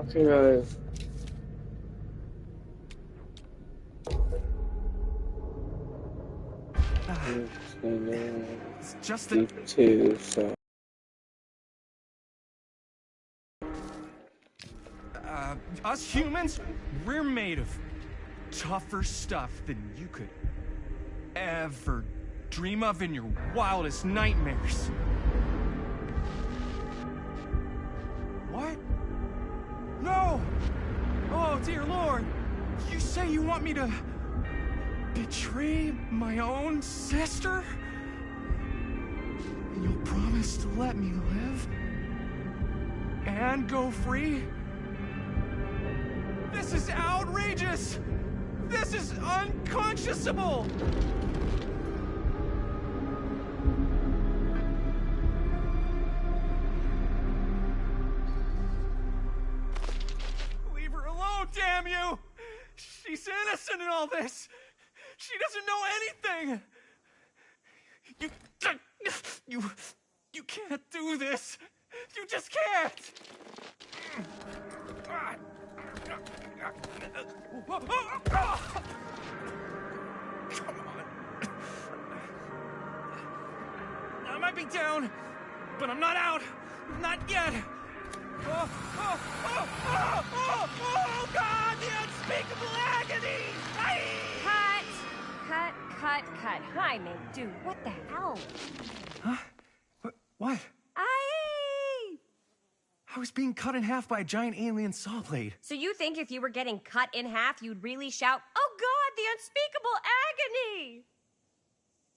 can It's just I too, so us humans, we're made of tougher stuff than you could ever dream of in your wildest nightmares. What? No! Oh, dear Lord! You say you want me to betray my own sister? And you'll promise to let me live? And go free? This is outrageous! This is unconscionable! Leave her alone, damn you! She's innocent in all this! She doesn't know anything! You can't do this! You just can't! Come on. I might be down, but I'm not out. Not yet. Oh, God, the unspeakable agony! Cut. Hi, mate. Dude, what the hell? Huh? What? I was being cut in half by a giant alien saw blade. So you think if you were getting cut in half, you'd really shout, "Oh God, the unspeakable agony"?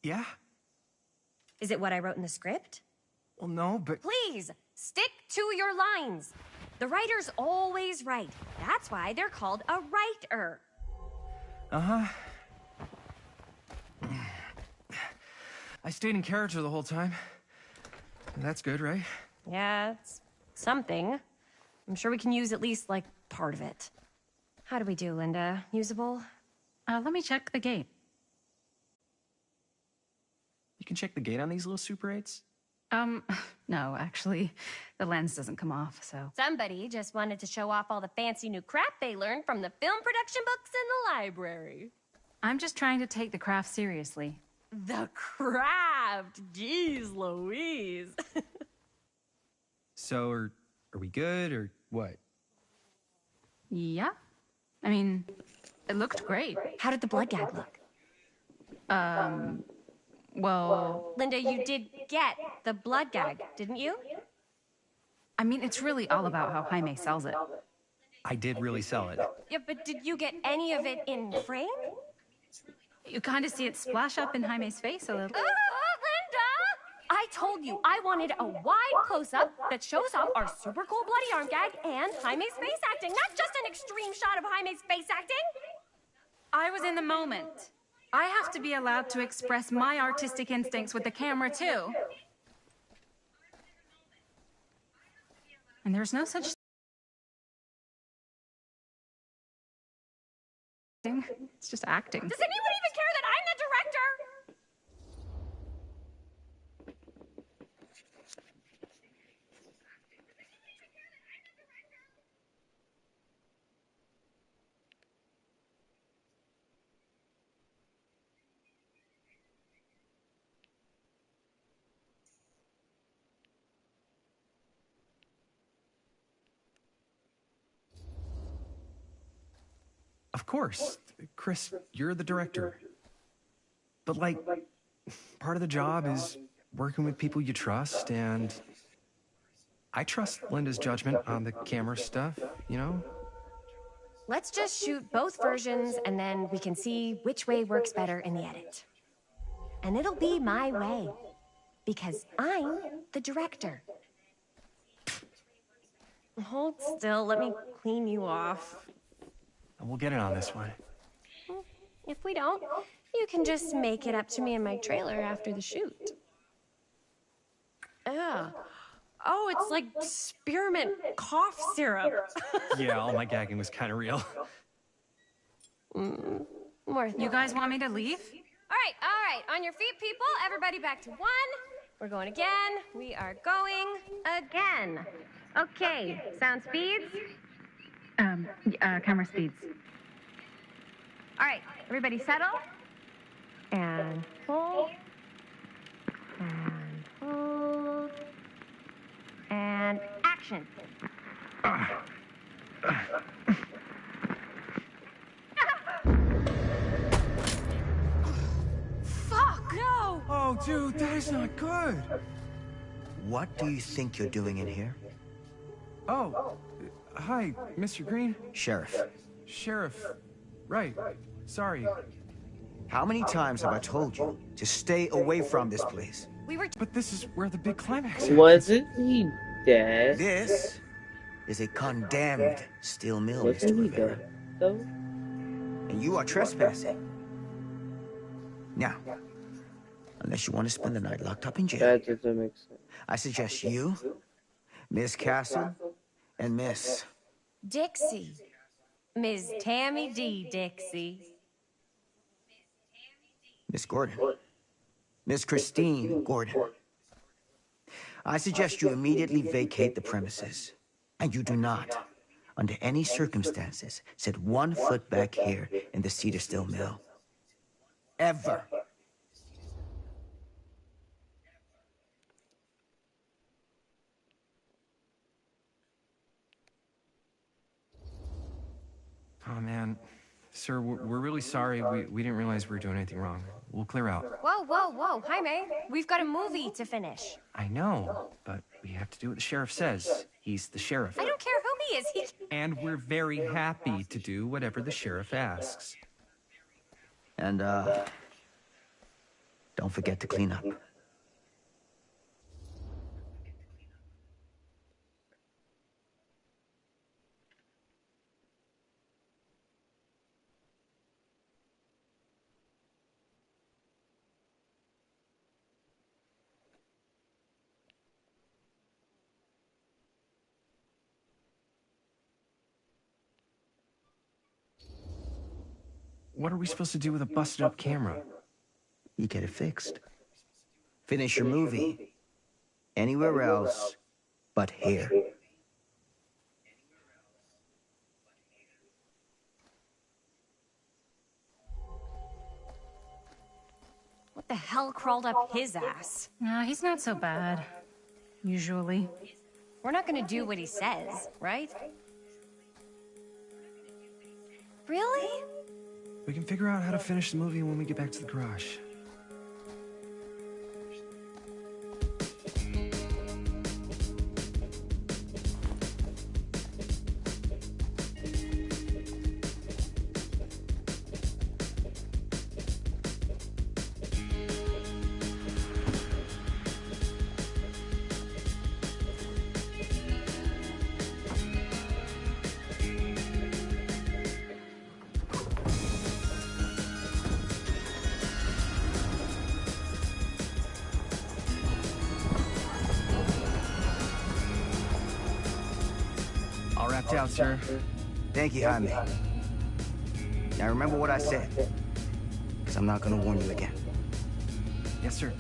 Yeah? Is it what I wrote in the script? Well, no, but... Please, stick to your lines. The writer's always right. That's why they're called a writer. Uh-huh. I stayed in character the whole time. That's good, right? Yeah, it's something. I'm sure we can use at least, like, part of it. How do we do, Linda? Usable? Let me check the gate. You can check the gate on these little Super 8s? No, actually, the lens doesn't come off, so... Somebody just wanted to show off all the fancy new crap they learned from the film production books in the library. I'm just trying to take the craft seriously. The craft! Jeez Louise! So, are we good, or what? Yeah? I mean, it looked great. How did the blood gag look? Well... Linda, you did get the blood gag, didn't you? I mean, it's really all about how Jaime sells it. I did really sell it. Yeah, but did you get any of it in frame? You kind of see it splash up in Jaime's face a little. Linda! I told you I wanted a wide close-up that shows off our super cool bloody arm gag and Jaime's face acting, not just an extreme shot of Jaime's face acting. I was in the moment. I have to be allowed to express my artistic instincts with the camera, too. And there's no such thing. It's just acting. Does anyone even care that I'm the director? Of course. Chris, you're the director. But, like, part of the job is working with people you trust, and I trust Linda's judgment on the camera stuff, you know? Let's just shoot both versions, and then we can see which way works better in the edit. And it'll be my way, because I'm the director. Hold still, let me clean you off. We'll get it on this one. If we don't, you can just make it up to me in my trailer after the shoot. Ugh. Oh, it's like spearmint cough syrup. Yeah, all my gagging was kind of real. Worth You it. guys want me to leave? All right. On your feet, people. Everybody back to 1. We're going again. We are going again. Okay, sound speeds. Camera speeds. All right, everybody settle. And hold. And hold. And action. Fuck, no! Oh, dude, that is not good. What do you think you're doing in here? Oh, hi, Mr. Green. Sheriff, Sheriff. Right. Sorry. how many times have I told you to stay away from this place? We were. But this is where the big climax Wasn't he dead? This is a condemned steel mill, Mr. Wasn't he Rivera. dead, though? And you are trespassing. Now, unless you want to spend the night locked up in jail, That doesn't make sense. I suggest you, Miss Castle, and Miss... Dixie. Ms. Tammy D. Dixie. Miss Gordon. Miss Christine Gordon. I suggest you immediately vacate the premises. And you do not, under any circumstances, set 1 foot back here in the Cedar Steel Mill. Ever. Oh, man. Sir, we're really sorry. We didn't realize we were doing anything wrong. We'll clear out. Whoa, whoa, whoa. Jaime, we've got a movie to finish. I know, but we have to do what the sheriff says. He's the sheriff. I don't care who he is. And we're very happy to do whatever the sheriff asks. And, don't forget to clean up. What are we supposed to do with a busted up camera? You get it fixed. Finish your movie. Anywhere else but here. What the hell crawled up his ass? No, he's not so bad. Usually. We're not gonna do what he says, right? Really? We can figure out how to finish the movie when we get back to the garage. All wrapped out, sir. Thank you, Jaime. Now remember what I said, because I'm not going to warn you again. Yes, sir.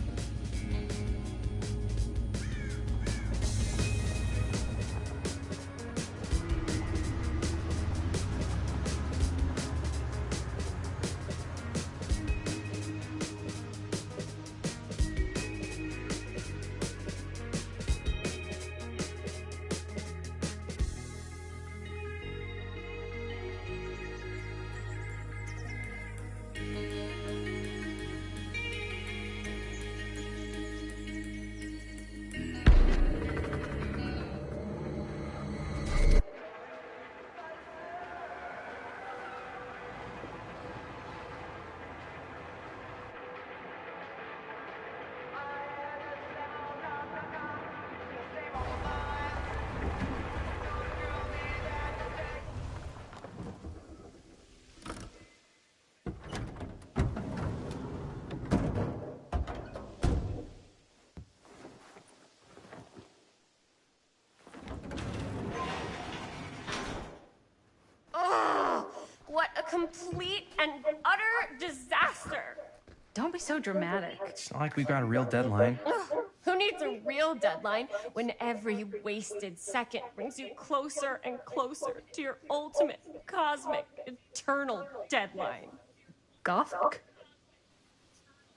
What a complete and utter disaster! Don't be so dramatic. It's not like we've got a real deadline. Who needs it's a real deadline when every wasted second brings you closer and closer to your ultimate, cosmic, eternal deadline. Gothic.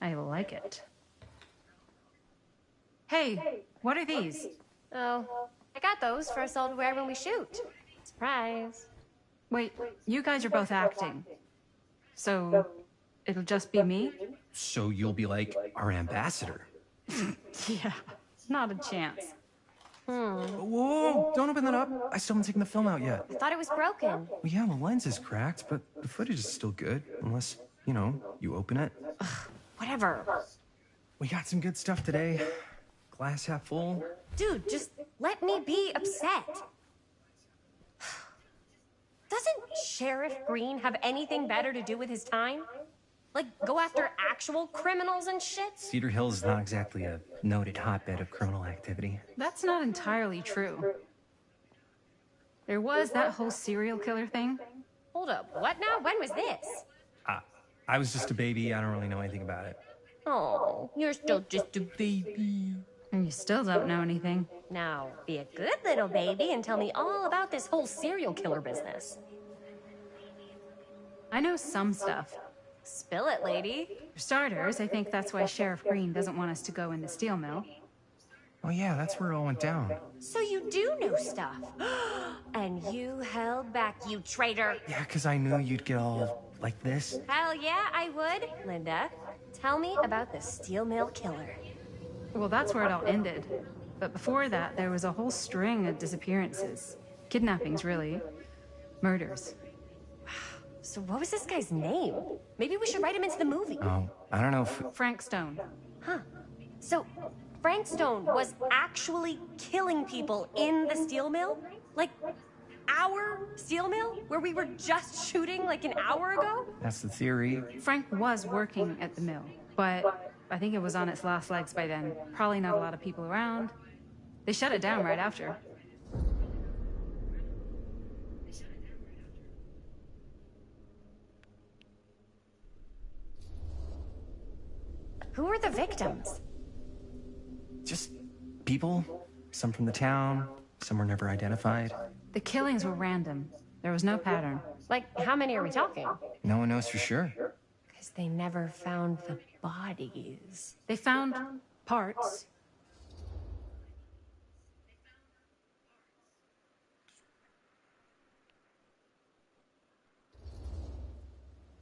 I like it. Hey, what are these? Oh, I got those for us all to wear when we shoot. Surprise. Wait, you guys are both acting. So, it'll just be me? So you'll be like our ambassador. Yeah, not a chance. Whoa, don't open that up. I still haven't taken the film out yet. I thought it was broken. Well, yeah, the lens is cracked, but the footage is still good. Unless, you open it. Whatever. We got some good stuff today. Glass half full. Dude, just let me be upset. Doesn't Sheriff Green have anything better to do with his time? Like, go after actual criminals and shit? Cedar Hills is not exactly a noted hotbed of criminal activity. That's not entirely true. There was that whole serial killer thing. Hold up, what now? When was this? I was just a baby. I don't really know anything about it. Oh, you're still just a baby. And you still don't know anything. Now, be a good little baby and tell me all about this whole serial killer business. I know some stuff. Spill it, lady. For starters, I think that's why Sheriff Green doesn't want us to go in the steel mill. Oh yeah, that's where it all went down. So you do know stuff. And you held back, you traitor. Yeah, because I knew you'd get all like this. Hell yeah, I would. Linda, tell me about the steel mill killer. Well, that's where it all ended. But before that, there was a whole string of disappearances. Kidnappings, really. Murders. So what was this guy's name? Maybe we should write him into the movie. Oh, I don't know if... Frank Stone. Huh. So Frank Stone was actually killing people in the steel mill? Like, our steel mill? Where we were just shooting like an hour ago? That's the theory. Frank was working at the mill, but I think it was on its last legs by then. Probably not a lot of people around. They shut it down right after. Who were the victims? Just people. Some from the town. Some were never identified. The killings were random. There was no pattern. Like, how many are we talking? No one knows for sure. Because they never found the bodies. They found parts.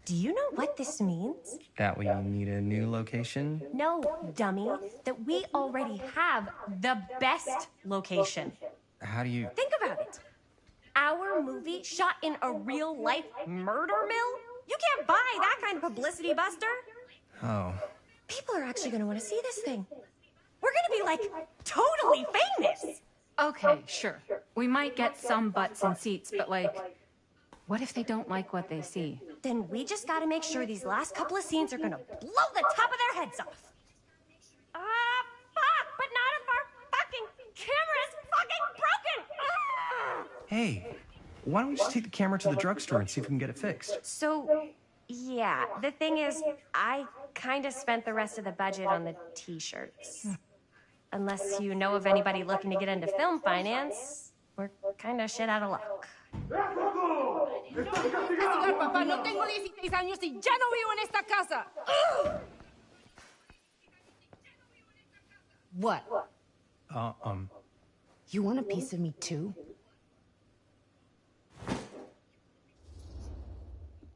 Do you know what this means? That we need a new location? No, dummy. That we already have the best location. How do you... Think about it. Our movie shot in a real-life murder mill? You can't buy that kind of publicity, Buster. Oh. People are actually going to want to see this thing. We're going to be, like, totally famous. Okay, sure. We might get some butts in seats, but like, what if they don't like what they see? Then we just got to make sure these last couple of scenes are going to blow the top of their heads off. Fuck, but not if our fucking camera's fucking broken. Hey, why don't we just take the camera to the drugstore and see if we can get it fixed? So, yeah, the thing is, I kind of spent the rest of the budget on the t-shirts. Unless you know of anybody looking to get into film finance, we're kind of shit out of luck. Señor, papá, no tengo 16 años y ya no vivo en esta casa. What? You want a piece of me too?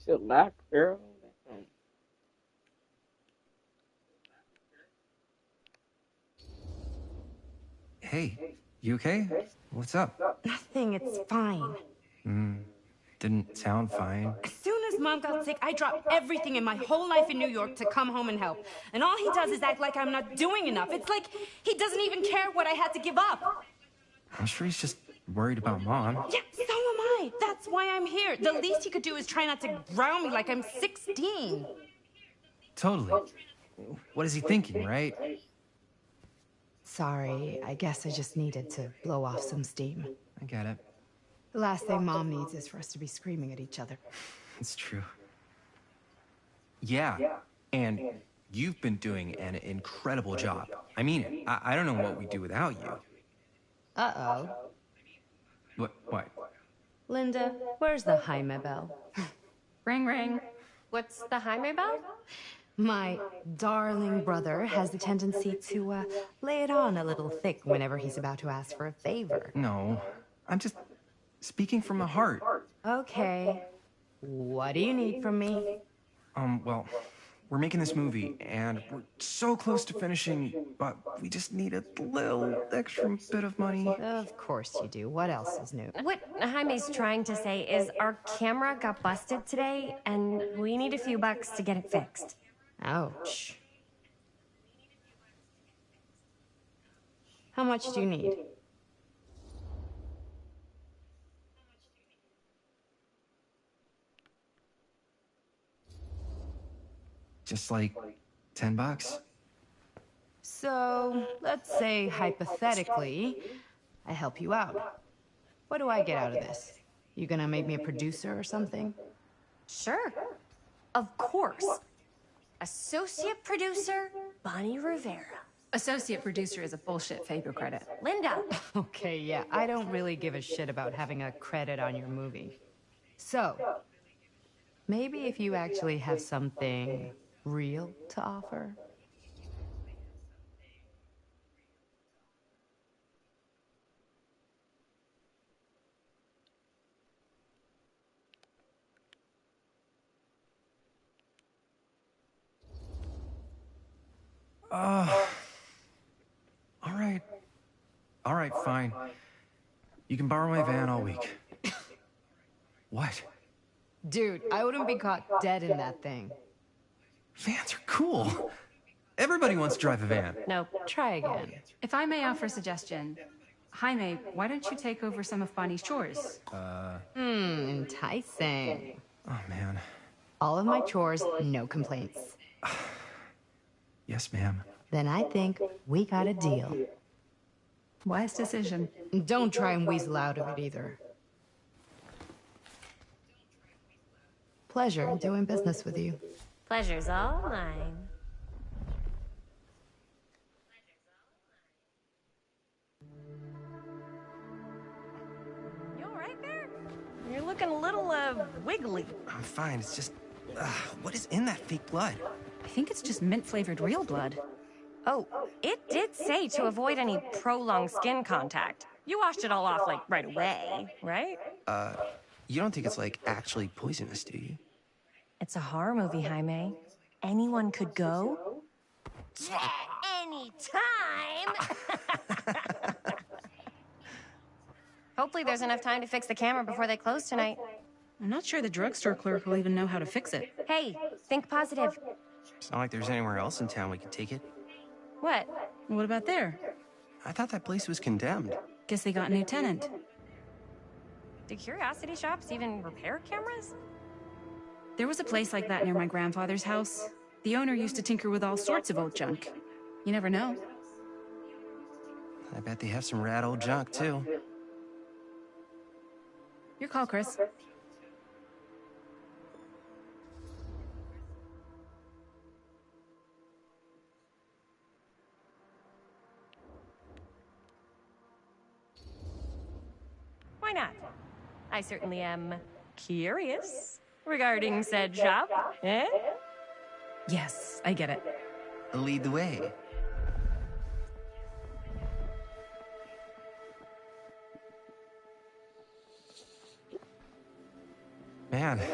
Chill out, girl. Hey, you okay? What's up? Nothing, it's fine. Didn't sound fine. As soon as Mom got sick, I dropped everything in my whole life in New York to come home and help. And all he does is act like I'm not doing enough. It's like he doesn't even care what I had to give up. I'm sure he's just worried about Mom. Yeah, so am I. That's why I'm here. The least he could do is try not to ground me like I'm 16. Totally. What is he thinking, right? Sorry, I guess I just needed to blow off some steam. I get it. The last thing Mom needs is for us to be screaming at each other. It's true. Yeah, and you've been doing an incredible job. I mean it. I don't know what we'd do without you. Uh-oh. What? Linda, where's the Jaime bell? Ring, ring. What's the Jaime bell? My darling brother has the tendency to, lay it on a little thick whenever he's about to ask for a favor. No, I'm just speaking from the heart. Okay. What do you need from me? Well, we're making this movie, and we're so close to finishing, but we just need a little extra bit of money. Of course you do. What else is new? What Jaime's trying to say is our camera got busted today, and we need a few bucks to get it fixed. Ouch. How much do you need? Just like $10. So, let's say hypothetically, I help you out. What do I get out of this? You gonna make me a producer or something? Sure. Of course. Associate producer, Bonnie Rivera. Associate producer is a bullshit favor credit. Linda. Okay, yeah, I don't really give a shit about having a credit on your movie. So, maybe if you actually have something real to offer? All right, fine. You can borrow my van all week. What? Dude, I wouldn't be caught dead in that thing. Vans are cool. Everybody wants to drive a van. Nope. Try again. If I may offer a suggestion, Jaime, why don't you take over some of Bonnie's chores? Enticing. Oh, man. All of my chores, no complaints. Yes, ma'am. Then I think we got a deal. Wise decision. Don't try and weasel out of it either. Pleasure doing business with you. Pleasure's all mine. You all right there? You're looking a little, wiggly. I'm fine. It's just, what is in that fake blood? I think it's just mint-flavored real blood. Oh, it did say to avoid any prolonged skin contact. You washed it all off, like, right away, right? You don't think it's, like, actually poisonous, do you? It's a horror movie, Jaime. Anyone could go. Anytime! Hopefully there's enough time to fix the camera before they close tonight. I'm not sure the drugstore clerk will even know how to fix it. Hey, think positive. It's not like there's anywhere else in town we could take it. What? What about there? I thought that place was condemned. Guess they got a new tenant. Do curiosity shops even repair cameras? There was a place like that near my grandfather's house. The owner used to tinker with all sorts of old junk. You never know. I bet they have some rad old junk, too. Your call, Chris. Why not? I certainly am curious regarding said shop, eh? Yes, I get it. Lead the way. Man, if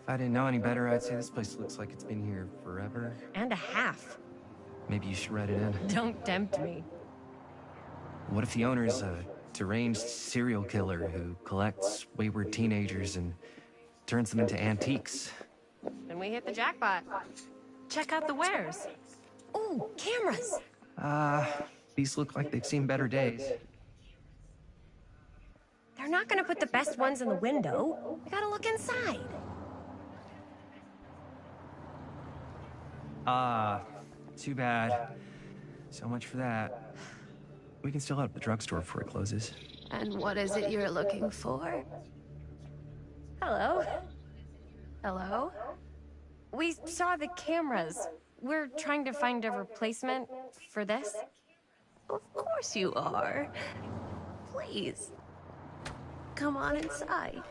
I didn't know any better, I'd say this place looks like it's been here forever. And a half. Maybe you should write it in. Don't tempt me. What if the owner's a deranged serial killer who collects wayward teenagers and turns them into antiques? Then we hit the jackpot. Check out the wares. Ooh, cameras! These look like they've seen better days. They're not gonna put the best ones in the window. We gotta look inside. Too bad. So much for that. We can still hit up the drugstore before it closes. And what is it you're looking for? Hello? Hello? We saw the cameras. we're trying to find a replacement for this. Of course you are. Please, come on inside.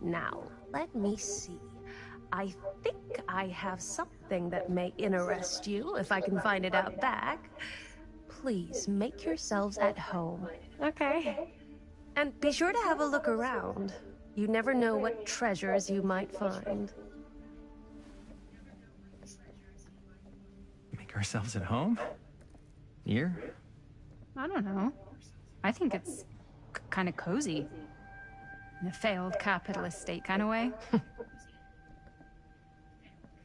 Now, let me see. I think I have something that may interest you, if I can find it out back. Please, make yourselves at home. Okay. And be sure to have a look around. You never know what treasures you might find. Make ourselves at home? Here? I don't know. I think it's kind of cozy. In a failed capitalist state kind of way.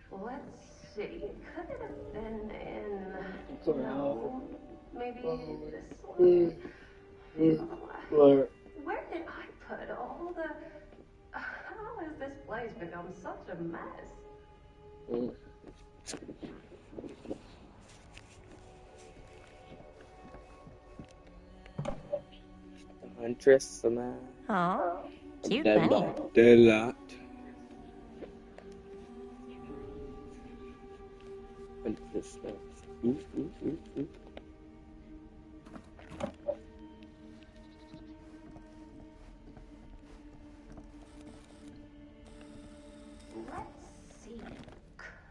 Let's see. Could it have been in... Sorry, No. Maybe this one. Where did I put all the... How has this place become such a mess? Huntress, Samantha. Oh, cute That bunny. lot. That lot. Huntress stuff. Ooh, ooh, ooh, ooh. Let's see.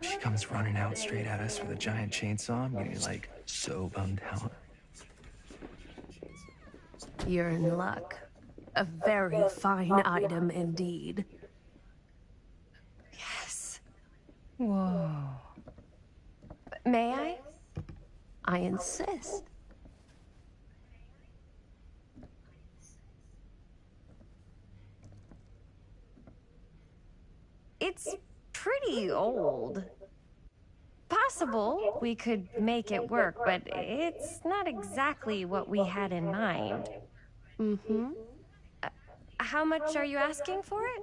She comes running out straight at us with a giant chainsaw. I'm getting, like, so bummed out. You're in luck. A very fine item indeed. Yes. Whoa. May I? I insist. It's pretty old. Possible we could make it work, but it's not exactly what we had in mind. Mm-hmm. How much are you asking for it?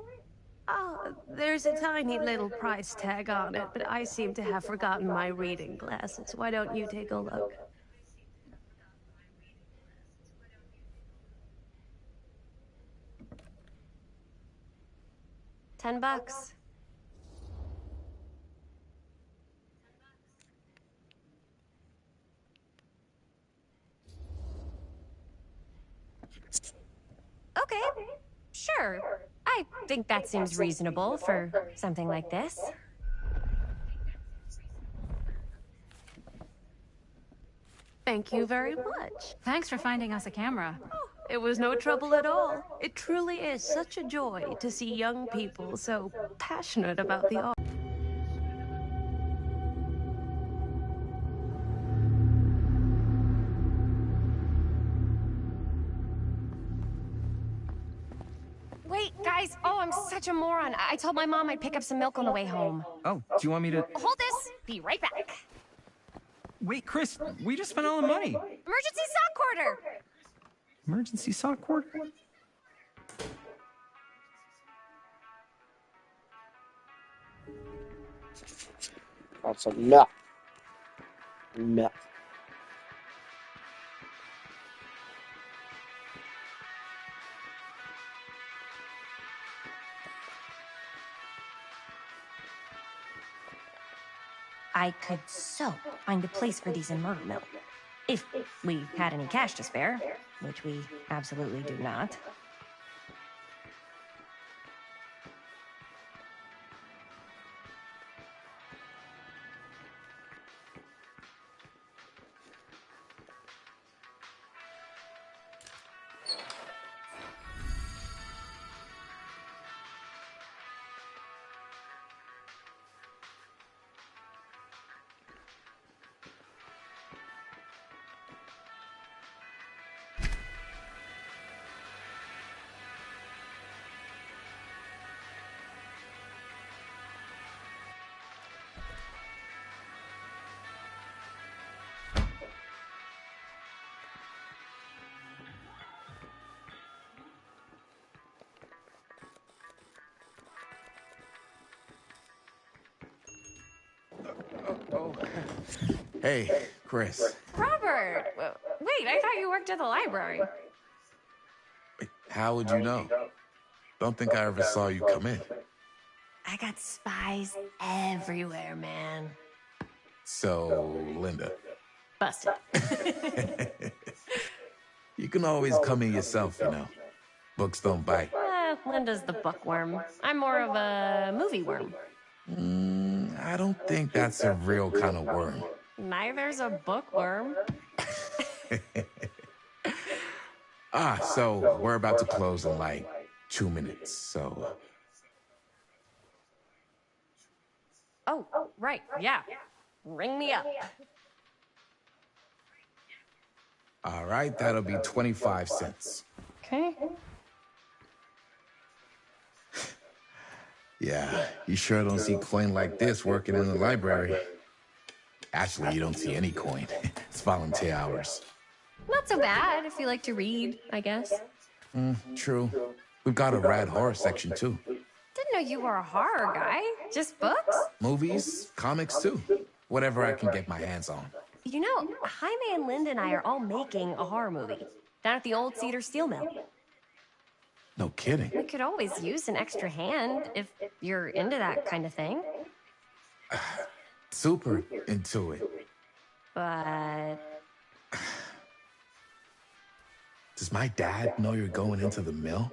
Oh, there's a tiny little price tag on it, but I seem to have forgotten my reading glasses. Why don't you take a look? $10. Okay, sure. I think that seems reasonable for something like this. Thank you very much. Thanks for finding us a camera. It was no trouble at all. It truly is such a joy to see young people so passionate about the art. Wait, guys. Oh, I'm such a moron. I told my mom I'd pick up some milk on the way home. Oh, do you want me to... Hold this. Be right back. Wait, Chris, we just spent all the money. Emergency sock quarter. Emergency sock quarter? On some milk. Milk. I could so find a place for these in Murder Mill. If we had any cash to spare, which we absolutely do not. Hey, Chris. Robert! Wait, I thought you worked at the library. How would you know? Don't think I ever saw you come in. I got spies everywhere, man. So, Linda. Busted. You can always come in yourself, you know. Books don't bite. Linda's the bookworm. I'm more of a movie worm. I don't think that's a real kind of worm. Neither's a bookworm. So we're about to close in like 2 minutes, so... Oh, right, yeah. Ring me up. All right, that'll be 25 cents. Okay. Yeah, you sure don't see coin like this working in the library. Actually, you don't see any coin. It's volunteer hours. Not so bad if you like to read, I guess. True. We've got a rad horror section, too. Didn't know you were a horror guy. Just books? Movies, comics, too. Whatever I can get my hands on. You know, Jaime and Linda and I are all making a horror movie down at the old Cedar Steel Mill. No kidding. We could always use an extra hand if you're into that kind of thing. Super into it. But... Does my dad know you're going into the mill?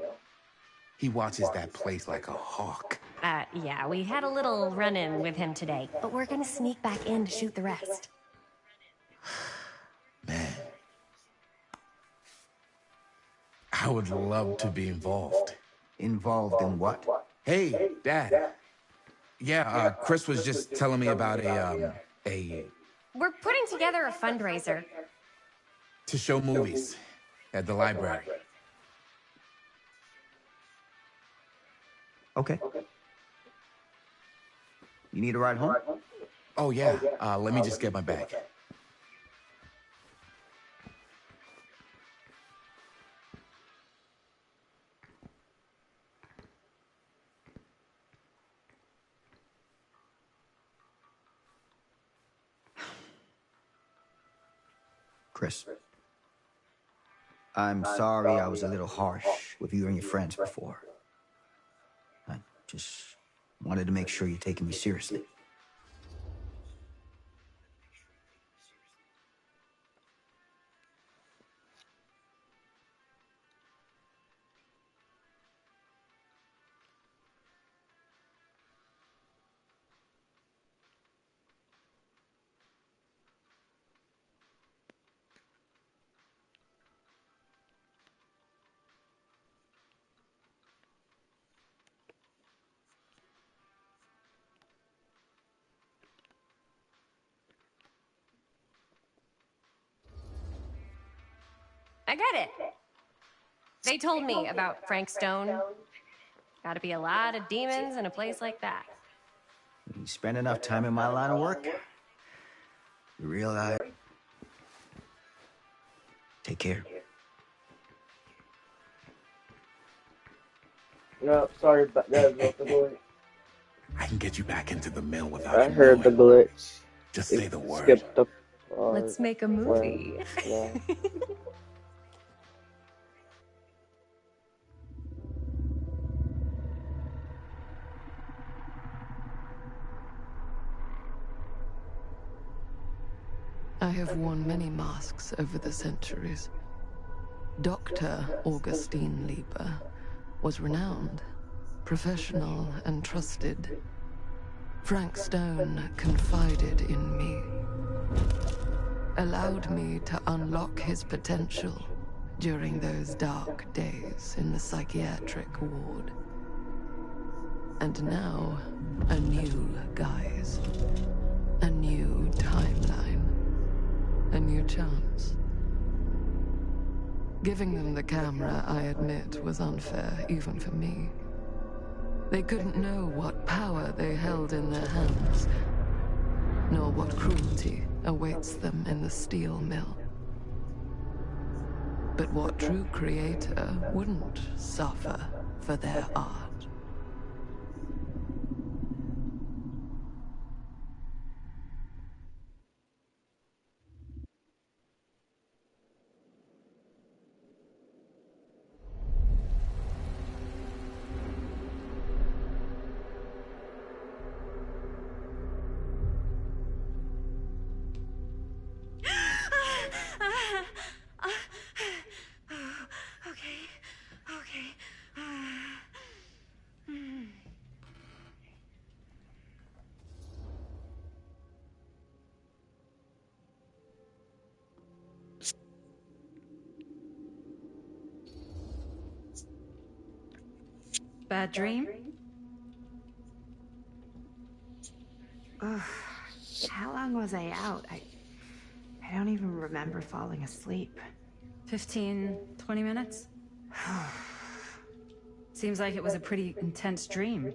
He watches that place like a hawk. Yeah, we had a little run-in with him today, but we're gonna sneak back in to shoot the rest. Man. I would love to be involved. Involved in what? Hey, Dad. Yeah, Chris was just telling me about a... We're putting together a fundraiser. To show movies at the library. Okay. You need a ride home? Oh, yeah. Let me just get my bag. Chris. I'm sorry I was a little harsh with you and your friends before. I just wanted to make sure you're taking me seriously. I get it. They told me about Frank Stone. Gotta be a lot of demons in a place like that. You spend enough time in my line of work, you realize... Take care. No, sorry about that about the glitch. I can get you back into the mill without I you heard the knowing. glitch. Just say the word. Skipped the part. Let's make a movie. Yeah. I have worn many masks over the centuries. Dr. Augustine Lieber was renowned, professional, and trusted. Frank Stone confided in me, allowed me to unlock his potential during those dark days in the psychiatric ward. And now, a new guise, a new timeline, a new chance. Giving them the camera, I admit, was unfair, even for me. They couldn't know what power they held in their hands, nor what cruelty awaits them in the steel mill. But what true creator wouldn't suffer for their art? Bad dream? Ugh. How long was I out? I don't even remember falling asleep. 15, 20 minutes? Seems like it was a pretty intense dream.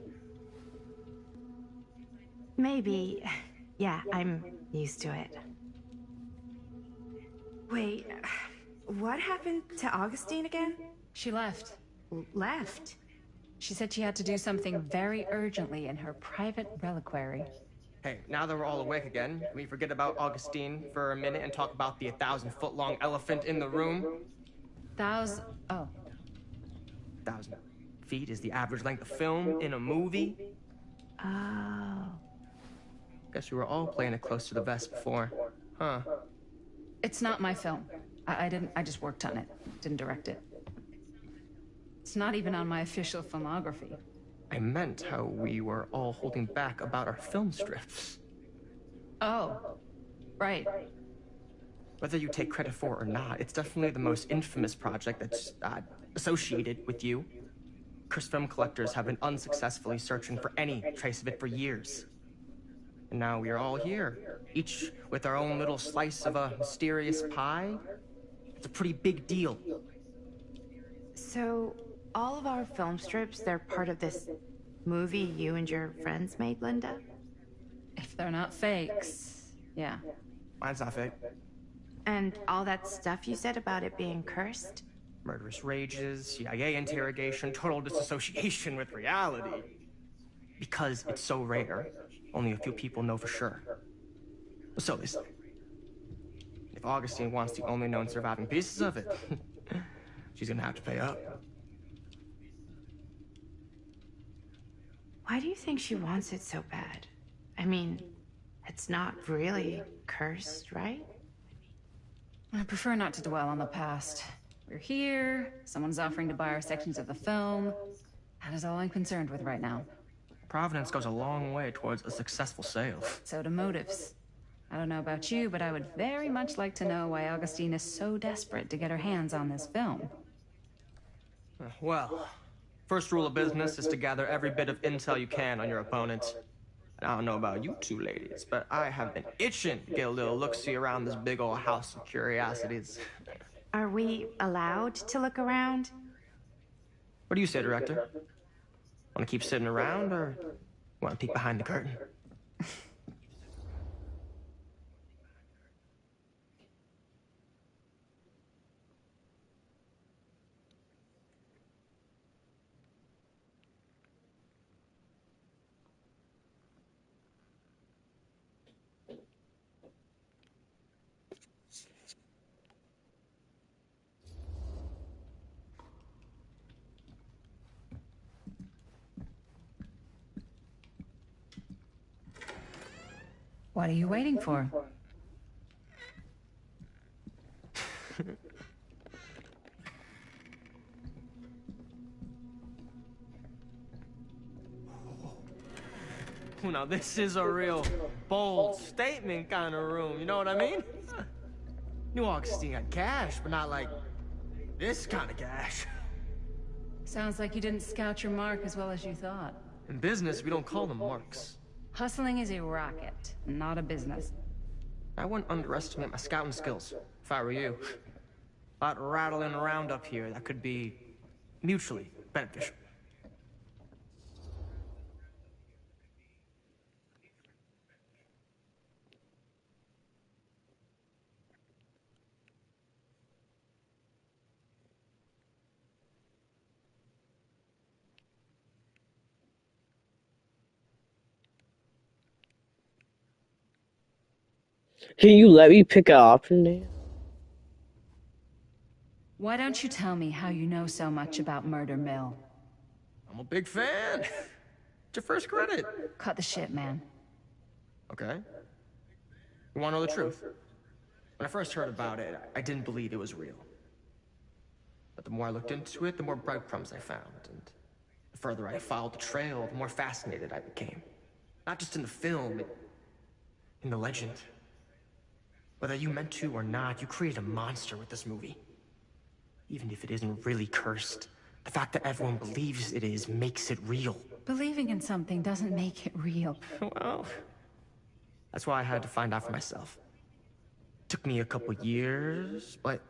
Maybe. Yeah, I'm used to it. Wait, what happened to Augustine again? She left. Left? She said she had to do something very urgently in her private reliquary. Hey, now that we're all awake again, can we forget about Augustine for a minute and talk about the 1,000-foot-long elephant in the room? Oh. 1,000 feet is the average length of film in a movie. Oh. Guess we were all playing it close to the vest before, huh? It's not my film. I just worked on it. Didn't direct it. It's not even on my official filmography. I meant how we were all holding back about our film strips. Oh, right. Whether you take credit for it or not, it's definitely the most infamous project that's associated with you. Cursed film collectors have been unsuccessfully searching for any trace of it for years. And now we are all here, each with our own little slice of a mysterious pie. It's a pretty big deal. So, all of our film strips, they're part of this movie you and your friends made, Linda? If they're not fakes, yeah. Mine's not fake. And all that stuff you said about it being cursed? Murderous rages, CIA interrogation, total disassociation with reality. Because it's so rare, only a few people know for sure. So they say. If Augustine wants the only known surviving pieces of it, she's gonna have to pay up. Why do you think she wants it so bad? I mean, it's not really cursed, right? I prefer not to dwell on the past. We're here, someone's offering to buy our sections of the film. That is all I'm concerned with right now. Providence goes a long way towards a successful sale. So do motives. I don't know about you, but I would very much like to know why Augustine is so desperate to get her hands on this film. Well, first rule of business is to gather every bit of intel you can on your opponent. And I don't know about you two ladies, but I have been itching to get a little look-see around this big old house of curiosities. Are we allowed to look around? What do you say, Director? Want to keep sitting around, or want to peek behind the curtain? What are you waiting for? Now this is a real bold statement kind of room, you know what I mean? New Augustine had cash, but not like this kind of cash. Sounds like you didn't scout your mark as well as you thought. In business, we don't call them marks. Hustling is a racket, not a business. I wouldn't underestimate my scouting skills, if I were you. A lot rattling around up here that could be mutually beneficial. Can you let me pick an option there? Why don't you tell me how you know so much about Murder Mill? I'm a big fan. It's your first credit. Cut the shit, man. Okay. You want to know the truth? When I first heard about it, I didn't believe it was real. But the more I looked into it, the more breadcrumbs I found. And the further I followed the trail, the more fascinated I became. Not just in the film, in the legend. Whether you meant to or not, you created a monster with this movie. Even if it isn't really cursed, The fact that everyone believes it is makes it real. Believing in something doesn't make it real. Well, that's why I had to find out for myself. Took me a couple years, but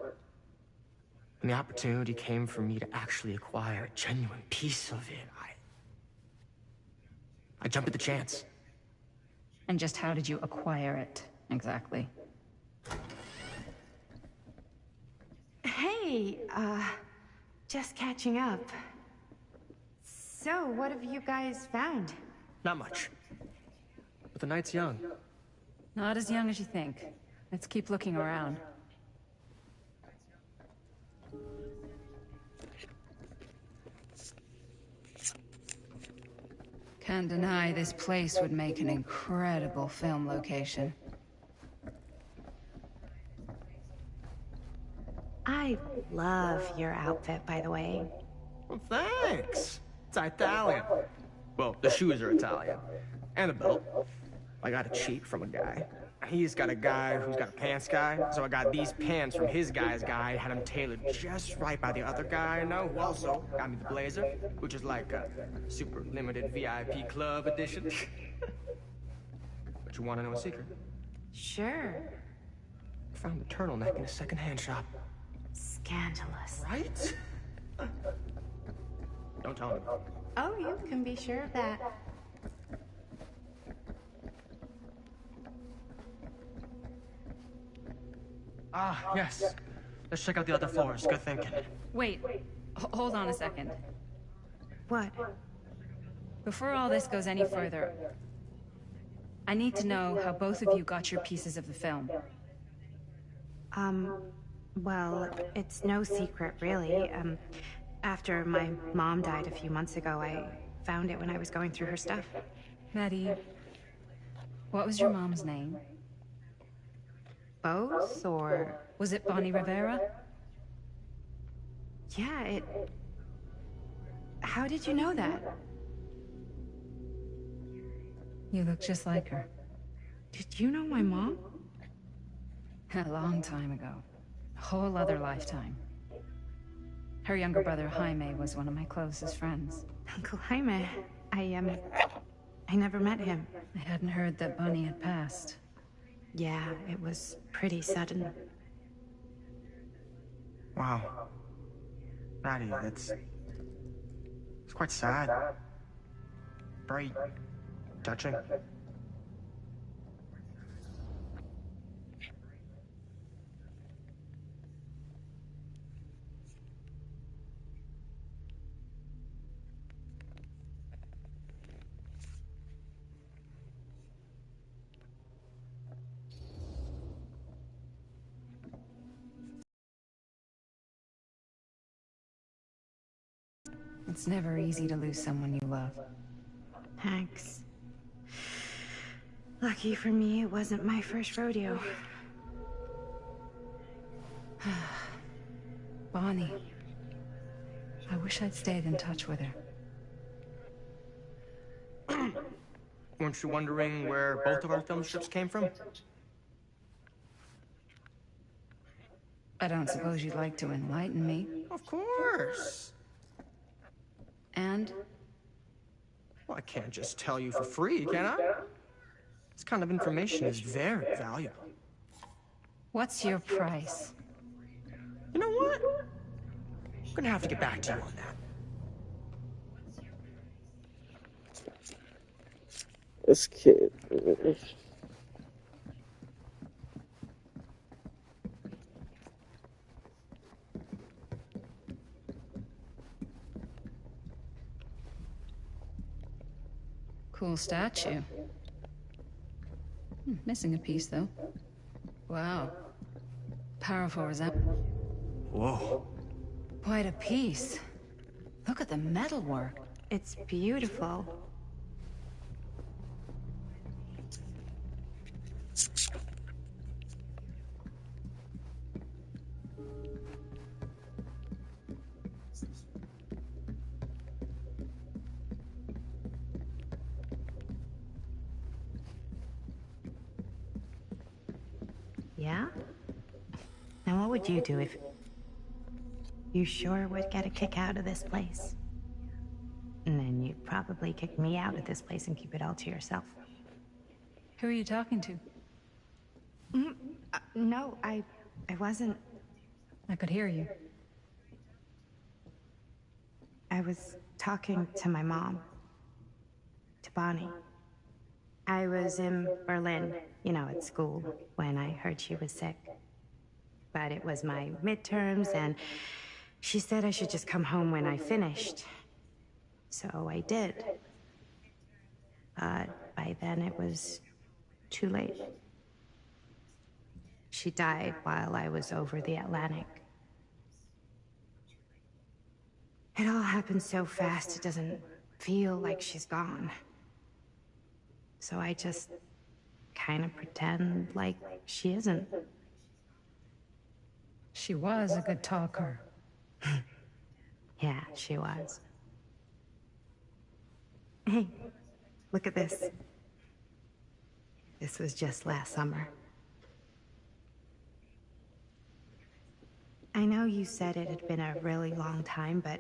when the opportunity came for me to actually acquire a genuine piece of it, I jumped at the chance. And just how did you acquire it, exactly? Hey, just catching up. So, what have you guys found? Not much. But the night's young. Not as young as you think. Let's keep looking around. Can't deny this place would make an incredible film location. I love your outfit, by the way. Well, thanks. It's Italian. Well, the shoes are Italian. And the belt. I got it cheap from a guy. He's got a guy who's got a pants guy, so I got these pants from his guy's guy, had them tailored just right by the other guy I know, who also got me the blazer, which is like a super limited VIP club edition. But you want to know a secret? Sure. I found a turtleneck in a secondhand shop. Scandalous. Right? Don't tell anyone. Oh, you can be sure of that. Ah, yes. Let's check out the other floors. Good thinking. Wait, hold on a second. What? Before all this goes any further, I need to know how both of you got your pieces of the film. Well, it's no secret, really. After my mom died a few months ago, I found it when I was going through her stuff. Maddie, what was your mom's name? Both, or... Was it Bonnie Rivera? Yeah, How did you know that? You look just like her. Did you know my mom? A long time ago. A whole other lifetime. Her younger brother, Jaime, was one of my closest friends. Uncle Jaime. I never met him. I hadn't heard that Bonnie had passed. Yeah, it was pretty sudden. Wow. Maddie, it's quite sad. Very touching. It's never easy to lose someone you love. Thanks. Lucky for me, it wasn't my first rodeo. Bonnie. I wish I'd stayed in touch with her. Weren't you wondering where both of our film strips came from? I don't suppose you'd like to enlighten me. Of course. And? Well, I can't just tell you for free, can I? This kind of information is very valuable. What's your price? You know what? I'm gonna have to get back to you on that. This kid. Cool statue. Missing a piece, though. Wow. Powerful resemblance. Whoa. Quite a piece. Look at the metalwork. It's beautiful. Yeah? Now what would you do if... you sure would get a kick out of this place. And then you'd probably kick me out of this place and keep it all to yourself. Who are you talking to? No, I wasn't. I could hear you. I was talking to my mom. To Bonnie. I was in Berlin, at school, when I heard she was sick. But it was my midterms, and she said I should just come home when I finished. So I did. But by then it was too late. She died while I was over the Atlantic. It all happened so fast, it doesn't feel like she's gone. So I just kind of pretend like she isn't. She was a good talker. Yeah, she was. Hey, look at this. This was just last summer. I know you said it had been a really long time, but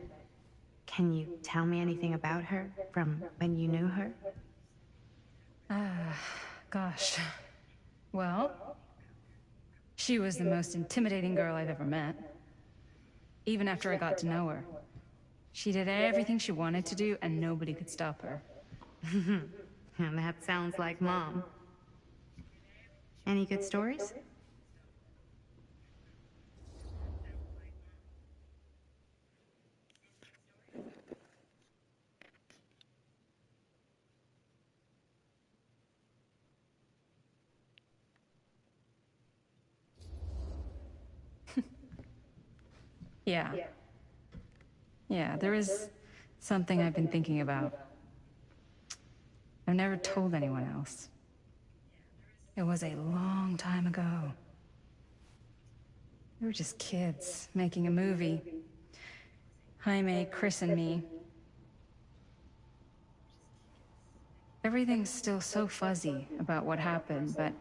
can you tell me anything about her from when you knew her? Gosh. Well, she was the most intimidating girl I've ever met. Even after I got to know her. She did everything she wanted to do, and nobody could stop her. And that sounds like Mom. Any good stories? Yeah. Yeah, there is something I've been thinking about. I've never told anyone else. It was a long time ago. We were just kids making a movie. Jaime, Chris, and me. Everything's still so fuzzy about what happened, but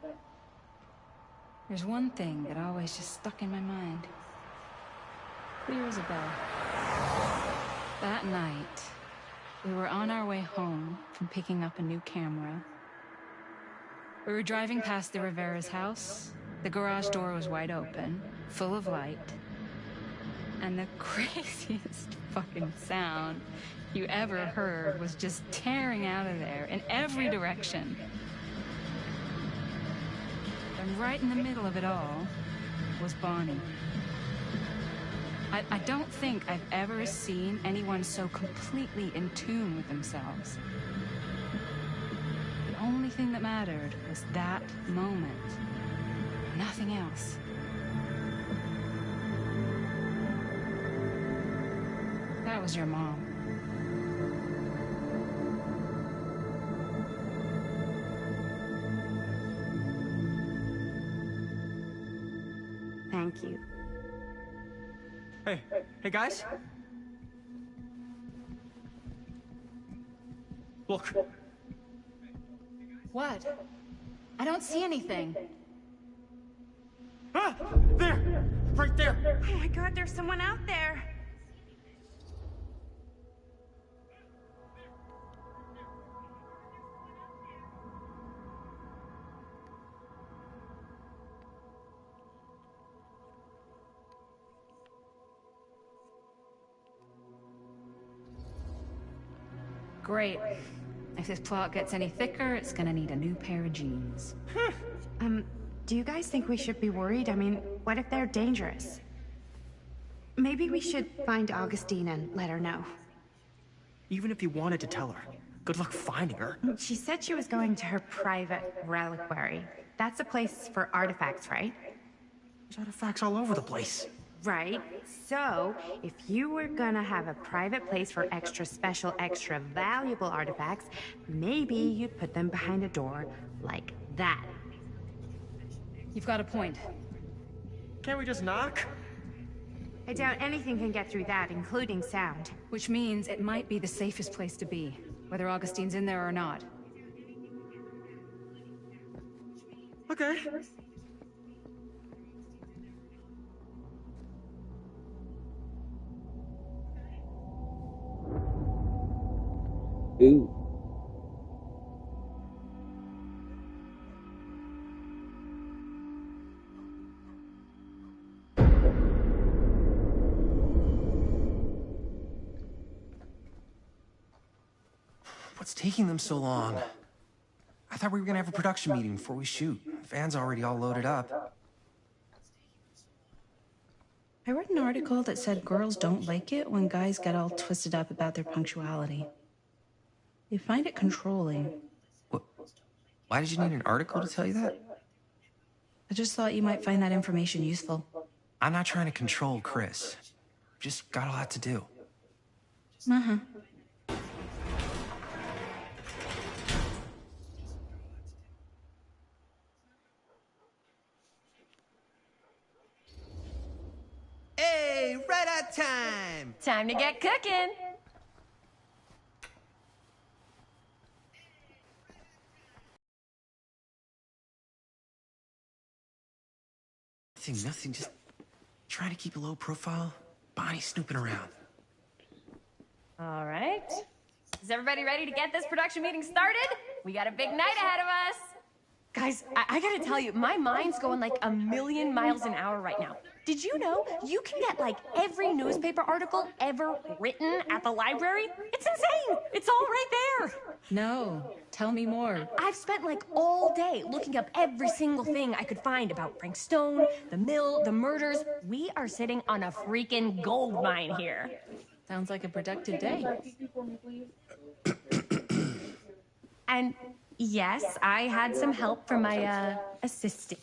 there's one thing that always just stuck in my mind. Clear as a bell. That night, we were on our way home from picking up a new camera. We were driving past the Rivera's house. The garage door was wide open, full of light. And the craziest fucking sound you ever heard was just tearing out of there in every direction. And right in the middle of it all was Bonnie. I don't think I've ever seen anyone so completely in tune with themselves. The only thing that mattered was that moment. Nothing else. That was your mom. Thank you. Hey guys. Look. What? I don't see anything. Ah! There! Right there! Oh my God, there's someone out there! Great. If this plot gets any thicker, it's gonna need a new pair of jeans. Do you guys think we should be worried? I mean, what if they're dangerous? Maybe we should find Augustine and let her know. Even if you wanted to tell her, good luck finding her. She said she was going to her private reliquary. That's a place for artifacts, right? There's artifacts all over the place. Right. So, if you were gonna have a private place for extra special, extra valuable artifacts, maybe you'd put them behind a door like that. You've got a point. Can't we just knock? I doubt anything can get through that, including sound. Which means it might be the safest place to be, whether Augustine's in there or not. Okay. Ooh. What's taking them so long? I thought we were gonna have a production meeting before we shoot. Van's already all loaded up. I read an article that said girls don't like it when guys get all twisted up about their punctuality. They find it controlling. What? Why did you need an article to tell you that? I just thought you might find that information useful. I'm not trying to control Chris. Just got a lot to do. Uh-huh. Hey, right on time! Time to get cooking. Nothing, just trying to keep a low profile. Bonnie snooping around. All right. Is everybody ready to get this production meeting started? We got a big night ahead of us. Guys, I gotta tell you, my mind's going like a million miles an hour right now. Did you know you can get like every newspaper article ever written at the library? It's insane! It's all right there! No, tell me more. I've spent like all day looking up every single thing I could find about Frank Stone, the mill, the murders. We are sitting on a freaking gold mine here. Sounds like a productive day. And yes, I had some help from my assistant.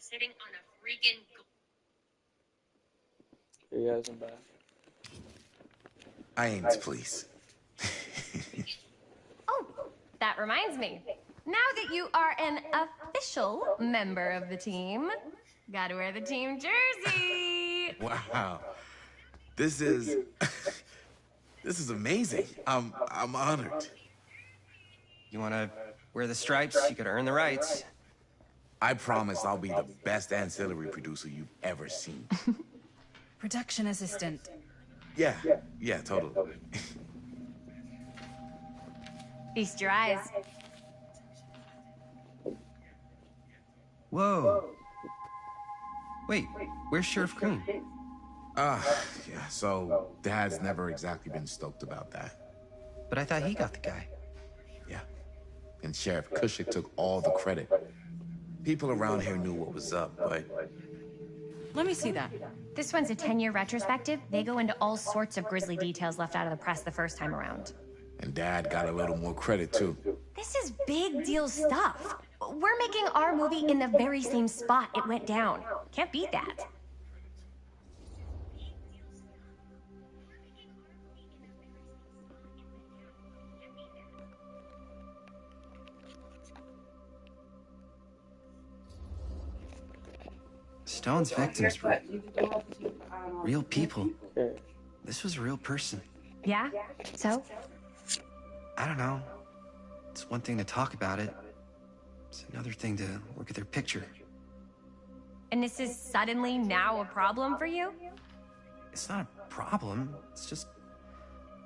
Sitting on a freaking. Hey guys, I'm back. I aim to please. Oh, that reminds me. Now that you are an official member of the team, gotta wear the team jersey. Wow. This is this is amazing. I'm honored. You wanna wear the stripes? You gotta earn the rights. I promise I'll be the best ancillary producer you've ever seen. Production assistant. Yeah, totally. Feast your eyes. Whoa. Wait, where's Sheriff Green? Yeah, so Dad's never exactly been stoked about that. But I thought he got the guy. Yeah. And Sheriff Cushik took all the credit. People around here knew what was up, but... Let me see that. This one's a 10-year retrospective. They go into all sorts of grisly details left out of the press the first time around. And Dad got a little more credit, too. This is big deal stuff. We're making our movie in the very same spot it went down. Can't beat that. Stone's victims were real people. This was a real person. Yeah? So? I don't know. It's one thing to talk about it. It's another thing to look at their picture. And this is suddenly now a problem for you? It's not a problem. It's just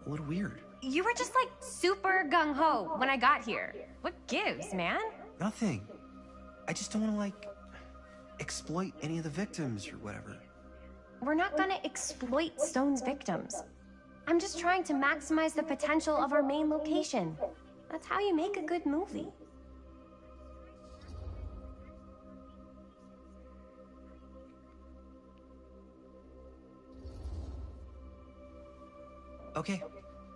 a little weird. You were just like super gung-ho when I got here. What gives, man? Nothing. I just don't want to, like, exploit any of the victims or whatever. We're not gonna exploit Stone's victims. I'm just trying to maximize the potential of our main location. That's how you make a good movie. Okay.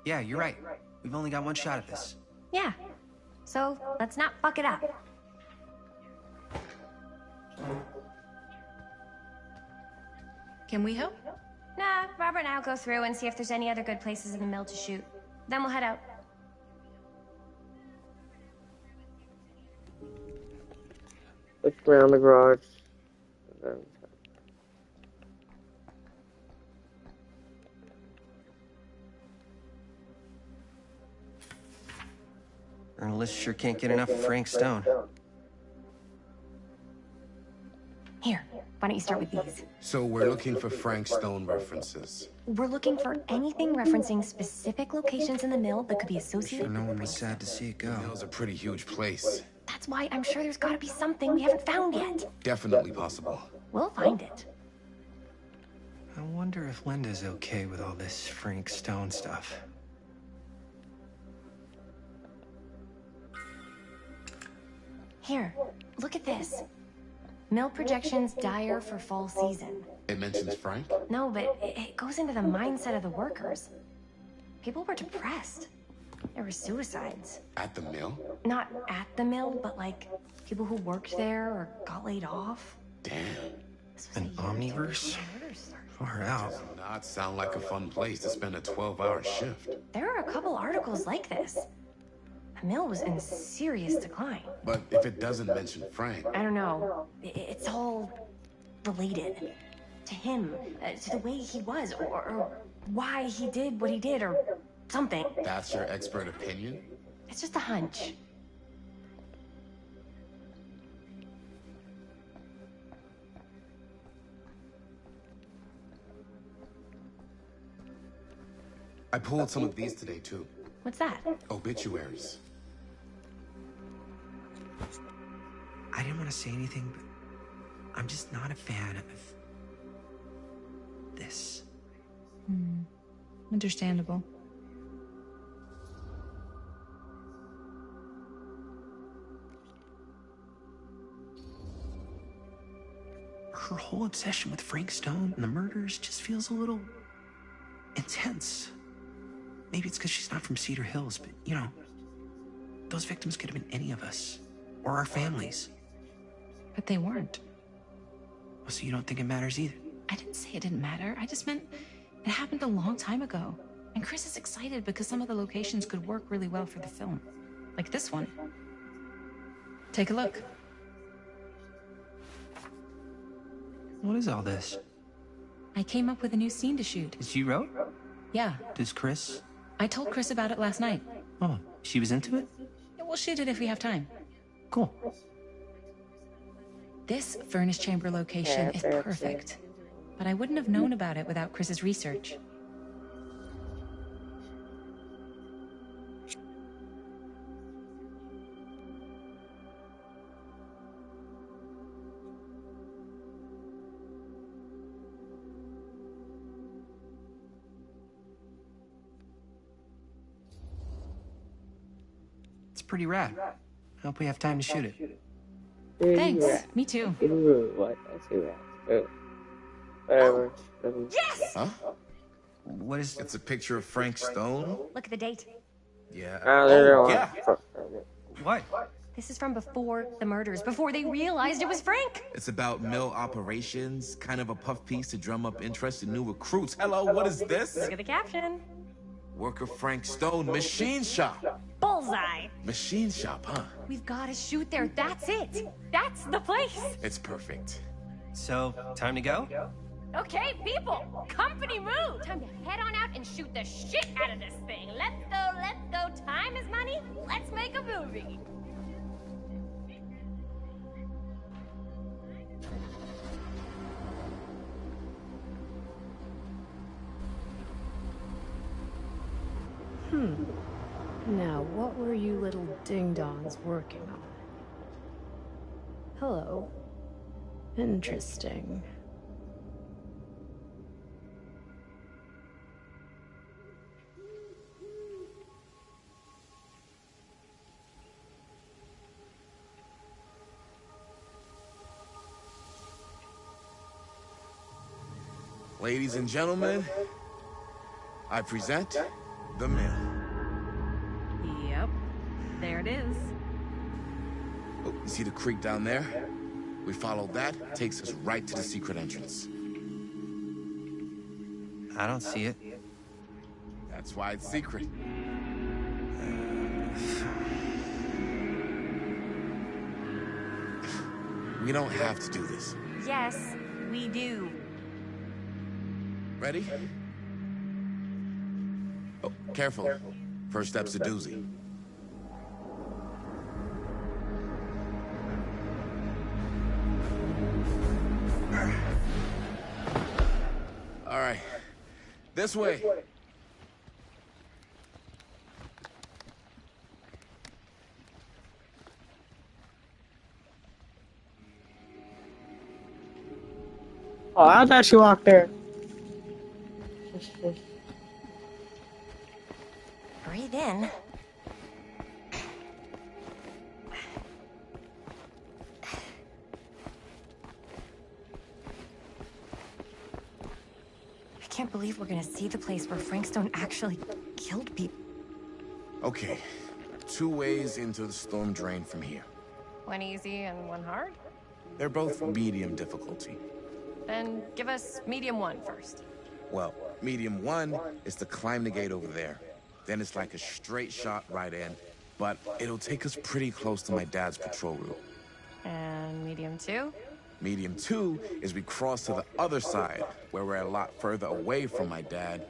Yeah, you're right. We've only got one shot at this. Yeah. So, let's not fuck it up. Can we help? Nah, Robert and I'll go through and see if there's any other good places in the mill to shoot. Then we'll head out. Look around the garage. Ernest sure can't get enough of Frank Stone. Here, why don't you start with these? So we're looking for Frank Stone references. We're looking for anything referencing specific locations in the mill that could be associated. Sure, no one was sad to see it go. The mill's a pretty huge place. That's why I'm sure there's gotta be something we haven't found yet. Definitely possible. We'll find it. I wonder if Linda's okay with all this Frank Stone stuff. Here, look at this. Mill projections dire for fall season. It mentions Frank? No, but it goes into the mindset of the workers. People were depressed. There were suicides. At the mill? Not at the mill, but like people who worked there or got laid off. Damn. An omniverse? Far out. Does not sound like a fun place to spend a 12-hour shift. There are a couple articles like this. The mill was in serious decline. But if it doesn't mention Frank... I don't know. It's all related. To him, to the way he was, or why he did what he did, or something. That's your expert opinion? It's just a hunch. I pulled some of these today, too. What's that? Obituaries. I didn't want to say anything, but I'm just not a fan of this. Understandable. Her whole obsession with Frank Stone and the murders just feels a little intense. Maybe it's because she's not from Cedar Hills, but, you know, those victims could have been any of us. Or our families. But they weren't. So you don't think it matters either? I didn't say it didn't matter. I just meant it happened a long time ago. And Chris is excited because some of the locations could work really well for the film. Like this one. Take a look. What is all this? I came up with a new scene to shoot. That you wrote? Yeah. Does Chris? I told Chris about it last night. Oh, she was into it? We'll shoot it if we have time. Cool. This furnace chamber location is perfect. But I wouldn't have known about it without Chris's research. It's pretty rad. I hope we have time to shoot it. Thanks. Me too. Ooh, what? That's too bad. Whatever. Yes! Huh? What is... It's a picture of Frank Stone? Look at the date. Yeah. Oh, yeah. What? This is from before the murders, before they realized it was Frank. It's about mill operations, kind of a puff piece to drum up interest in new recruits. Hello, what is this? Look at the caption. Worker Frank Stone, machine shop. Bullseye. Machine shop, huh? We've got to shoot there. That's it. That's the place. It's perfect. So, time to go? Okay, people, company move. Time to head on out and shoot the shit out of this thing. Let's go, let's go. Time is money. Let's make a movie. Now, what were you little ding-dongs working on? Hello. Interesting. Ladies and gentlemen, I present The Mill. Yep. There it is. Oh, you see the creek down there? We follow that, takes us right to the secret entrance. I don't see it. That's why it's secret. We don't have to do this. Yes, we do. Ready? Oh, careful. First step's a doozy. All right. This way. Oh, I thought she walked there. Breathe in. I can't believe we're gonna see the place where Frank Stone actually killed people. Okay. 2 ways into the storm drain from here. One easy and one hard? They're both medium difficulty. Then give us medium one first. Well, medium 1 is to climb the gate over there. Then it's like a straight shot right in, but it'll take us pretty close to my dad's patrol route. And medium 2? Medium 2 is we cross to the other side, where we're a lot further away from my dad,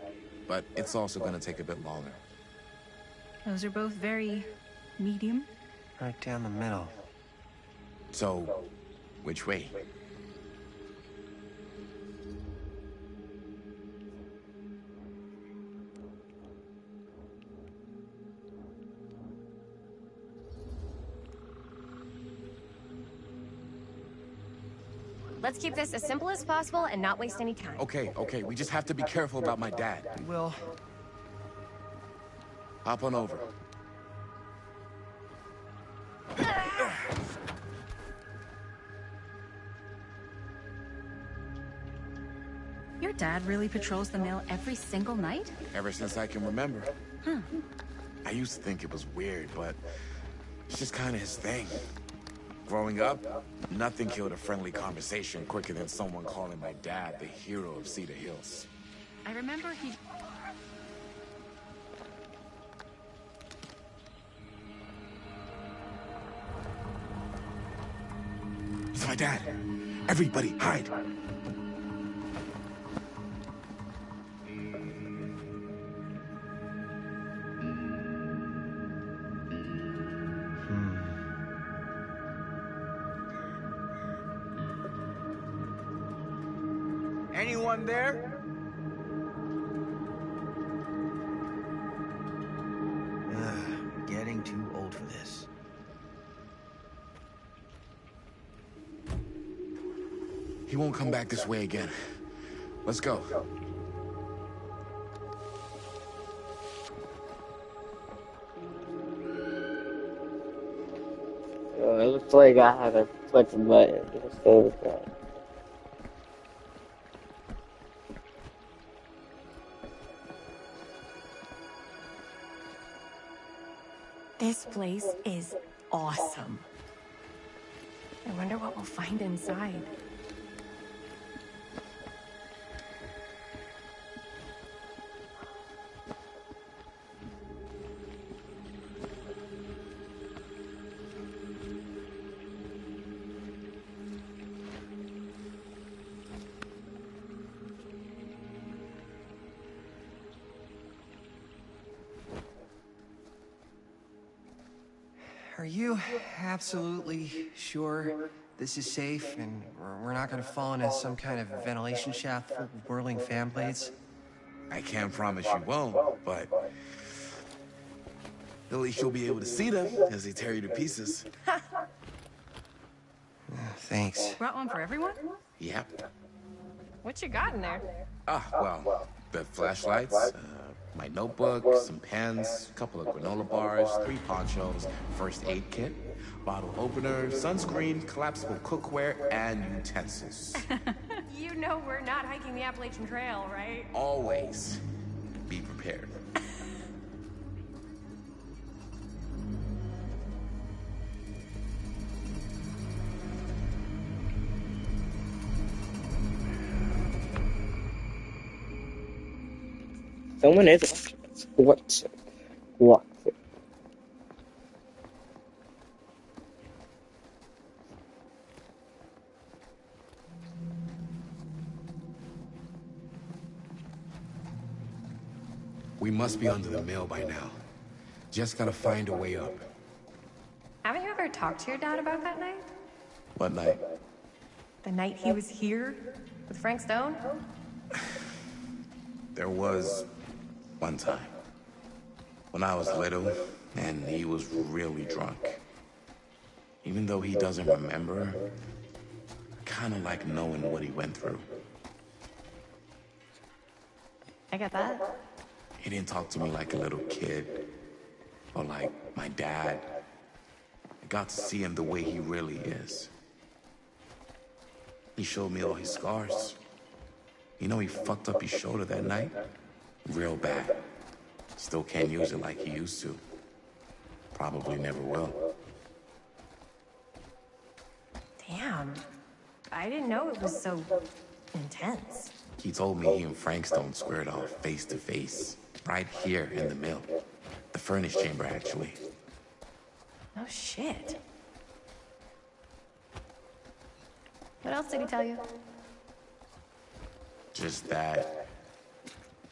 but it's also gonna take a bit longer. Those are both very medium. Right down the middle. So, which way? Let's keep this as simple as possible and not waste any time. Okay, we just have to be careful about my dad. We will. Hop on over. Your dad really patrols the mill every single night? Ever since I can remember. I used to think it was weird, but it's just kind of his thing. Growing up, nothing killed a friendly conversation quicker than someone calling my dad the hero of Cedar Hills. I remember he... It's my dad. Everybody, hide. Anyone there? Getting too old for this. He won't come back this way again. Let's go. Oh, it looks like I have to push a button to save the game. This place is awesome. I wonder what we'll find inside. Are you absolutely sure this is safe and we're not gonna fall into some kind of ventilation shaft full of whirling fan blades? I can't promise you won't, but at least you'll be able to see them as they tear you to pieces. Thanks. Brought one for everyone? Yep. What you got in there? Well, the flashlights, my notebook, some pens, a couple of granola bars, 3 ponchos, first aid kit, bottle opener, sunscreen, collapsible cookware, and utensils. You know we're not hiking the Appalachian Trail, right? Always be prepared. Someone is what? We must be under the mill by now. Just gotta find a way up. Haven't you ever talked to your dad about that night? What night? The night he was here with Frank Stone? There was one time when I was little and he was really drunk. Even though he doesn't remember, I kind of like knowing what he went through. I get that. He didn't talk to me like a little kid or like my dad. I got to see him the way he really is. He showed me all his scars. You know he fucked up his shoulder that night? Real bad. Still can't use it like he used to. Probably never will. Damn. I didn't know it was so intense. He told me he and Frank Stone squared off face to face, right here in the mill. The furnace chamber, actually. Oh, shit. What else did he tell you? Just that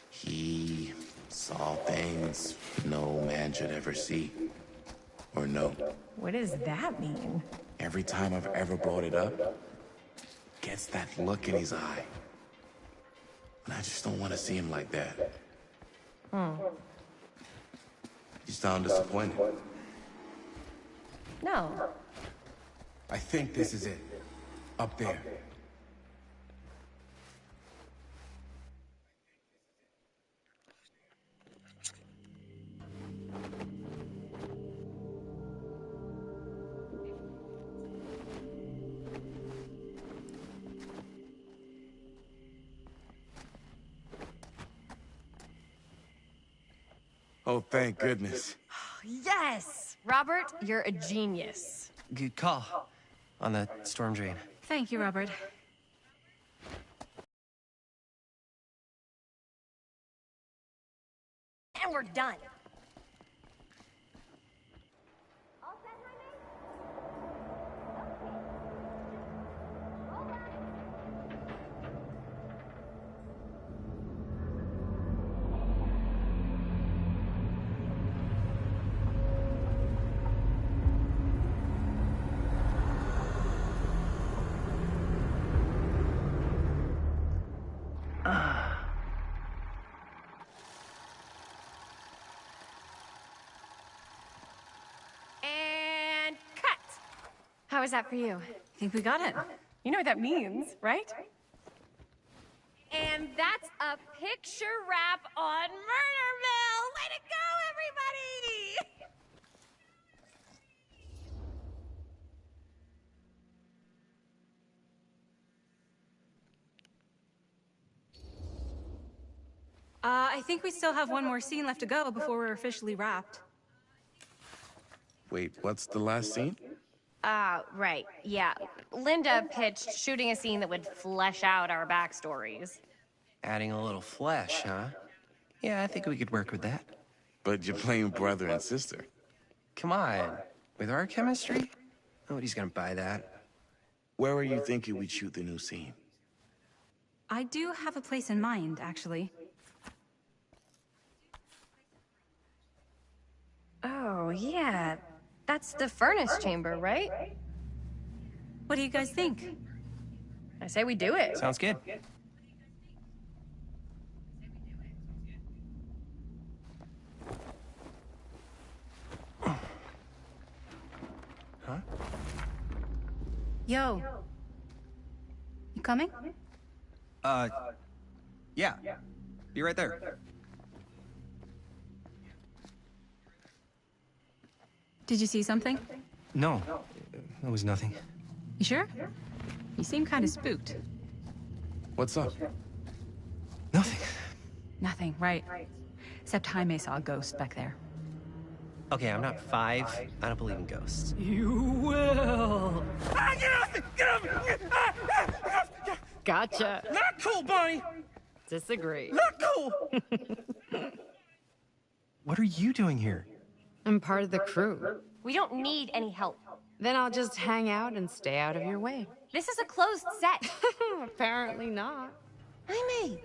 he saw things no man should ever see or know. What does that mean? Every time I've ever brought it up, gets that look in his eye. And I just don't want to see him like that. You sound disappointed. No. I think this is it. Up there. Oh, thank goodness. Yes! Robert, you're a genius. Good call on the storm drain. Thank you, Robert. And we're done. And cut. How was that for you? I think we got it. You know what that means, right? And that's a picture wrap on Murderville! Way to go, everybody! I think we still have one more scene left to go before we're officially wrapped. Wait, what's the last scene? Right, yeah. Linda pitched shooting a scene that would flesh out our backstories. Adding a little flesh, huh? Yeah, I think we could work with that. But you're playing brother and sister. Come on. With our chemistry? Nobody's gonna buy that. Where were you thinking we'd shoot the new scene? I do have a place in mind, actually. Oh, yeah. That's the furnace chamber, right? What do you guys think? I say we do it. Sounds good. Huh? Yo. You coming? Yeah. Be right there. Did you see something? No, it was nothing. You sure? You seem kind of spooked. What's up? Nothing. Nothing, right. Except Jaime saw a ghost back there. Okay, I'm not 5. I don't believe in ghosts. You will. Get off me! Get off me! Gotcha. Not cool, Bonnie! Disagree. Not cool! What are you doing here? I'm part of the crew. We don't need any help. Then I'll just hang out and stay out of your way. This is a closed set. Apparently not. Jaime!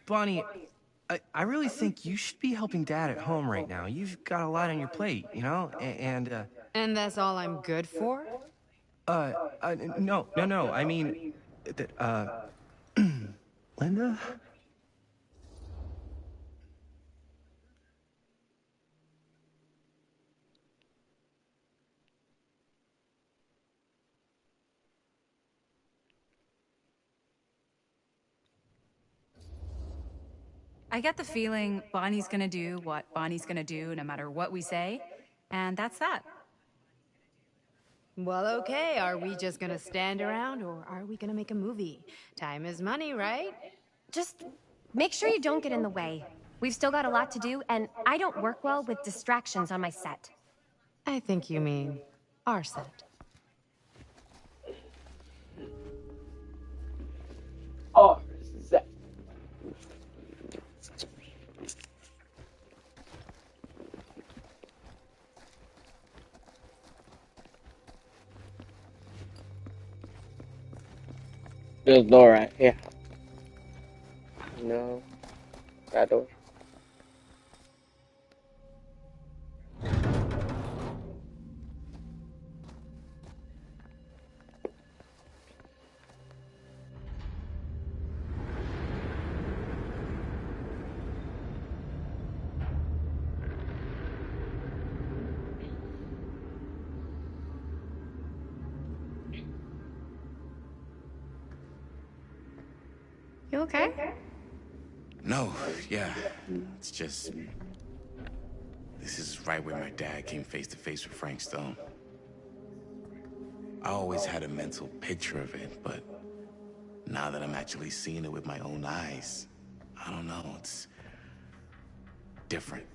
Bonnie, I really think you should be helping Dad at home right now. You've got a lot on your plate, you know? And that's all I'm good for? No. I mean, Linda? I get the feeling Bonnie's gonna do what Bonnie's gonna do no matter what we say, and that's that. Well, okay. Are we just gonna stand around, or are we gonna make a movie? Time is money, right? Just make sure you don't get in the way. We've still got a lot to do, and I don't work well with distractions on my set. I think you mean our set. Our set. There's a door right here. No. That door. You okay? No, yeah. It's just... This is right where my dad came face to face with Frank Stone. I always had a mental picture of it, but now that I'm actually seeing it with my own eyes, I don't know, it's different.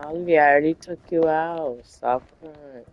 Olivia, I already took you out. Stop crying.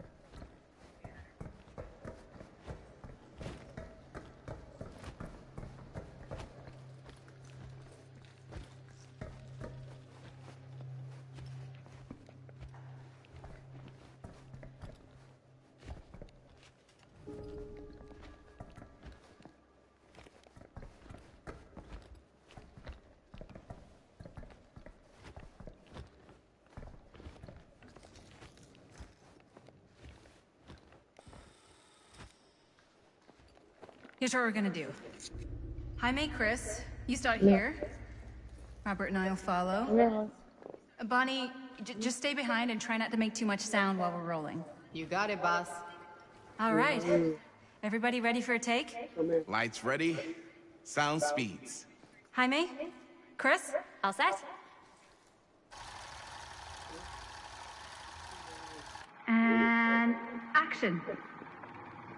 Here's what we're gonna do. Jaime, Chris, you start here. Robert and I will follow. Bonnie, just stay behind and try not to make too much sound while we're rolling. You got it, boss. All right. Everybody ready for a take? Lights ready, sound speeds. Jaime? Chris? All set? And action.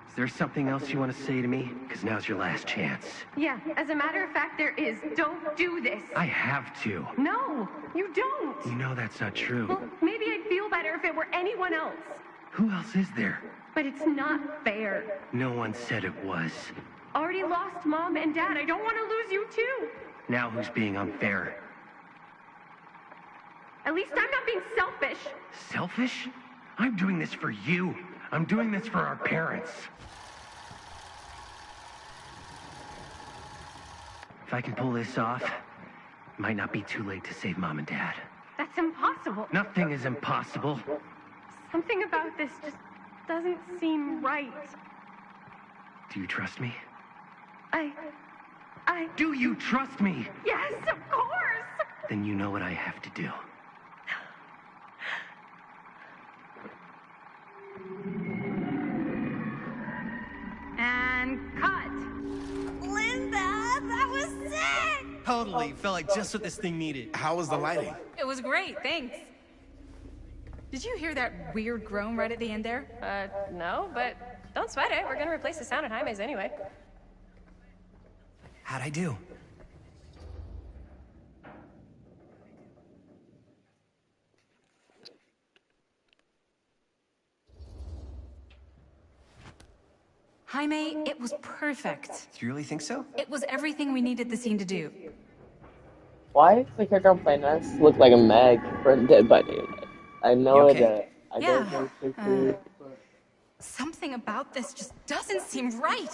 Is there something else you want to say to me? Because now's your last chance. Yeah, as a matter of fact, there is. Don't do this. I have to. No, you don't. You know that's not true. Well, maybe I'd feel better if it were anyone else. Who else is there? But it's not fair. No one said it was. Already lost Mom and Dad. I don't want to lose you too. Now who's being unfair? At least I'm not being selfish. Selfish? I'm doing this for you. I'm doing this for our parents. If I can pull this off, it might not be too late to save Mom and Dad. That's impossible. Nothing is impossible. Something about this just doesn't seem right. Do you trust me? I... Do you trust me? Yes, of course! Then you know what I have to do. And cut. Linda, that was sick! Totally. Felt like just what this thing needed. How was the lighting? It was great, thanks. Did you hear that weird groan right at the end there? No, but don't sweat it. We're gonna replace the sound at Jaime's anyway. How'd I do? Jaime, it was perfect. Do you really think so? It was everything we needed the scene to do. Why does the character I'm playing as look like a Meg from Dead by Daylight? I know You okay? that. I Yeah, don't know if it's weird, but... Something about this just doesn't seem right.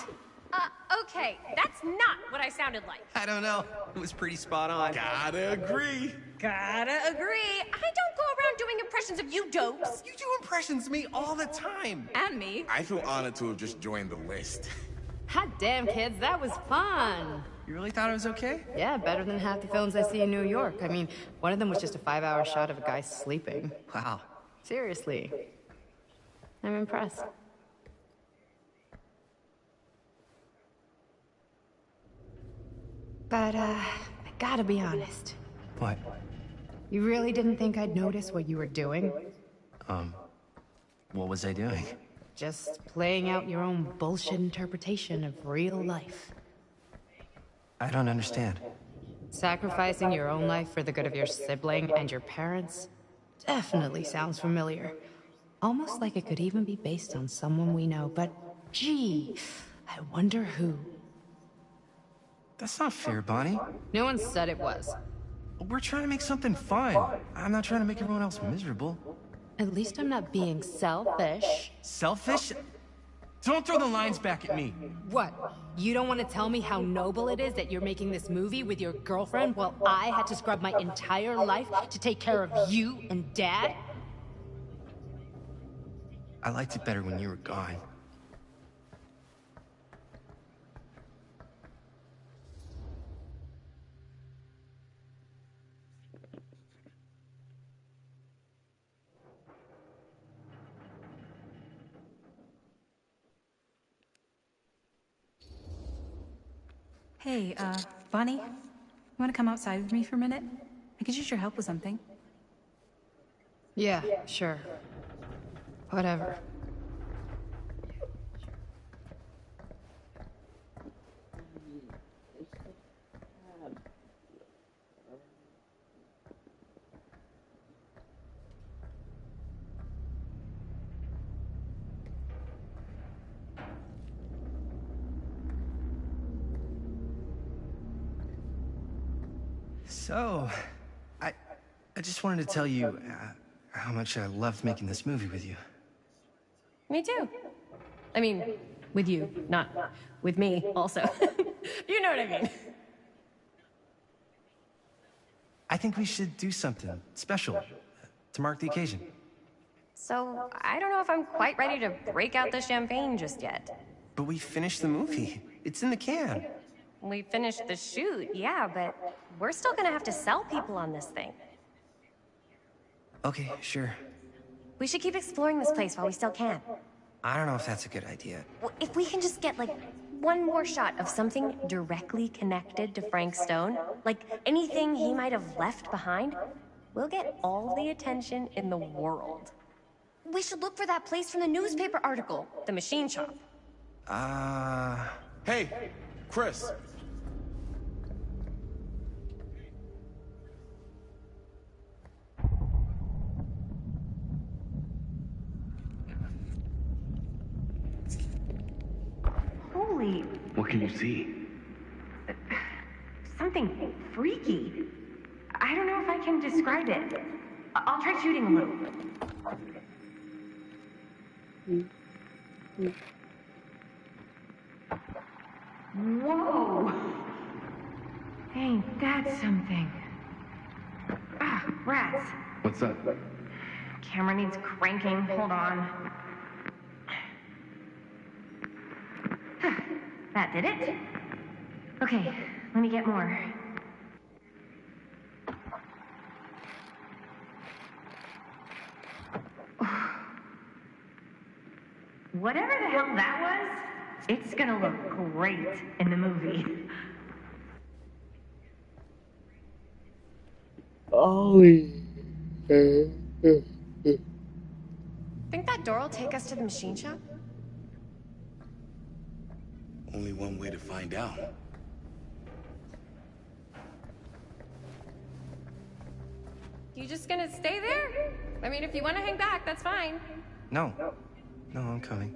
Okay, that's not what I sounded like. I don't know. It was pretty spot on. Gotta agree. Gotta agree. I don't go around doing impressions of you dopes. You do impressions of me all the time. And me. I feel honored to have just joined the list. Hot damn, kids, that was fun. You really thought it was okay? Yeah, better than half the films I see in New York. I mean, one of them was just a 5-hour shot of a guy sleeping. Wow. Seriously. I'm impressed. But, I gotta be honest. What? You really didn't think I'd notice what you were doing? What was I doing? Just playing out your own bullshit interpretation of real life. I don't understand. Sacrificing your own life for the good of your sibling and your parents definitely sounds familiar. Almost like it could even be based on someone we know, but gee, I wonder who. That's not fair, Bonnie. No one said it was. We're trying to make something fun. I'm not trying to make everyone else miserable. At least I'm not being selfish. Selfish? Don't throw the lines back at me. What? You don't want to tell me how noble it is that you're making this movie with your girlfriend while I had to scrub my entire life to take care of you and Dad? I liked it better when you were gone. Hey, Bonnie? want to come outside with me for a minute? I could use your help with something. Yeah, sure. Whatever. So, I just wanted to tell you how much I loved making this movie with you. Me too. I mean, with you, not with me, also. You know what I mean. I think we should do something special to mark the occasion. So, I don't know if I'm quite ready to break out the champagne just yet. But we finished the movie. It's in the can. We finished the shoot, yeah, but we're still gonna have to sell people on this thing. Okay, sure. We should keep exploring this place while we still can. I don't know if that's a good idea. If we can just get, like, one more shot of something directly connected to Frank Stone, like anything he might have left behind, we'll get all the attention in the world. We should look for that place from the newspaper article, the machine shop. Hey, Chris. Holy... What can you see? something freaky. I don't know if I can describe it. I'll try shooting a little. Whoa! Ain't that something? Ah, rats. What's up? Camera needs cranking. Hold on. That did it. Okay, let me get more. Whatever the hell that was, it's gonna look great in the movie. Oh. Think that door will take us to the machine shop? Only one way to find out. You just gonna stay there? I mean, if you want to hang back, that's fine. No. No, I'm coming.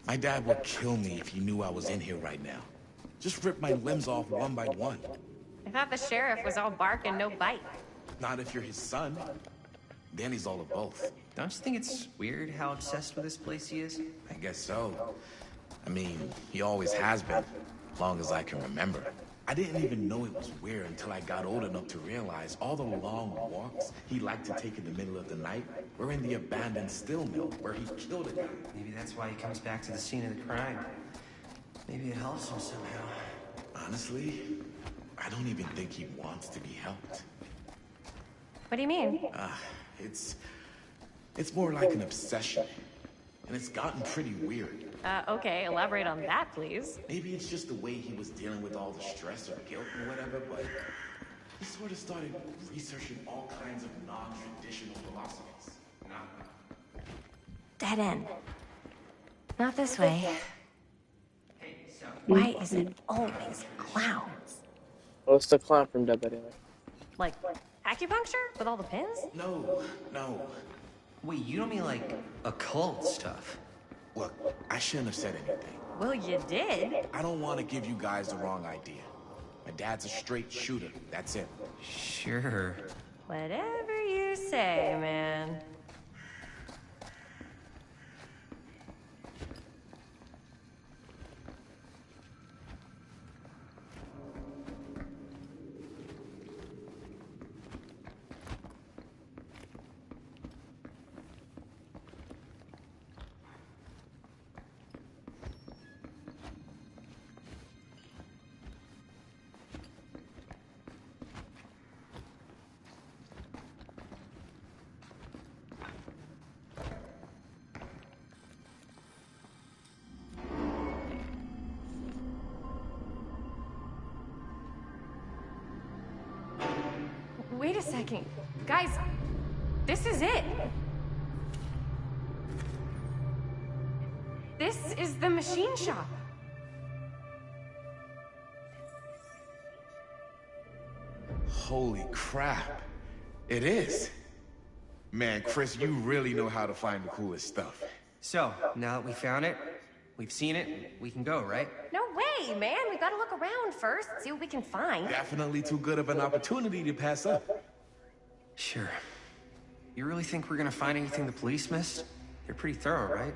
My dad would kill me if he knew I was in here right now. Just rip my limbs off one by one. I thought the sheriff was all bark and no bite. Not if you're his son. Then he's all of both. Don't you think it's weird how obsessed with this place he is? I guess so. I mean, he always has been, as long as I can remember. I didn't even know it was weird until I got old enough to realize all the long walks he liked to take in the middle of the night were in the abandoned steel mill where he killed a guy. Maybe that's why he comes back to the scene of the crime. Maybe it helps him somehow. Honestly, I don't even think he wants to be helped. What do you mean? It's more like an obsession. And it's gotten pretty weird. Okay, elaborate on that, please. Maybe it's just the way he was dealing with all the stress or guilt or whatever, but he sort of started researching all kinds of non-traditional philosophies. Dead end. Not this way. Why is it always clowns? Oh, it's the clown from Dead by Daylight. Like, acupuncture? With all the pins? No. Wait, you don't mean like occult stuff? Look, I shouldn't have said anything. Well, you did. I don't want to give you guys the wrong idea. My dad's a straight shooter, that's it. Sure. Whatever you say, man. Wait a second. Guys, this is it. This is the machine shop. Holy crap. It is. Man, Chris, you really know how to find the coolest stuff. So, now that we found it, we've seen it, we can go, right? No way, man. We gotta look around first, see what we can find. Definitely too good of an opportunity to pass up. Sure. You really think we're gonna find anything the police missed? They're pretty thorough, right?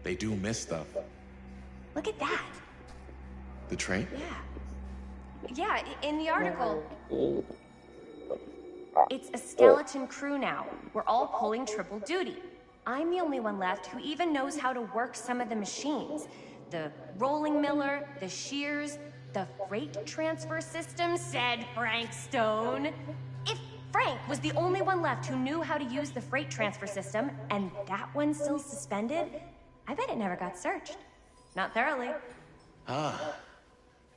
They do miss stuff. Look at that. The train? Yeah, in the article. It's a skeleton crew now. We're all pulling triple duty. I'm the only one left who even knows how to work some of the machines. The rolling miller, the shears, the freight transfer system, said Frank Stone. If Frank was the only one left who knew how to use the freight transfer system, and that one's still suspended, I bet it never got searched. Not thoroughly. Ah,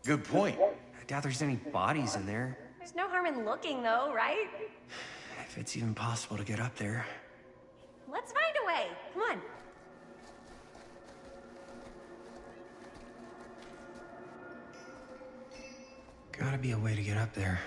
good point. I doubt there's any bodies in there. There's no harm in looking, though, right? If it's even possible to get up there. Let's find a way. Come on. Gotta be a way to get up there.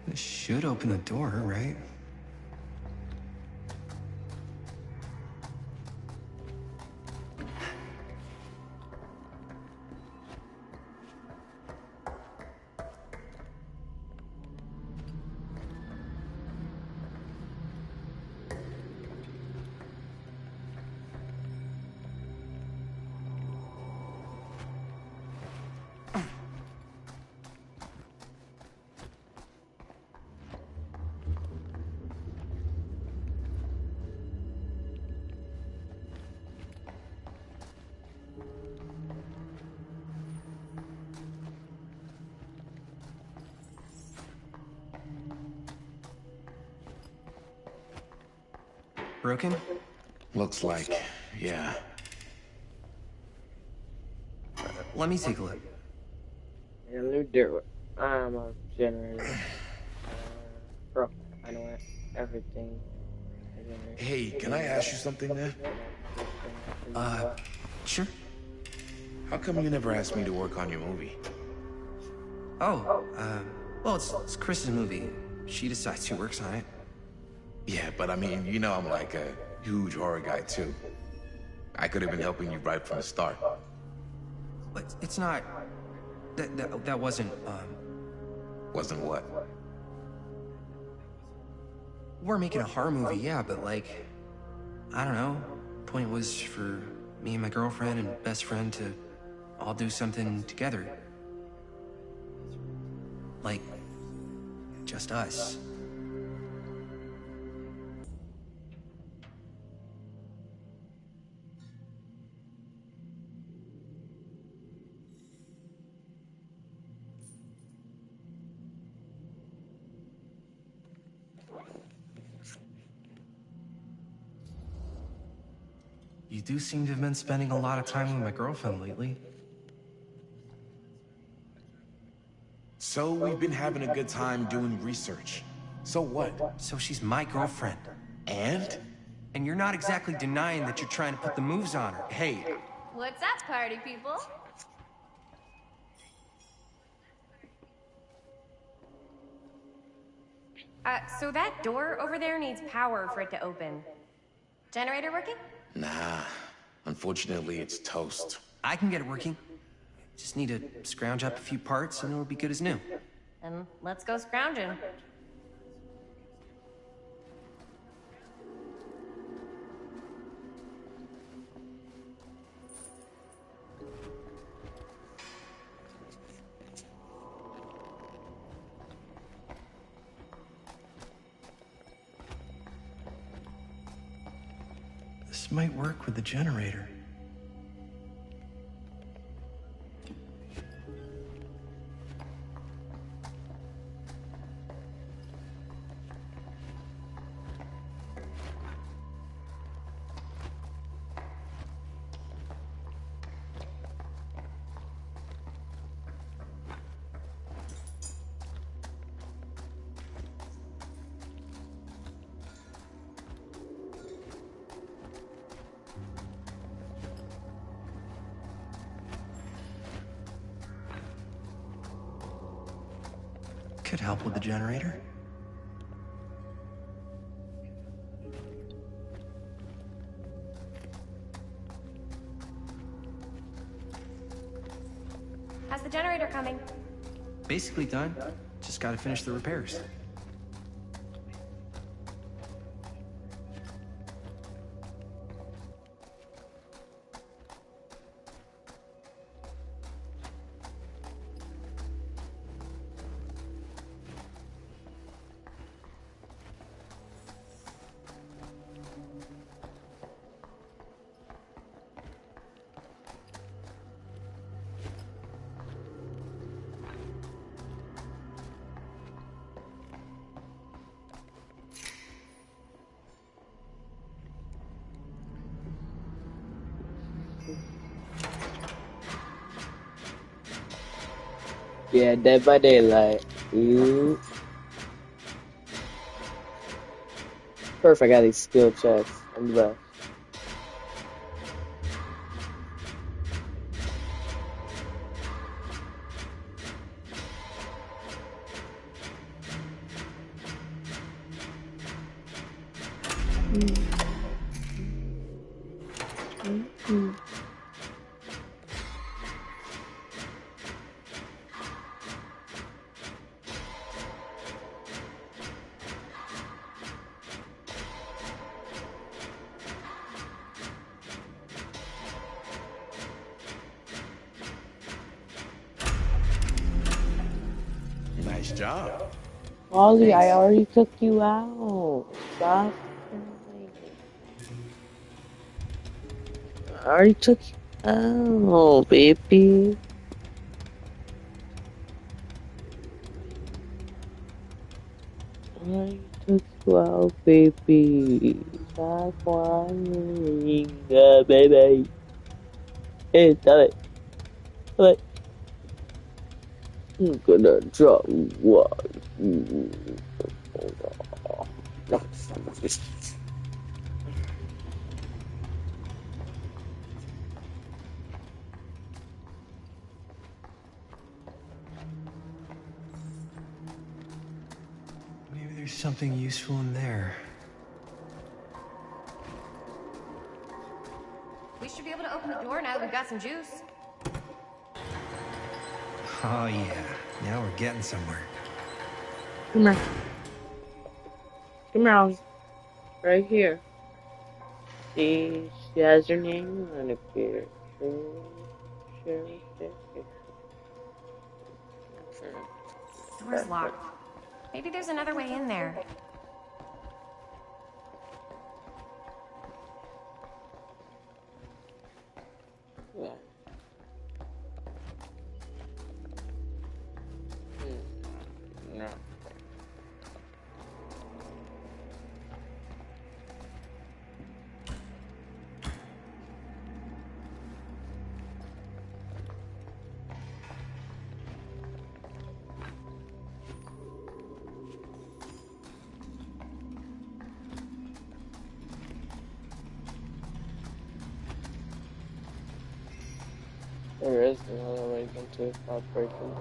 This should open the door, right? Broken? Looks like, yeah. Let me take a look. And Lou Derwood. I'm a generator. Bro, I know it. Everything. Hey, can I ask you something there? Sure. How come you never asked me to work on your movie? Oh, well, it's Chris's movie. She decides who works on it. Yeah, but I mean, you know I'm like a huge horror guy too. I could have been helping you right from the start. But it's not... That wasn't, Wasn't what? We're making a horror movie, yeah, but like... I don't know. Point was for me and my girlfriend and best friend to all do something together. Like... just us. You do seem to have been spending a lot of time with my girlfriend lately. So we've been having a good time doing research. So what? So she's my girlfriend. And? And you're not exactly denying that you're trying to put the moves on her. Hey. What's up, party people? So that door over there needs power for it to open. Generator working? Nah. Unfortunately, it's toast. I can get it working. Just need to scrounge up a few parts and it'll be good as new. Then let's go scrounging. This might work with the generator. Could help with the generator. How's the generator coming? Basically done. Just gotta finish the repairs. Yeah, Dead by Daylight. Ooh. Perfect, I got these skill checks. I'm the best. Nice job. Ollie, I already took you out. Stop. I already took you out, baby. I already took you out, baby. Stop crying, baby. Hey, stop it. Stop it. I'm gonna drop one. Maybe there's something useful in there. We should be able to open the door now that we've got some juice. Oh yeah, now we're getting somewhere. Come here. Come here, Ollie. Right here. See, she has her name on it here. Door's locked. Maybe there's another way in there. Yeah. No. There is another way into outbreaking.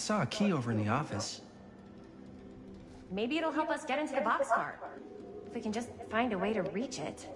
saw a key over in the office. Maybe it'll help us get into the boxcar. If we can just find a way to reach it.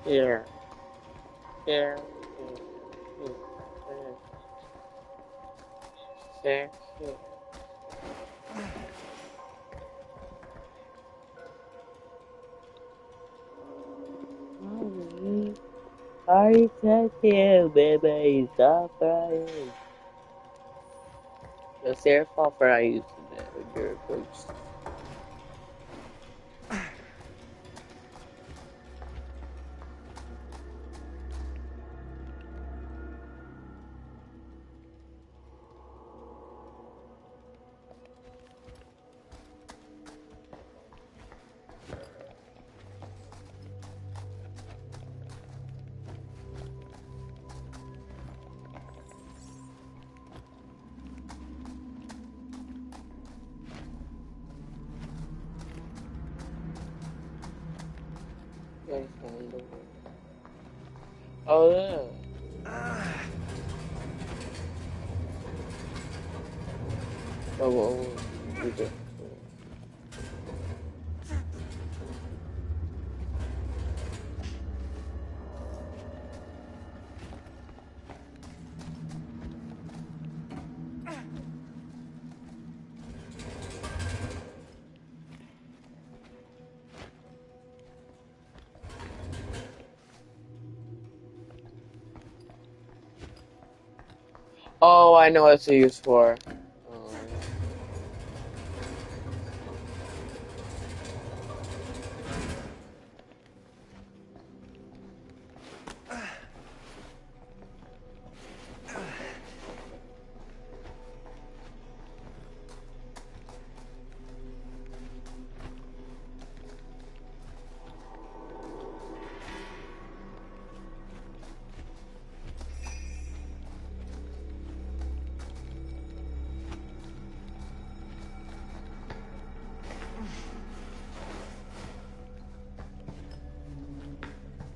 Here. Here. Here. Here. Mommy, I said you, baby, stop crying. It's their fault for I used your boots. Oh yeah. Oh, okay. Oh, I know what it's used for.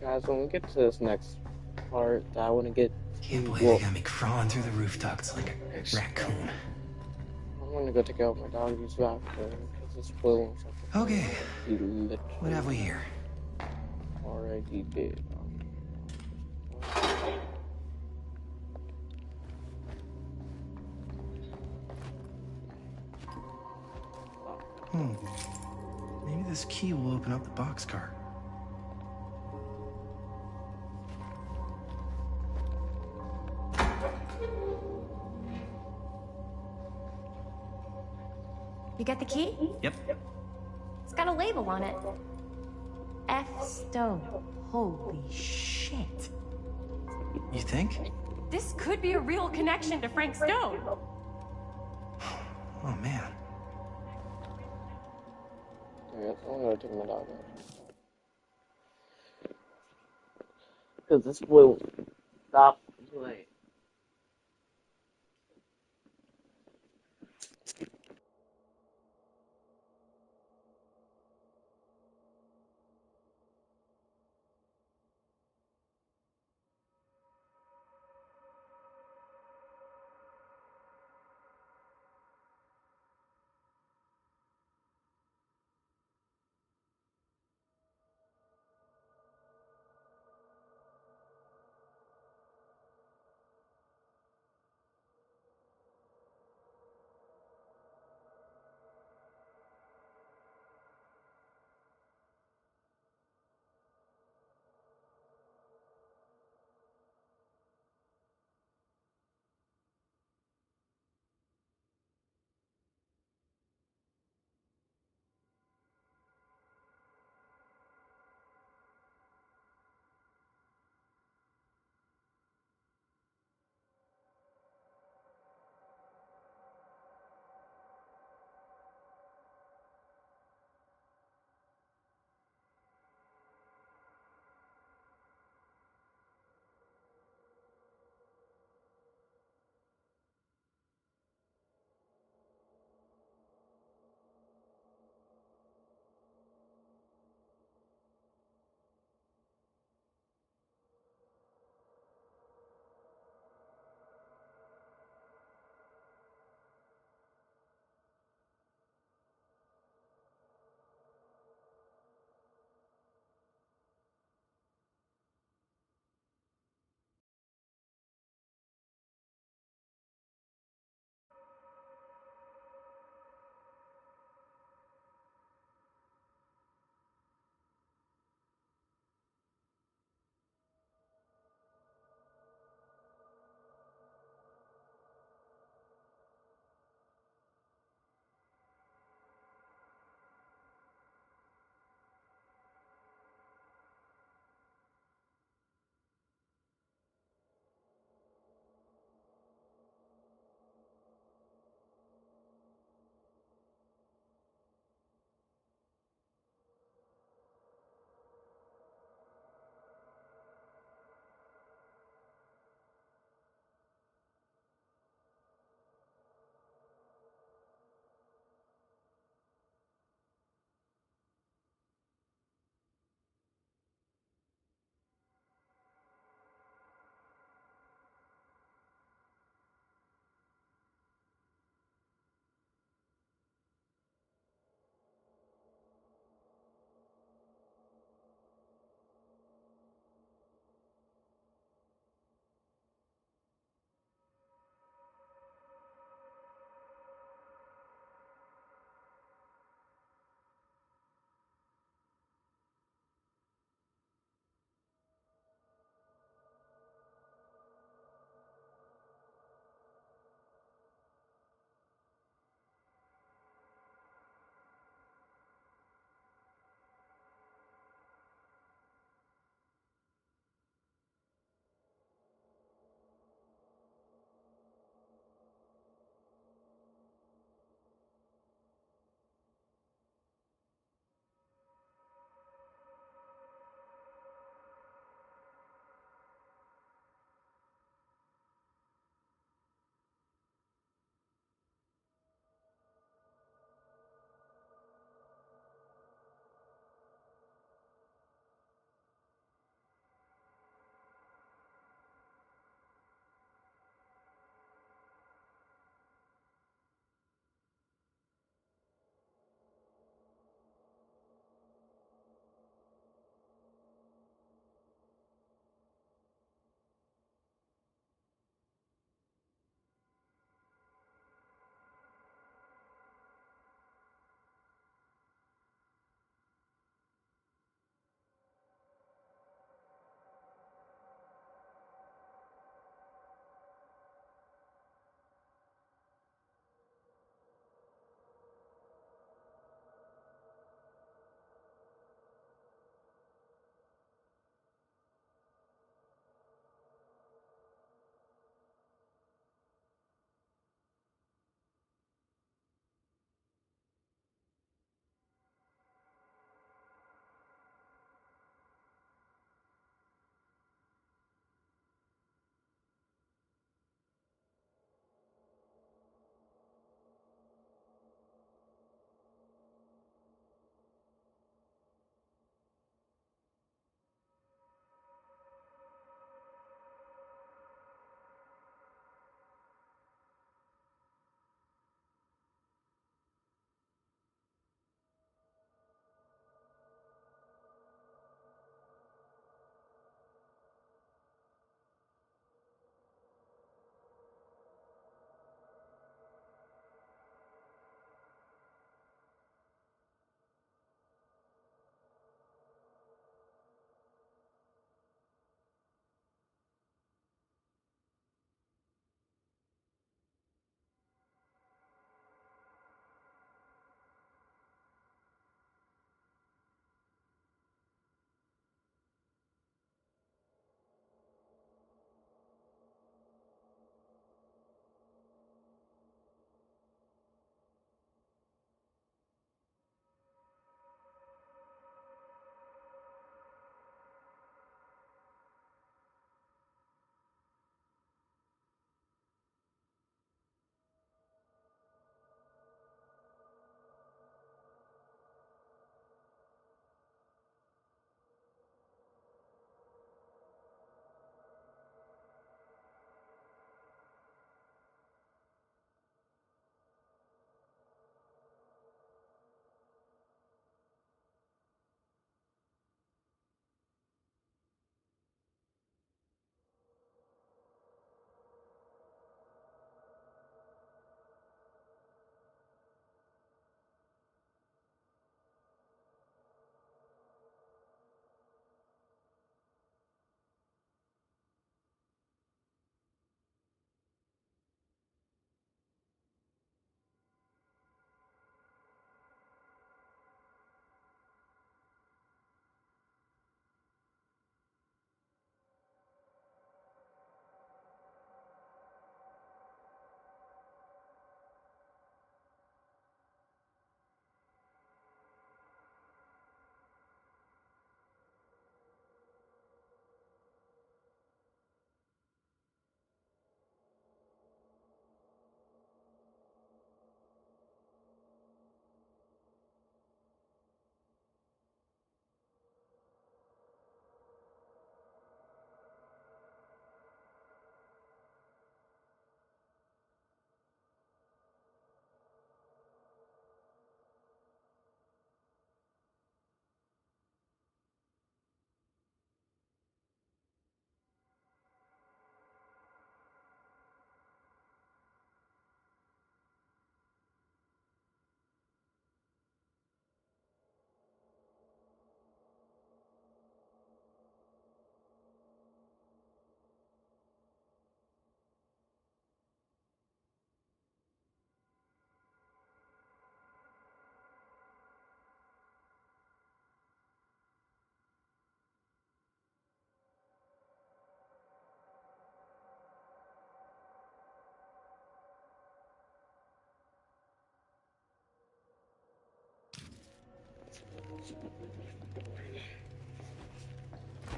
Guys, when we get to this next part, I want to get. Can't believe they got me crawling through the roof ducts like a raccoon. I'm gonna go take out my doggies after because it's spoiling something. Okay. What have we here? Already did. Maybe this key will open up the boxcar. You got the key? Yep. It's got a label on it. F. Stone. Holy shit. You think? This could be a real connection to Frank Stone. Oh, man. Yeah, I'm gonna take my dog out. Because this will stop playing.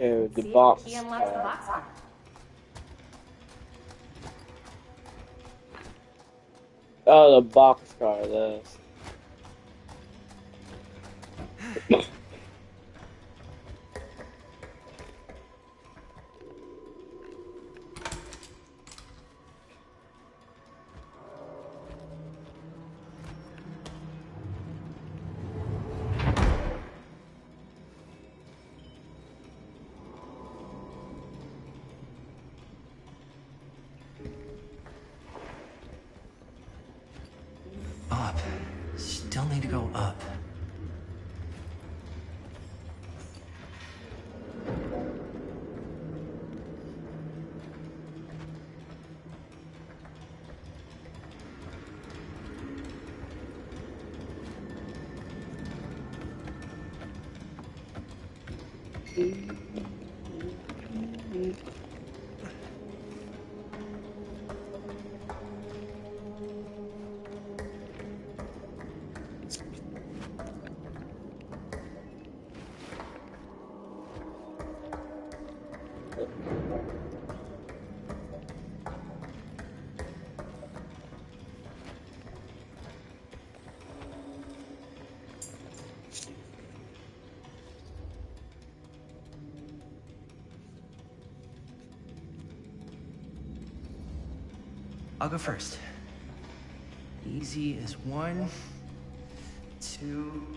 Oh, the See, box. he unlocks the box car. Oh, the box car. This. Up. Still need to go up. I'll go first. Easy as 1, 2.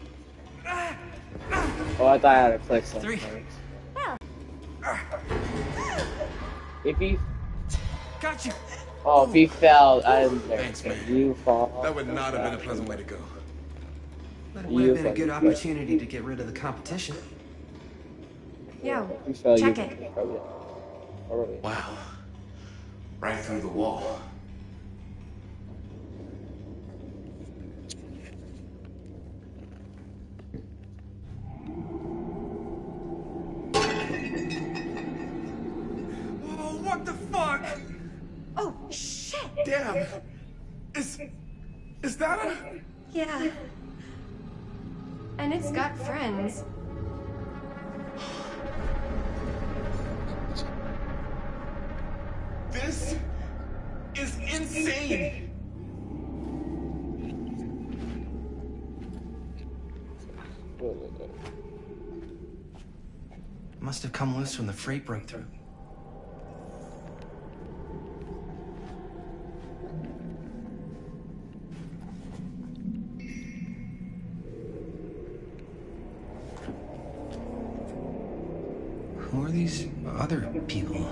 Oh, I thought I had to click something. 3. If he. Got you. Oh, if he fell, I'm there. Thanks, man. You fall. That would not have been a pleasant way to go. That would have been a good opportunity to get rid of the competition. Yo, You fell. check you it. Already. Wow. Right through the wall. Oh, what the fuck? Oh, shit! Damn! Is that a... Yeah. And it's got friends. This is insane! Must have come loose when the freight broke through. Who are these other people?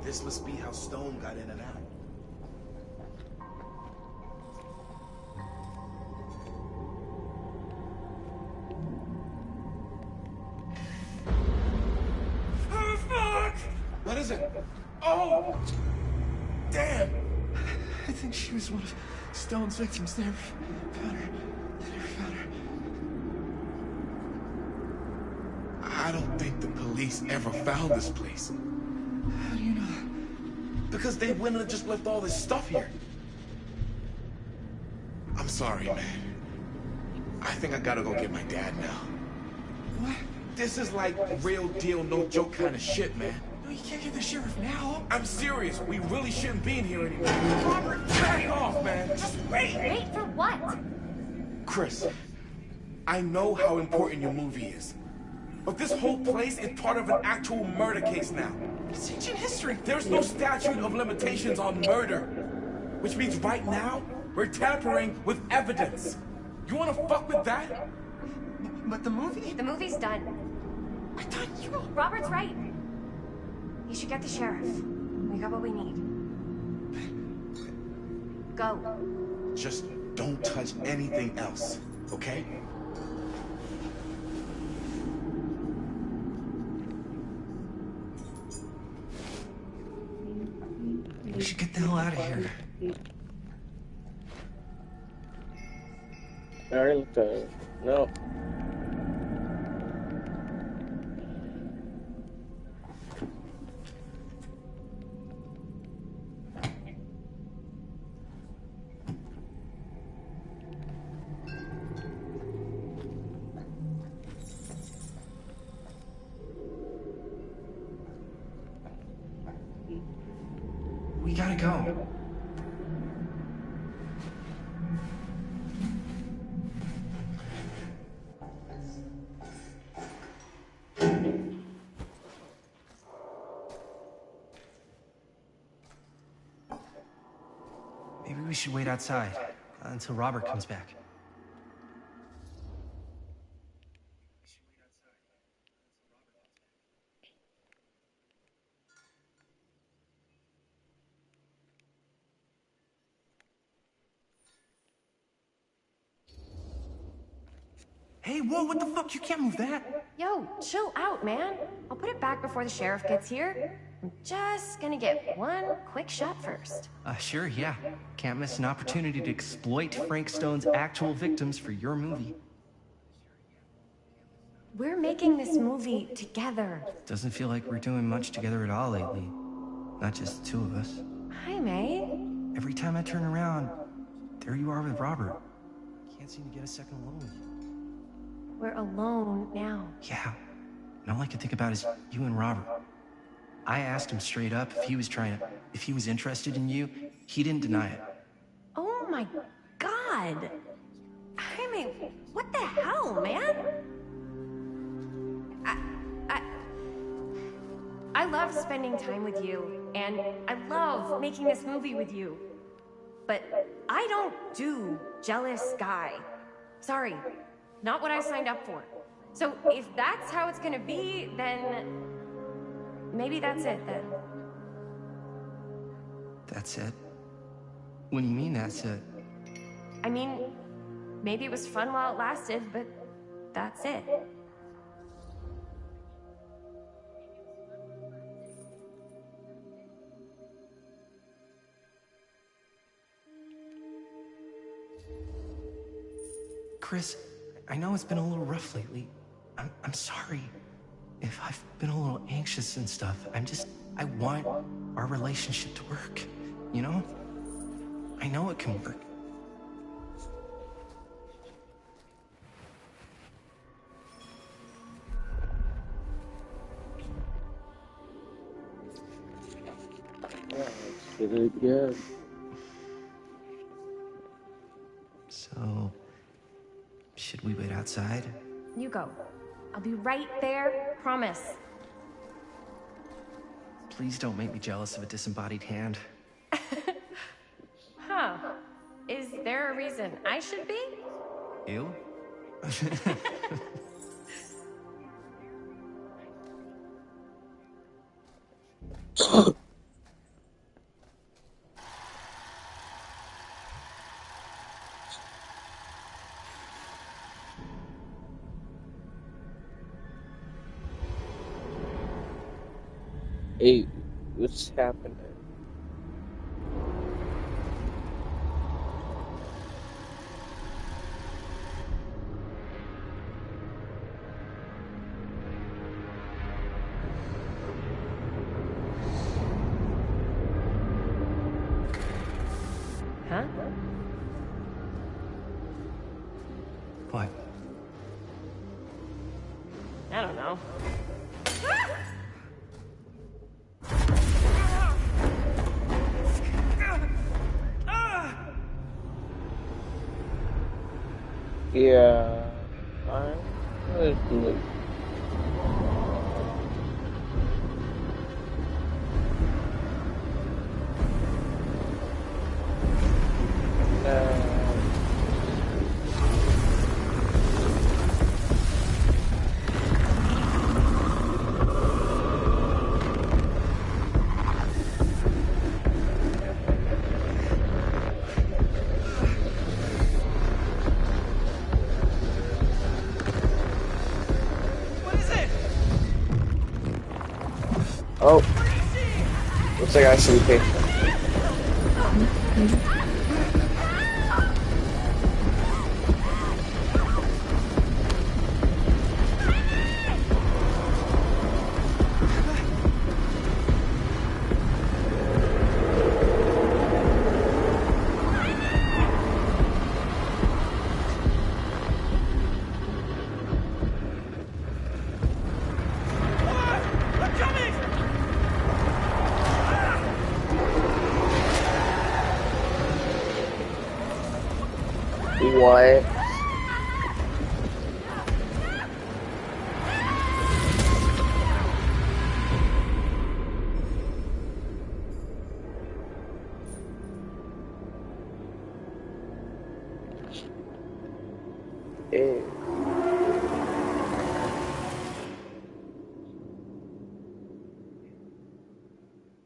This must be how Stone got in and out. Oh, fuck! What is it? Oh! Damn! I think she was one of Stone's victims. They never found her. They never found her. I don't think the police ever found this place. How do you know that? Because they wouldn't have just left all this stuff here. I'm sorry, man. I think I gotta go get my dad now. What? This is like real deal, no joke kind of shit, man. No, you can't get the sheriff now. I'm serious. We really shouldn't be in here anymore. Robert, back off, man. Just wait. Wait for what? Chris, I know how important your movie is. But this whole place is part of an actual murder case now. It's ancient history. There's no statute of limitations on murder. Which means right now, we're tampering with evidence. You wanna fuck with that? But the movie? The movie's done. I thought you... Robert's right. You should get the sheriff. We got what we need. Go. Just don't touch anything else. okay? We should get the hell out of here. Alright, no. We gotta go. Maybe we should wait outside until Robert comes back. Hey, whoa, what the fuck? You can't move that. Yo, chill out, man. I'll put it back before the sheriff gets here. I'm just gonna get one quick shot first. Sure, yeah. Can't miss an opportunity to exploit Frank Stone's actual victims for your movie. We're making this movie together. Doesn't feel like we're doing much together at all lately. Not just the two of us. Hi, May. Every time I turn around, there you are with Robert. Can't seem to get a second alone with you. We're alone now. Yeah. And all I can think about is you and Robert. I asked him straight up if he was interested in you. He didn't deny it. Oh my God. Jaime, what the hell, man? I love spending time with you, and I love making this movie with you. But I don't do jealous guy. Sorry, not what I signed up for. So if that's how it's gonna be, then maybe that's it then. That's it? What do you mean that's it? I mean, maybe it was fun while it lasted, but that's it. Chris, I know it's been a little rough lately. I'm sorry if I've been a little anxious and stuff. I want our relationship to work, you know? I know it can work. Let's get it again. So, should we wait outside? You go. I'll be right there, promise. Please don't make me jealous of a disembodied hand. Huh. Is there a reason I should be? You? Hey, what's happening? Huh? What? I don't know. Yeah, I'm gonna Oh. Looks like I should be. What? Ew.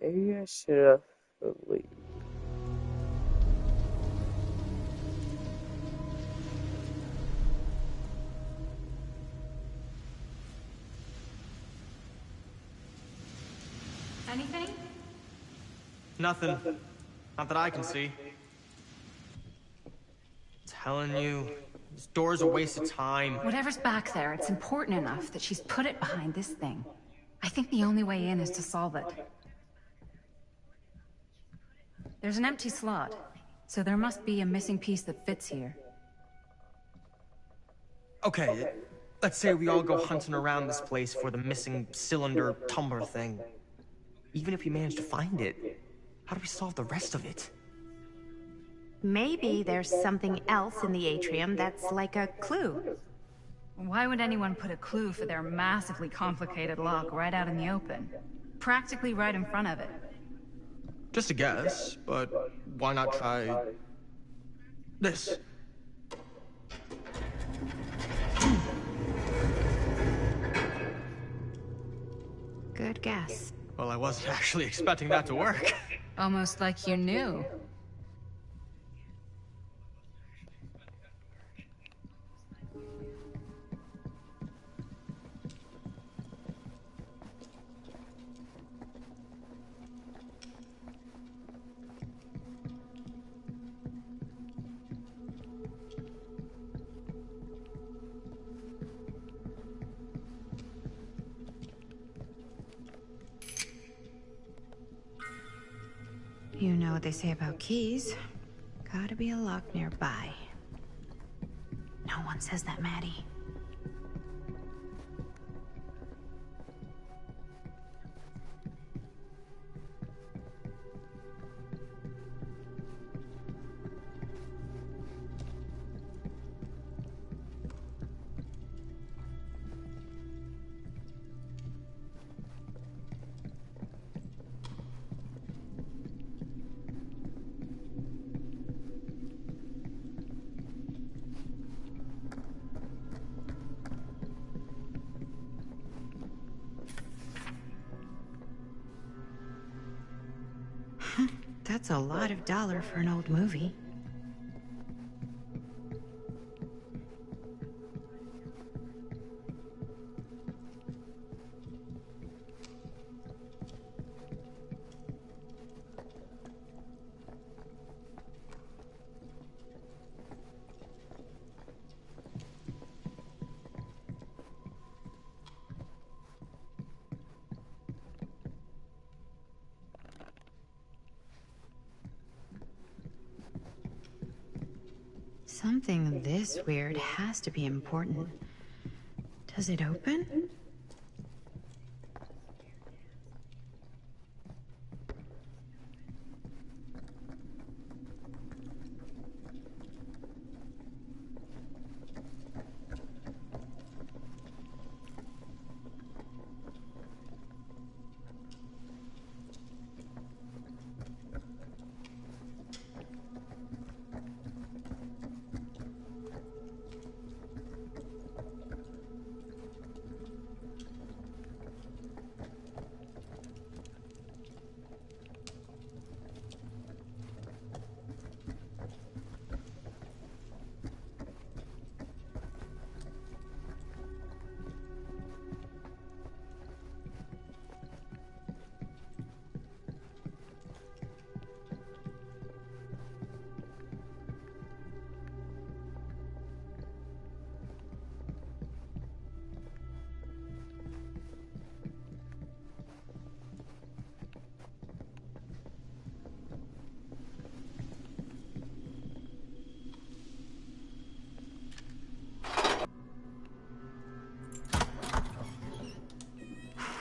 Maybe I should have believed. Anything? Nothing. Not that I can see. Telling you, this door's a waste of time. Whatever's back there, it's important enough that she's put it behind this thing. I think the only way in is to solve it. There's an empty slot, so there must be a missing piece that fits here. Okay, let's say we all go hunting around this place for the missing cylinder tumbler thing. Even if we manage to find it, how do we solve the rest of it? Maybe there's something else in the atrium that's like a clue. Why would anyone put a clue for their massively complicated lock right out in the open? Practically right in front of it. Just a guess, but why not try this? Good guess. Well, I wasn't actually expecting that to work. Almost like you knew. You know what they say about keys. Gotta be a lock nearby. No one says that, Maddie. That's a lot of dollar for an old movie. Something this weird has to be important. Does it open?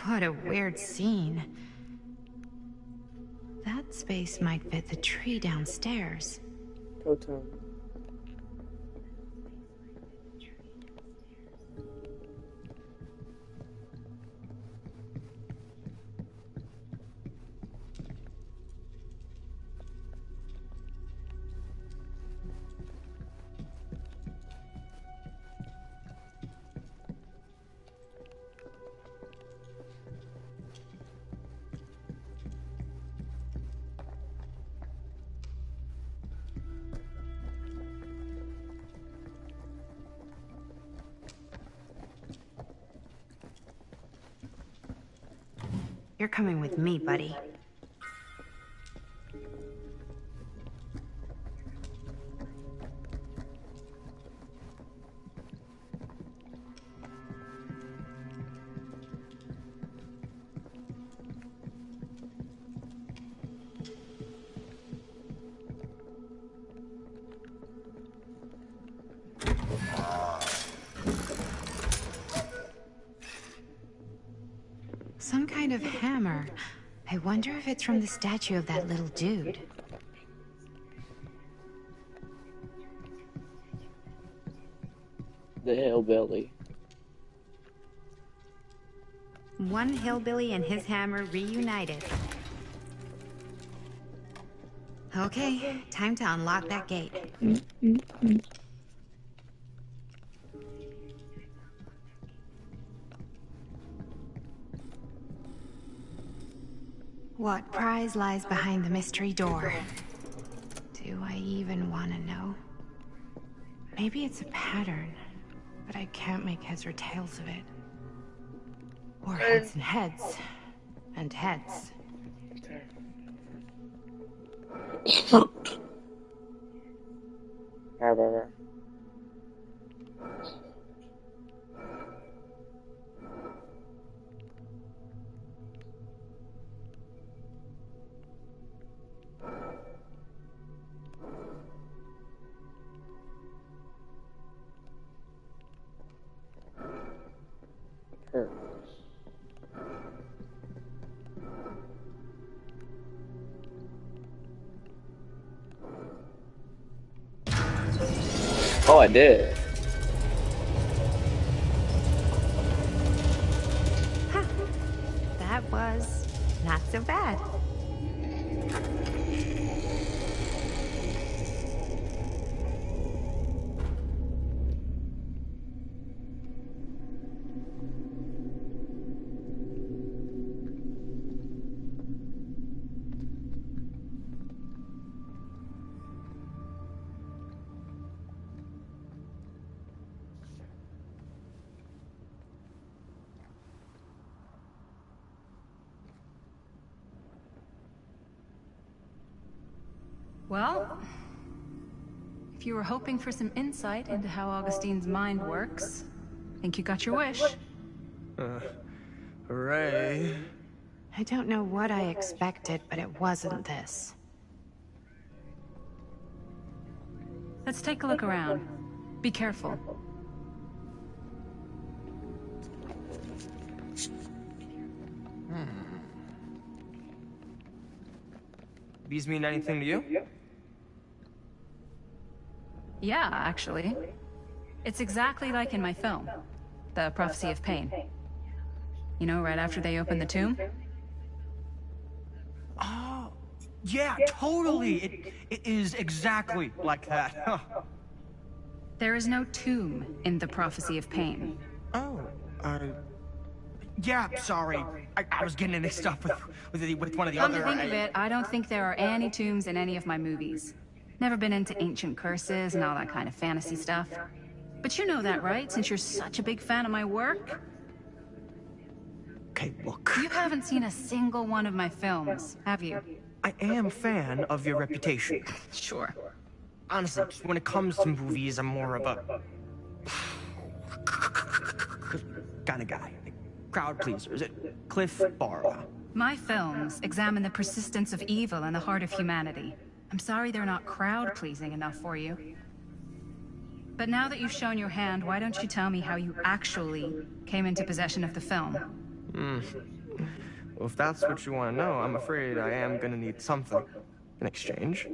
What a weird scene. That space might fit the tree downstairs. Totem. You're coming with me, buddy. Some kind of hammer. I wonder if it's from the statue of that little dude. The hillbilly. One hillbilly and his hammer reunited. Okay, time to unlock that gate. What prize lies behind the mystery door? Do I even want to know? Maybe it's a pattern, but I can't make heads or tails of it. Or heads and heads. And heads. Oh, I did. That was not so bad. Well, if you were hoping for some insight into how Augustine's mind works, I think you got your wish. Hooray. I don't know what I expected, but it wasn't this. Let's take a look around. Be careful. These mean anything to you? Yeah, actually. It's exactly like in my film, The Prophecy of Pain. You know, right after they open the tomb? Oh, yeah, totally. It is exactly like that. There is no tomb in The Prophecy of Pain. Oh, yeah, sorry. I was getting mixed up with one of the Come other... to think of it, I don't think there are any tombs in any of my movies. Never been into ancient curses and all that kind of fantasy stuff. But you know that, right? Since you're such a big fan of my work? Okay, look. You haven't seen a single one of my films, have you? I am a fan of your reputation. Sure. Honestly, just when it comes to movies, I'm more of a... kind of guy. Crowd pleaser. Is it Cliff Barra? My films examine the persistence of evil in the heart of humanity. I'm sorry they're not crowd-pleasing enough for you. But now that you've shown your hand, why don't you tell me how you actually came into possession of the film? Well, if that's what you want to know, I'm afraid I am gonna need something in exchange.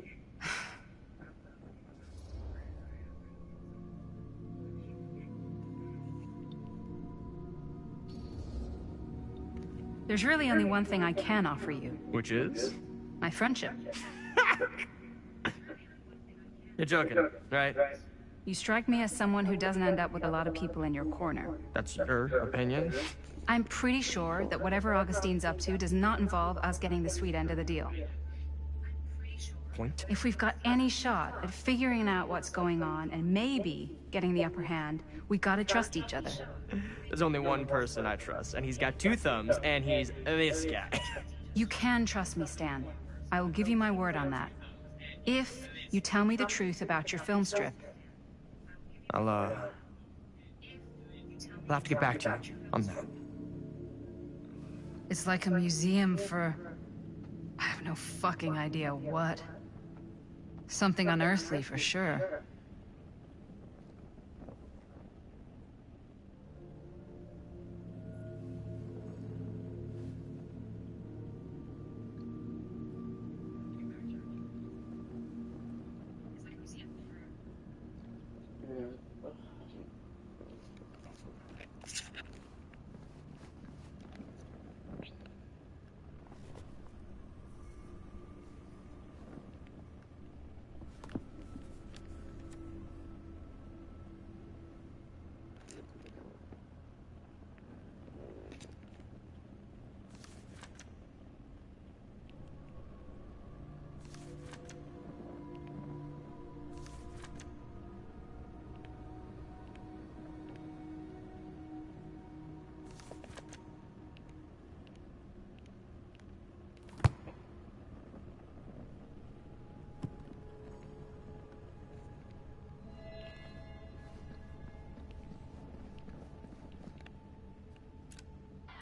There's really only one thing I can offer you. Which is? My friendship. You're joking, right? You strike me as someone who doesn't end up with a lot of people in your corner. That's your opinion? I'm pretty sure that whatever Augustine's up to does not involve us getting the sweet end of the deal. Point? If we've got any shot at figuring out what's going on and maybe getting the upper hand, we gotta trust each other. There's only one person I trust, and he's got 2 thumbs, and he's this guy. You can trust me, Stan. I will give you my word on that. If you tell me the truth about your film strip. I'll have to get back to you on that. It's like a museum for... I have no fucking idea what. Something unearthly for sure.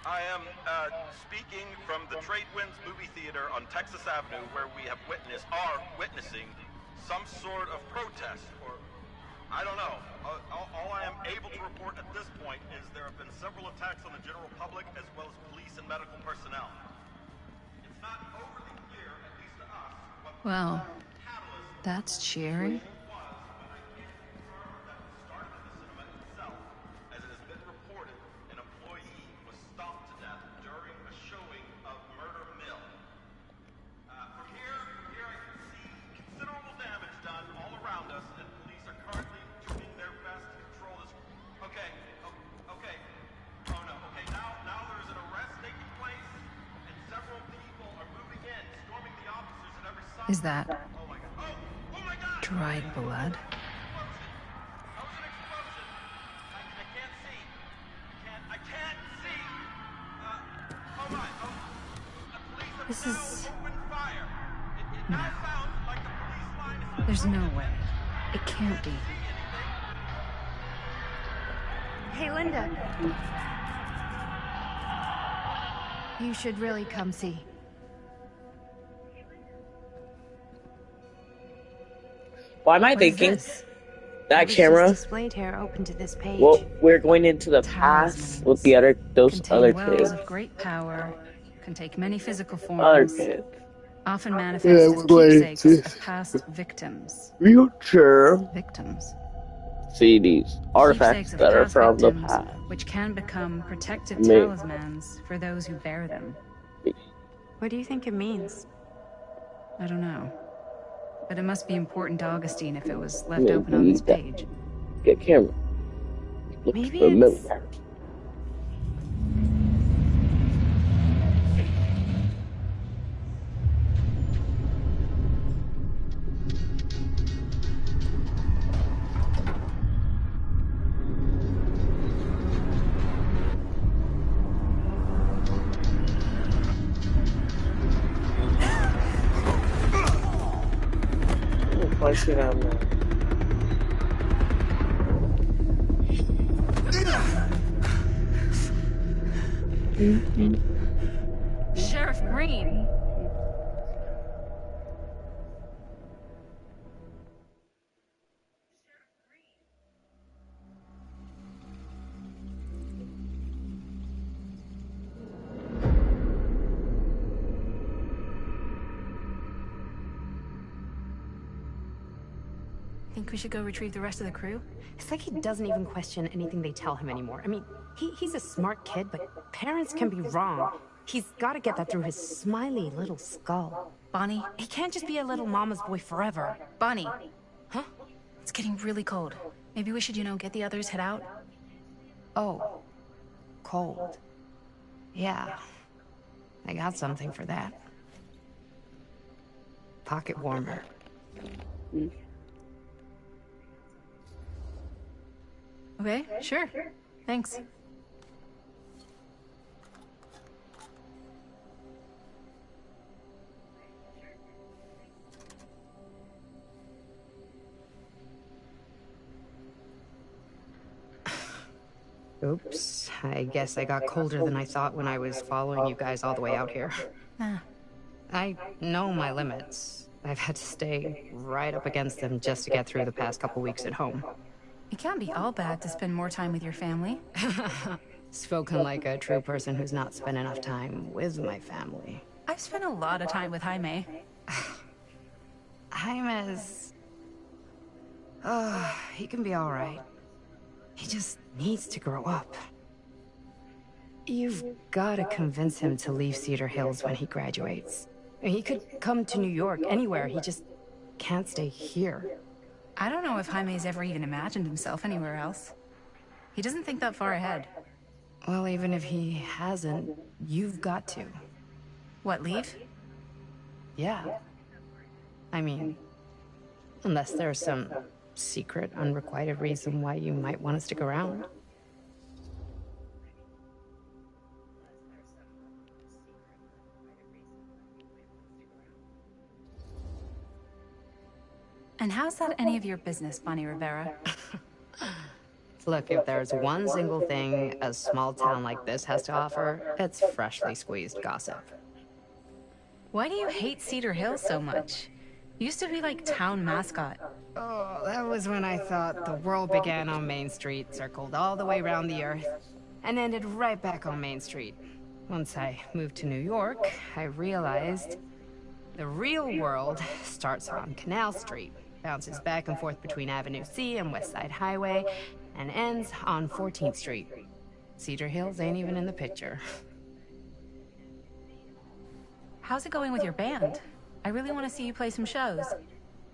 I am speaking from the Trade Winds Movie Theater on Texas Avenue, where we are witnessing some sort of protest, or I don't know. All I am able to report at this point is there have been several attacks on the general public, as well as police and medical personnel. It's not overly clear, at least to us, what Well, that's cheery. Is that dried blood? This is... No. There's no way. It can't be. Hey, Linda. You should really come see. Why am I thinking that camera? Displayed here, open to this page. Well, we're going into the past with the other those other wells kids. of great power, can take many physical forms. Other kids. Often manifest as keepsakes of past victims. Future. Victims. See these artifacts Keepsakes of that are past from the victims, past. which can become protective Me. talismans for those who bear them. What do you think it means? I don't know. But it must be important to Augustine if it was left open on this page. Get camera. Looks Maybe familiar. Place it on there. Sheriff Green. Think we should go retrieve the rest of the crew? It's like he doesn't even question anything they tell him anymore. I mean, he's a smart kid, but parents can be wrong. He's got to get that through his smiley little skull. Bonnie? He can't just be a little mama's boy forever. Bonnie! Huh? It's getting really cold. Maybe we should, get the others, head out? Oh. Cold. Yeah. I got something for that. Pocket warmer. Okay, sure. Thanks. Oops. I guess I got colder than I thought when I was following you guys all the way out here. I know my limits. I've had to stay right up against them just to get through the past couple weeks at home. It can't be all bad to spend more time with your family. Spoken like a true person who's not spent enough time with my family. I've spent a lot of time with Jaime. Jaime's... he can be all right. He just needs to grow up. You've got to convince him to leave Cedar Hills when he graduates. He could come to New York, anywhere. He just can't stay here. I don't know if Jaime's ever even imagined himself anywhere else. He doesn't think that far ahead. Well, even if he hasn't, you've got to. What, leave? Yeah. I mean, unless there's some secret, unrequited reason why you might want to stick around. And how's that any of your business, Bonnie Rivera? Look, if there's one single thing a small town like this has to offer, it's freshly squeezed gossip. Why do you hate Cedar Hills so much? Used to be like town mascot. Oh, that was when I thought the world began on Main Street, circled all the way around the earth, and ended right back on Main Street. Once I moved to New York, I realized the real world starts on Canal Street, bounces back and forth between Avenue C and West Side Highway, and ends on 14th Street. Cedar Hills ain't even in the picture. How's it going with your band? I really want to see you play some shows.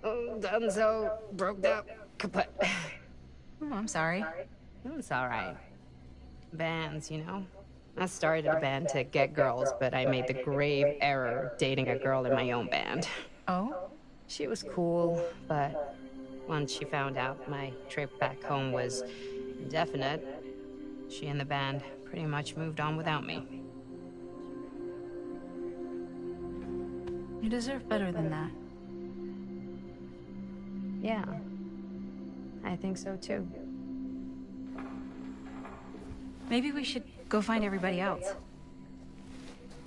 Oh, done so, broke up, kaput. Oh, I'm sorry. It's all right. Bands, you know? I started a band to get girls, but I made the grave error of dating a girl in my own band. Oh? She was cool, but once she found out my trip back home was indefinite, she and the band pretty much moved on without me. You deserve better than that. Yeah. I think so too. Maybe we should go find everybody else.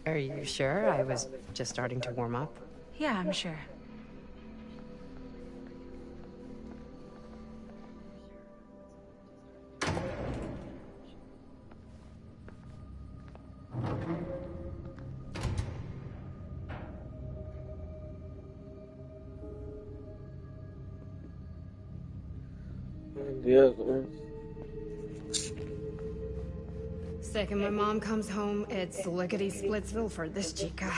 Are you sure? I was just starting to warm up. Yeah, I'm sure. Second my mom comes home, it's lickety-splitsville for this chica.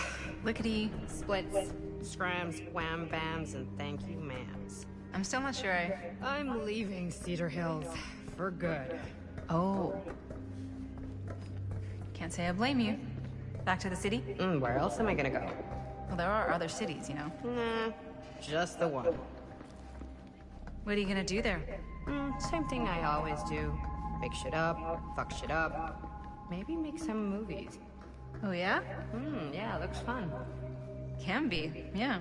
Lickety... Splits, scrams, wham bams, and thank you ma'ams. I'm still not sure I'm leaving Cedar Hills for good. Oh. Can't say I blame you. Back to the city? Where else am I gonna go? Well, there are other cities, you know. Nah, just the one. What are you gonna do there? Same thing I always do. Make shit up, fuck shit up. Maybe make some movies. Oh, yeah? Yeah, looks fun. Can be, yeah.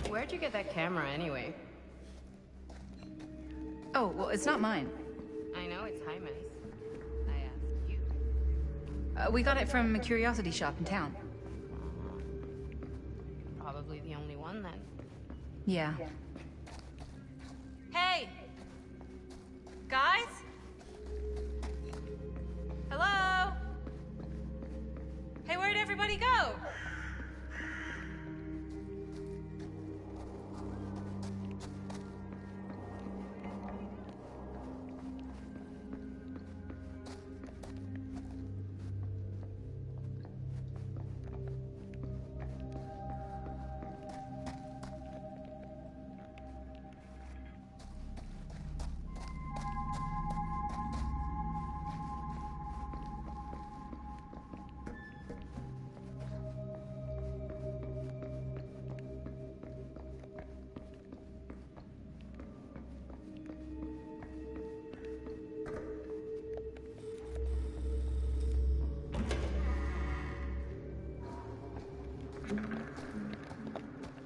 Where'd you get that camera anyway? Oh, well, it's not mine. I know it's Jaime's. I asked you. We got it from a curiosity shop in town. Probably the only one then. Yeah. Hey! Guys? Hello? Hey, where'd everybody go?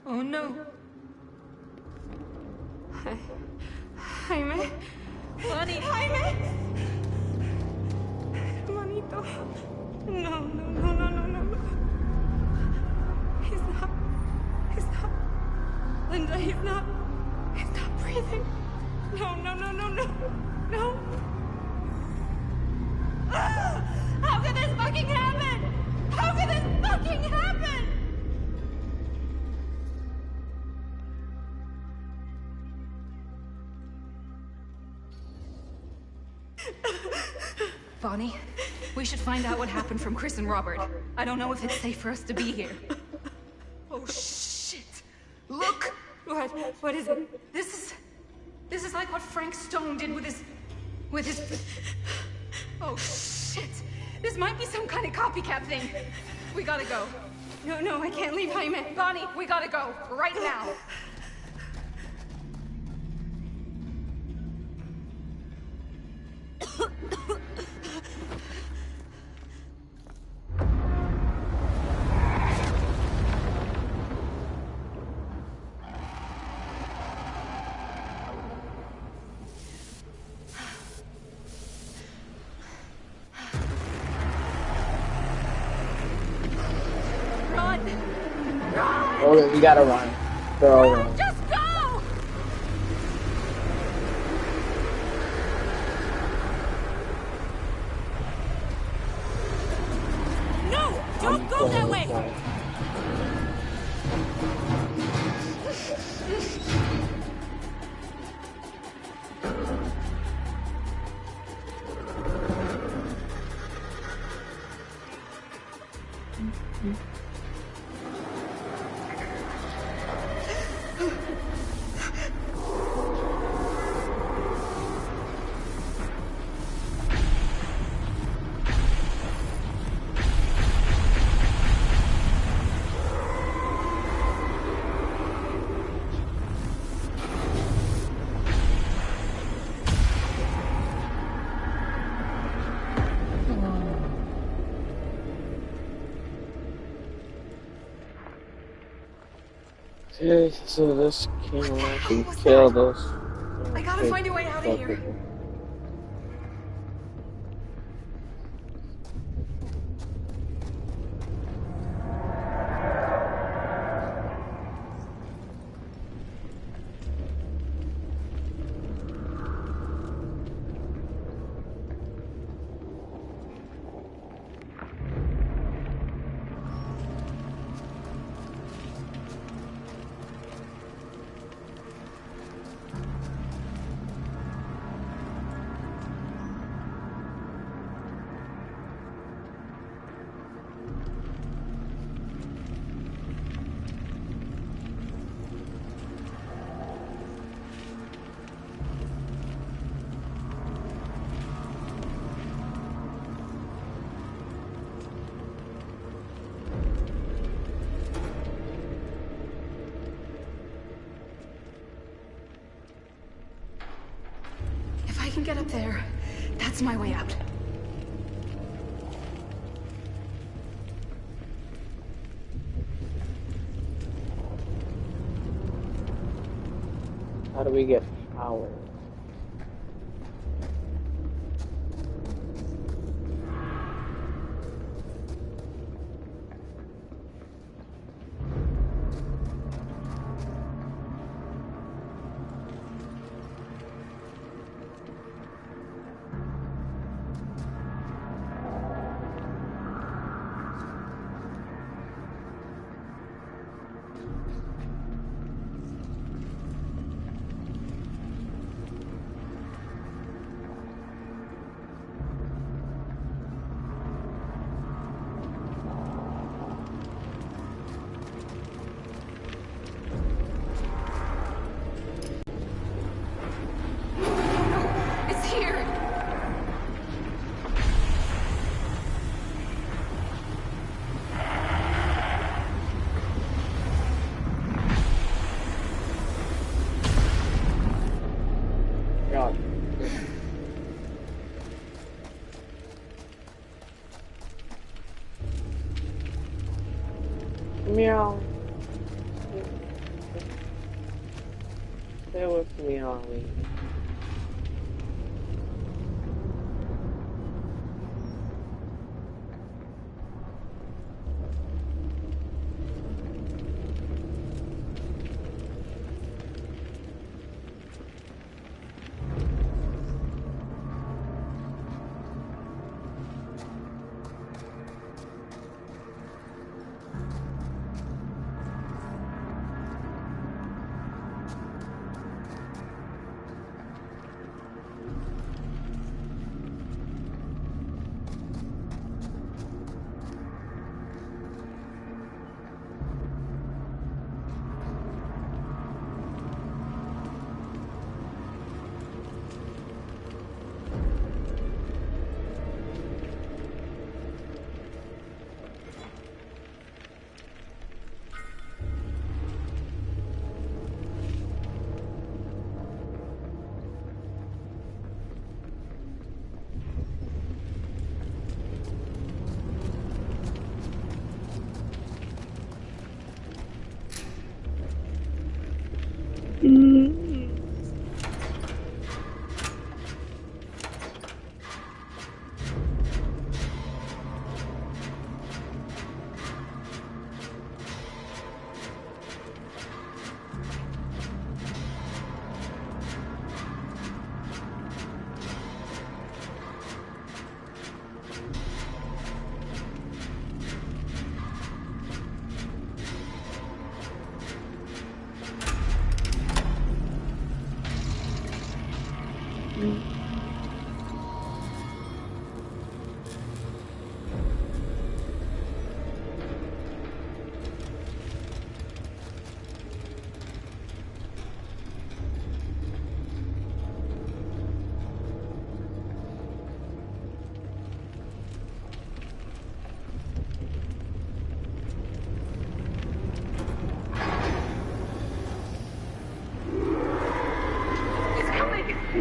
Oh no. Jaime. Bunny. Jaime. Manito. No, no, no, no, no, no, no. He's not. Linda, he's not breathing. No, no, no, no, no. No. How could this fucking happen? How could this fucking happen? Bonnie, we should find out what happened from Chris and Robert. I don't know if it's safe for us to be here. Oh, shit. Look! What is it? This is like what Frank Stone did with his... Oh, shit. This might be some kind of copycat thing. We gotta go. No, I can't leave Jaime. Bonnie, we gotta go. Right now. Okay, we gotta run. They're all running. Just go! No! Don't go that way! Okay, so this can actually kill those. I gotta find a way out of here. If I can get up there, that's my way out. How do we get power? Come here, Ollie. Stay with me, Ollie.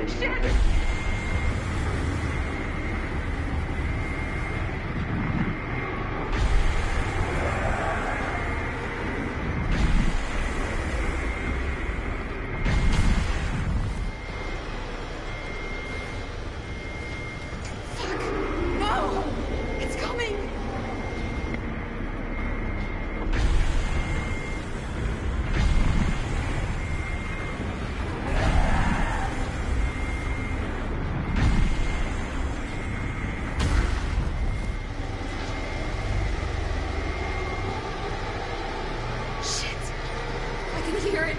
Shit! No! It's coming! Shit! I can hear it!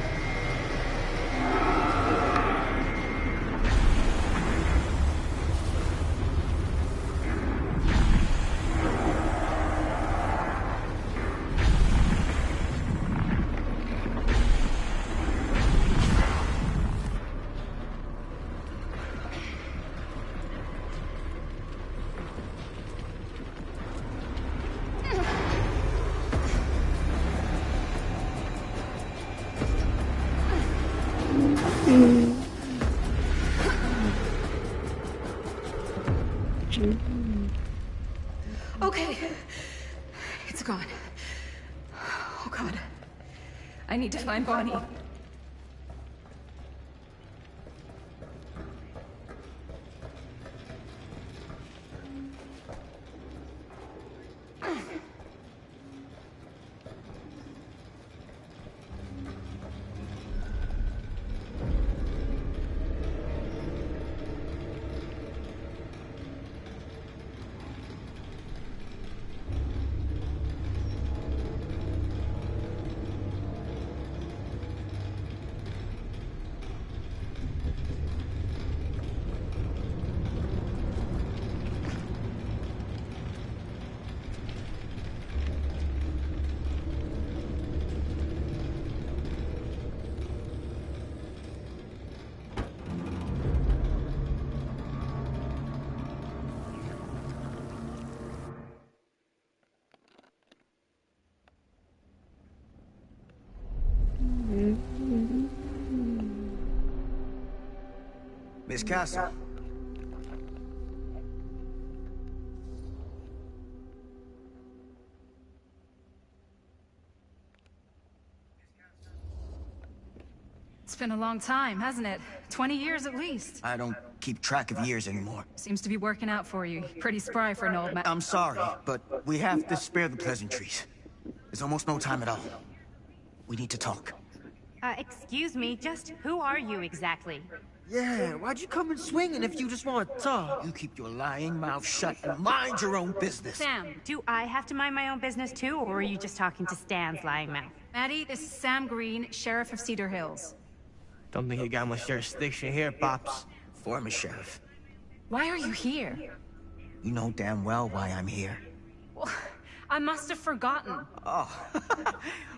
Okay. It's gone. Oh, God. I need to find Bonnie. Miss Castle. It's been a long time, hasn't it? 20 years at least. I don't keep track of years anymore. Seems to be working out for you. Pretty spry for an old man. I'm sorry, but we have to spare the pleasantries. There's almost no time at all. We need to talk. Excuse me, just who are you exactly? Yeah, why'd you come in swinging if you just want to talk? You keep your lying mouth shut and mind your own business. Sam, do I have to mind my own business too, or are you just talking to Stan's lying mouth? Maddie, this is Sam Green, Sheriff of Cedar Hills. Don't think you got much jurisdiction here, Pops. Former sheriff. Why are you here? You know damn well why I'm here. Well, I must have forgotten. Oh,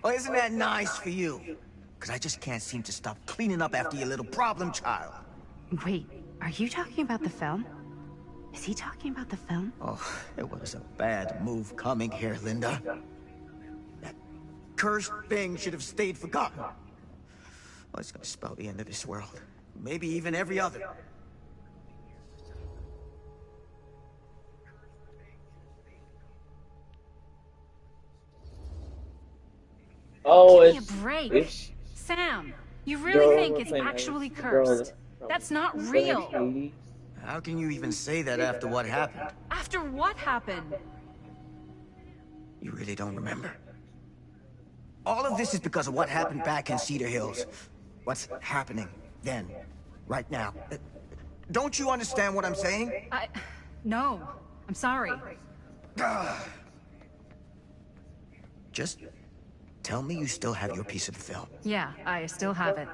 well, isn't that nice for you? Because I just can't seem to stop cleaning up after your little problem child. Wait, are you talking about the film? Is he talking about the film? Oh, it was a bad move coming here, Linda. That cursed thing should have stayed forgotten. Well, it's gonna spell the end of this world. Maybe even every other. Oh, Give me it's... a break. It's... Sam, you really think it's actually cursed? That's not real. How can you even say that after what happened? After what happened? You really don't remember? All of this is because of what happened back in Cedar Hills. What's happening then, right now. Don't you understand what I'm saying? No. I'm sorry. Just tell me you still have your piece of the film. Yeah, I still have it.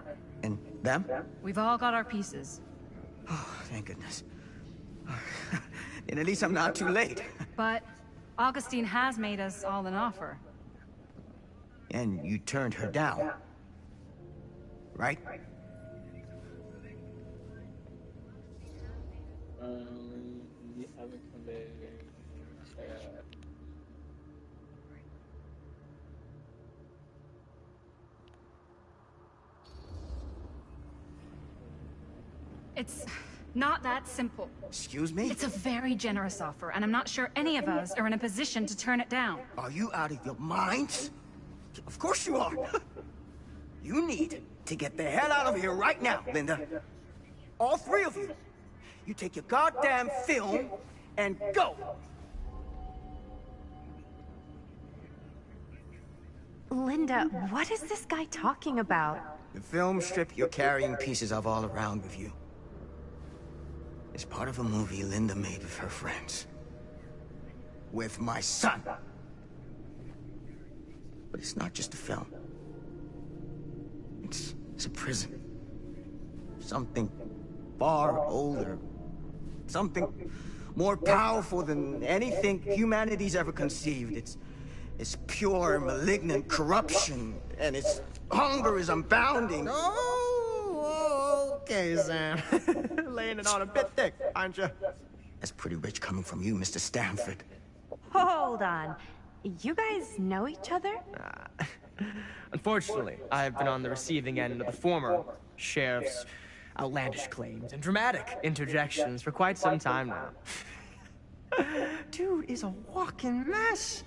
And them? We've all got our pieces. Oh, thank goodness. And at least I'm not too late. But Augustine has made us all an offer. And you turned her down. Right? It's not that simple. Excuse me? It's a very generous offer, and I'm not sure any of us are in a position to turn it down. Are you out of your minds? Of course you are. You need to get the hell out of here right now, Linda. All three of you. You take your goddamn film and go. Linda, what is this guy talking about? The film strip you're carrying pieces of all around with you. It's part of a movie Linda made with her friends. With my son. But it's not just a film. It's a prison. Something far older. Something more powerful than anything humanity's ever conceived. It's pure, malignant corruption, and its hunger is unbounding. Oh, okay, Sam. Laying it on a bit thick, aren't you? That's pretty rich coming from you, Mr. Stanford. Hold on. You guys know each other? Unfortunately, I've been on the receiving end of the former sheriff's outlandish claims and dramatic interjections for quite some time now. Dude is a walking mess.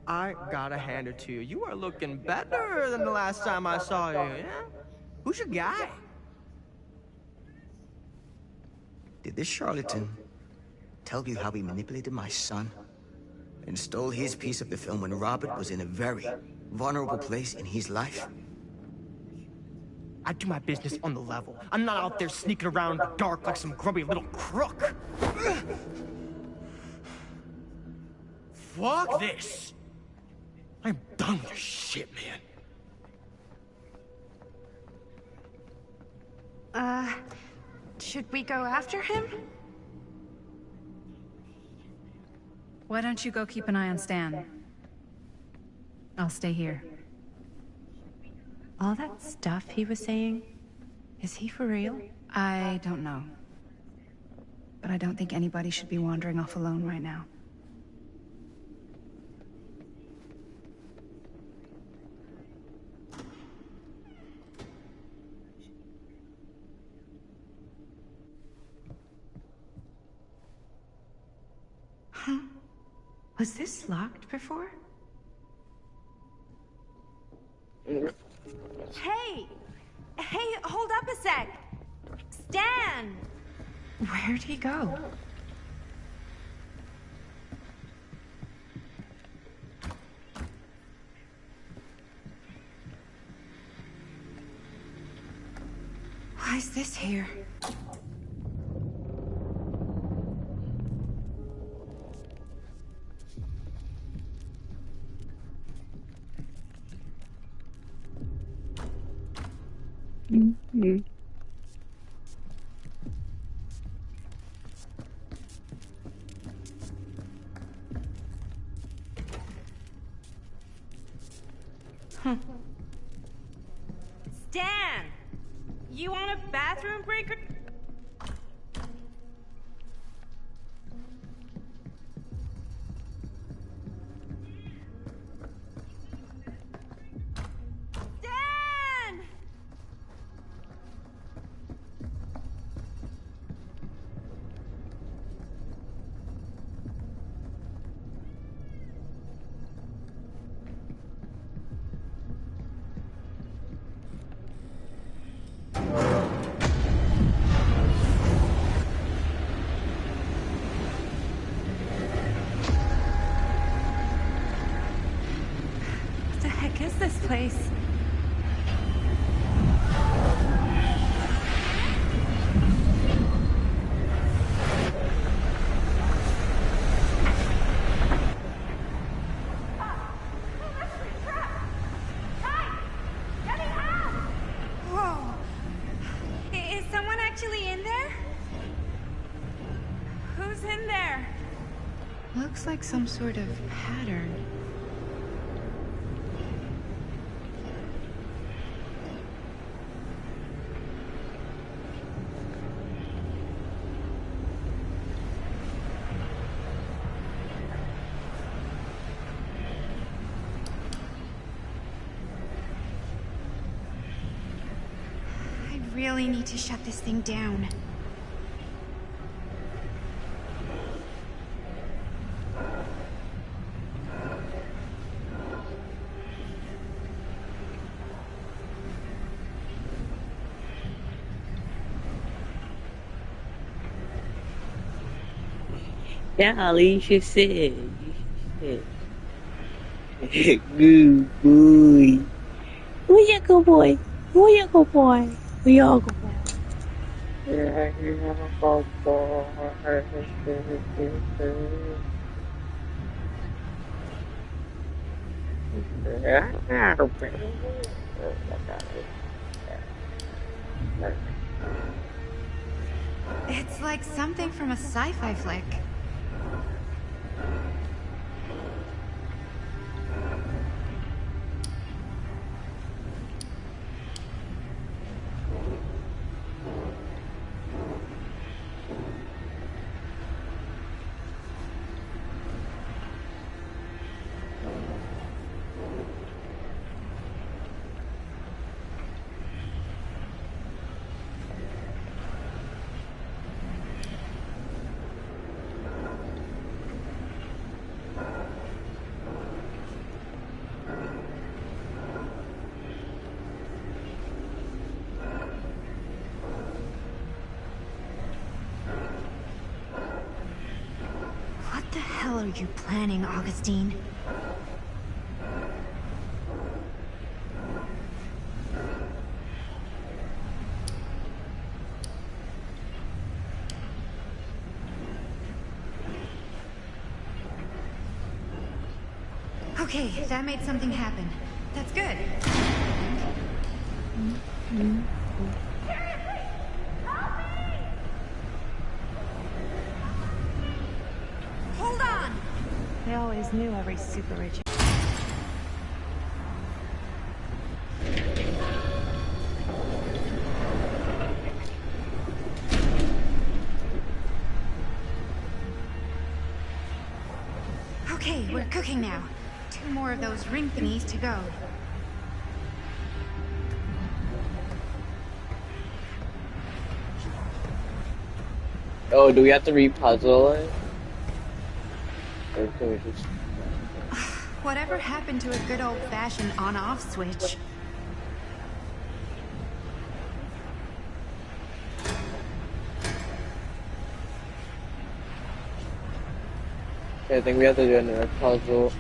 I gotta hand it to you. You are looking better than the last time I saw you, yeah? Who's your guy? Did this charlatan tell you how he manipulated my son and stole his piece of the film when Robert was in a very vulnerable place in his life? I do my business on the level. I'm not out there sneaking around in the dark like some grubby little crook. Fuck this! I'm done with this shit, man. Should we go after him? Why don't you go keep an eye on Stan? I'll stay here. All that stuff he was saying, is he for real? I don't know. But I don't think anybody should be wandering off alone right now. Huh? Was this locked before? Hey! Hey, hold up a sec! Stan! Where'd he go? Why is this here? Mm-hmm. Huh. Stan! You want a bathroom break or... Stan! What the heck is this place? Whoa! Is someone actually in there? Who's in there? Looks like some sort of pattern. I really need to shut this thing down. Yeah, Alicia said. Good boy. Who's your good boy? Who's your good boy? Who's your good boy? Yeah, you're a good boy. It's like something from a sci-fi flick. What the hell are you planning, Augustine? Okay, that made something happen. That's good. Hold on! They always knew every super rich. Okay, we're cooking now. 2 more of those ring thingies to go. Oh, do we have to re-puzzle it? Or can we just... Whatever happened to a good old-fashioned on-off switch? Okay, I think we have to do another puzzle.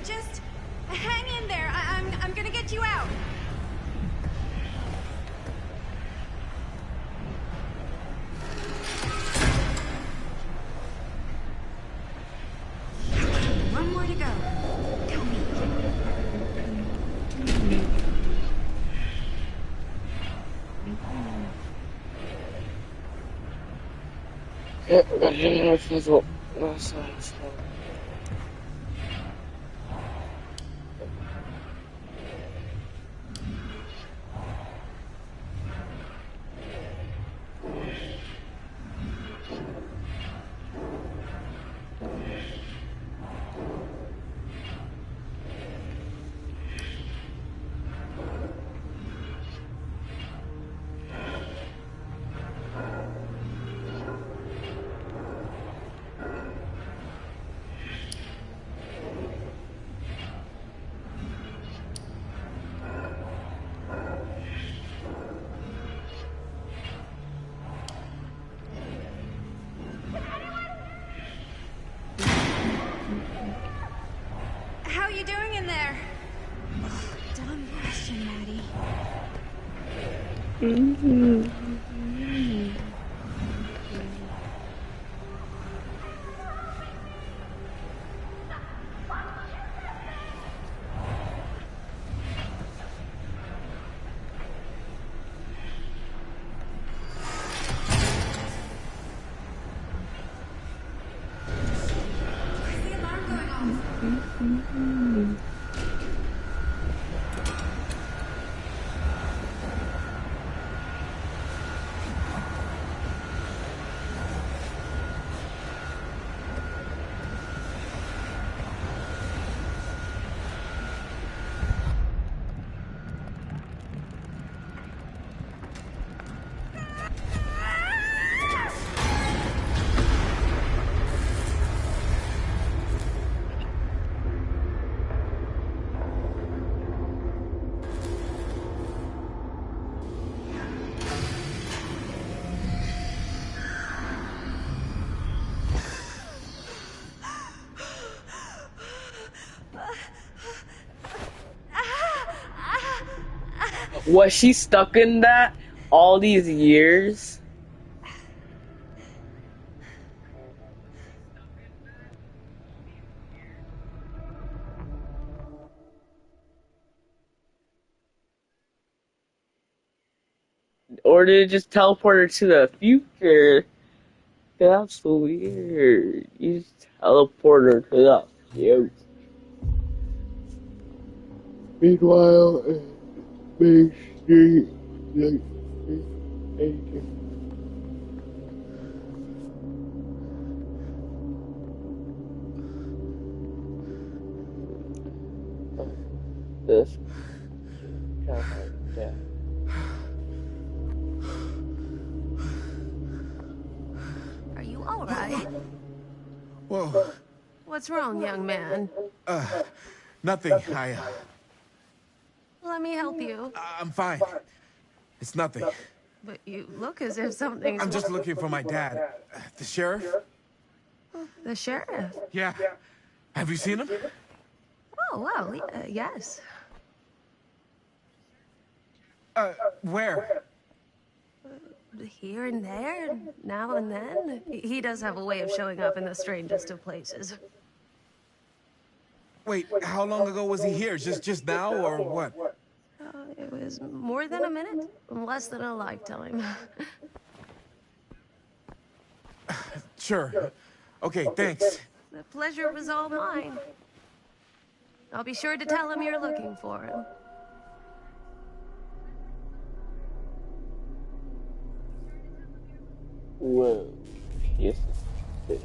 Just hang in there. I'm gonna get you out. One more to go. Come Yeah, we got another puzzle. That's nice. How you doing in there? Dumb question, Maddie. Was she stuck in that all these years? Or did it just teleport her to the future? That's so weird. You just teleport her to the future. Meanwhile, Main Street, agent. This kind of hard, yeah. Are you all right? Whoa. What's wrong, young man? Nothing. Let me help you. I'm fine. It's nothing. But you look as if something's... I'm just looking for my dad. The sheriff? The sheriff? Yeah. Have you seen him? Oh, well, yes. Where? Here and there, now and then. He does have a way of showing up in the strangest of places. Wait, how long ago was he here? Just now, or what? It was more than a minute, less than a lifetime. Sure. Okay, thanks. The pleasure was all mine. I'll be sure to tell him you're looking for him. Whoa. Yes. Wait.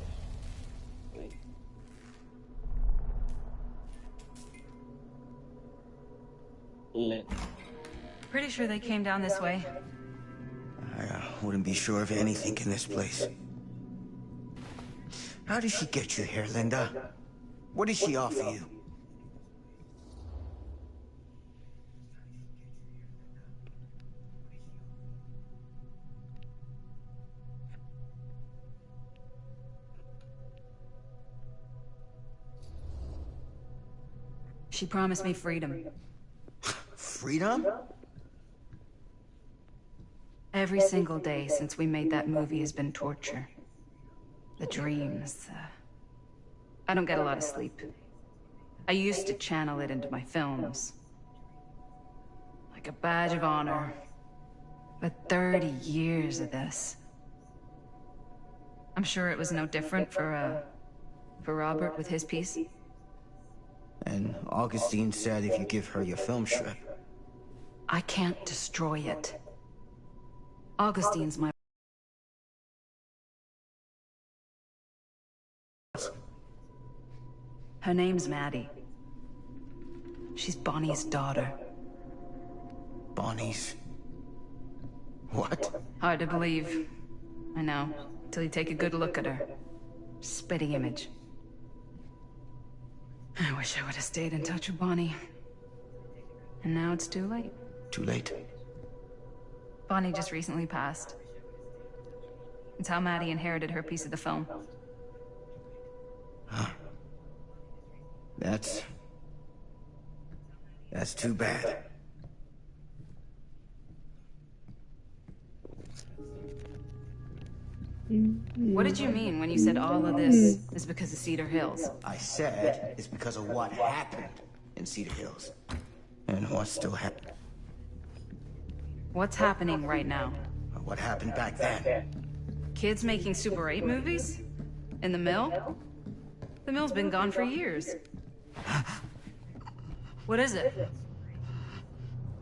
Let. Pretty sure they came down this way. I wouldn't be sure of anything in this place. How did she get you here, Linda? What did she offer you? She promised me freedom. Freedom? Every single day since we made that movie has been torture. The dreams. I don't get a lot of sleep. I used to channel it into my films. Like a badge of honor. But 30 years of this. I'm sure it was no different for Robert with his piece. And Augustine said if you give her your film strip. I can't destroy it. Augustine's my... Her name's Maddie. She's Bonnie's daughter. Bonnie's... what? Hard to believe. I know, till you take a good look at her. Spitting image. I wish I would have stayed in touch with Bonnie. And now it's too late. Too late? Bonnie just recently passed. It's how Maddie inherited her piece of the film. Huh. That's too bad. What did you mean when you said all of this is because of Cedar Hills? I said it's because of what happened in Cedar Hills. And what's still happening. What's happening right now? What happened back then. Kids making Super 8 movies? In the mill? The mill's been gone for years. What is it?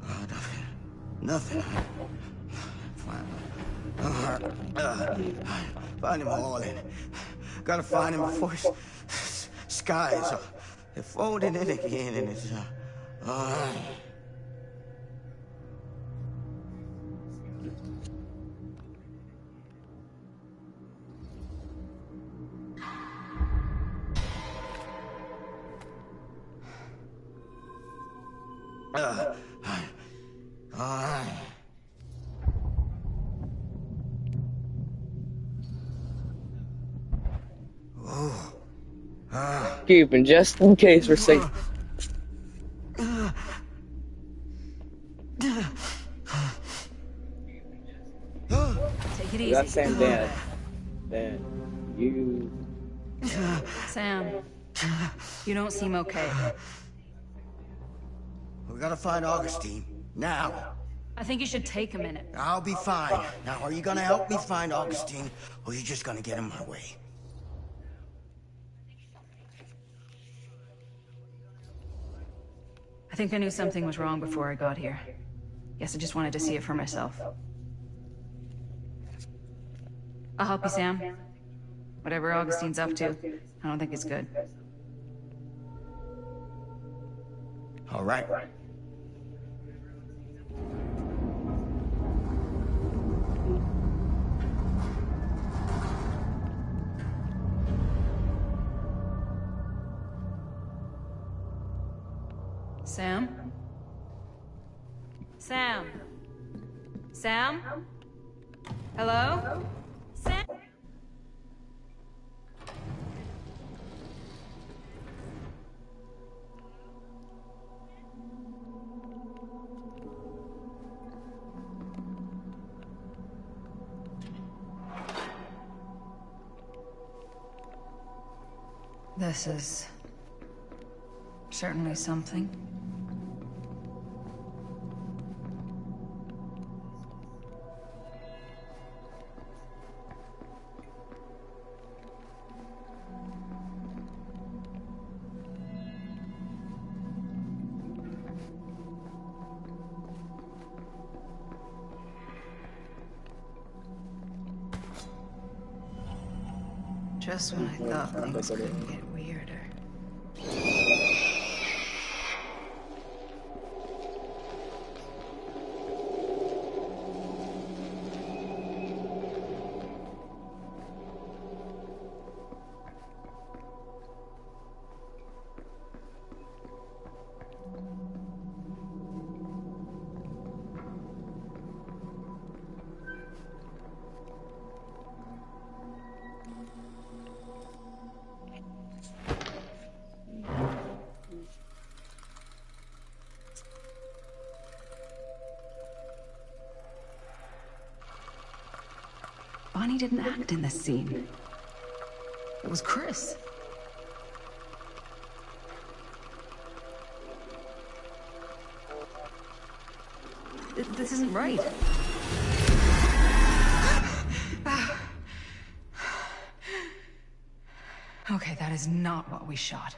Oh, nothing. Find him all in. Gotta find him before his skies are folding in again, and it's keeping just in case we're safe. Take it easy. That's Sam, Dad. Dan, you. Sam, you don't seem okay. We gotta find Augustine now. I think you should take a minute. I'll be fine. Now, are you gonna help me find Augustine, or are you just gonna get in my way? I think I knew something was wrong before I got here. Guess I just wanted to see it for myself. I'll help you, Sam. Whatever Augustine's up to, I don't think it's good. All right. Sam? Sam? Sam? Hello? Sam? This is certainly something. Just when I thought things couldn't get weirder. Bonnie didn't act in this scene. It was Chris. This isn't right. Okay, that is not what we shot.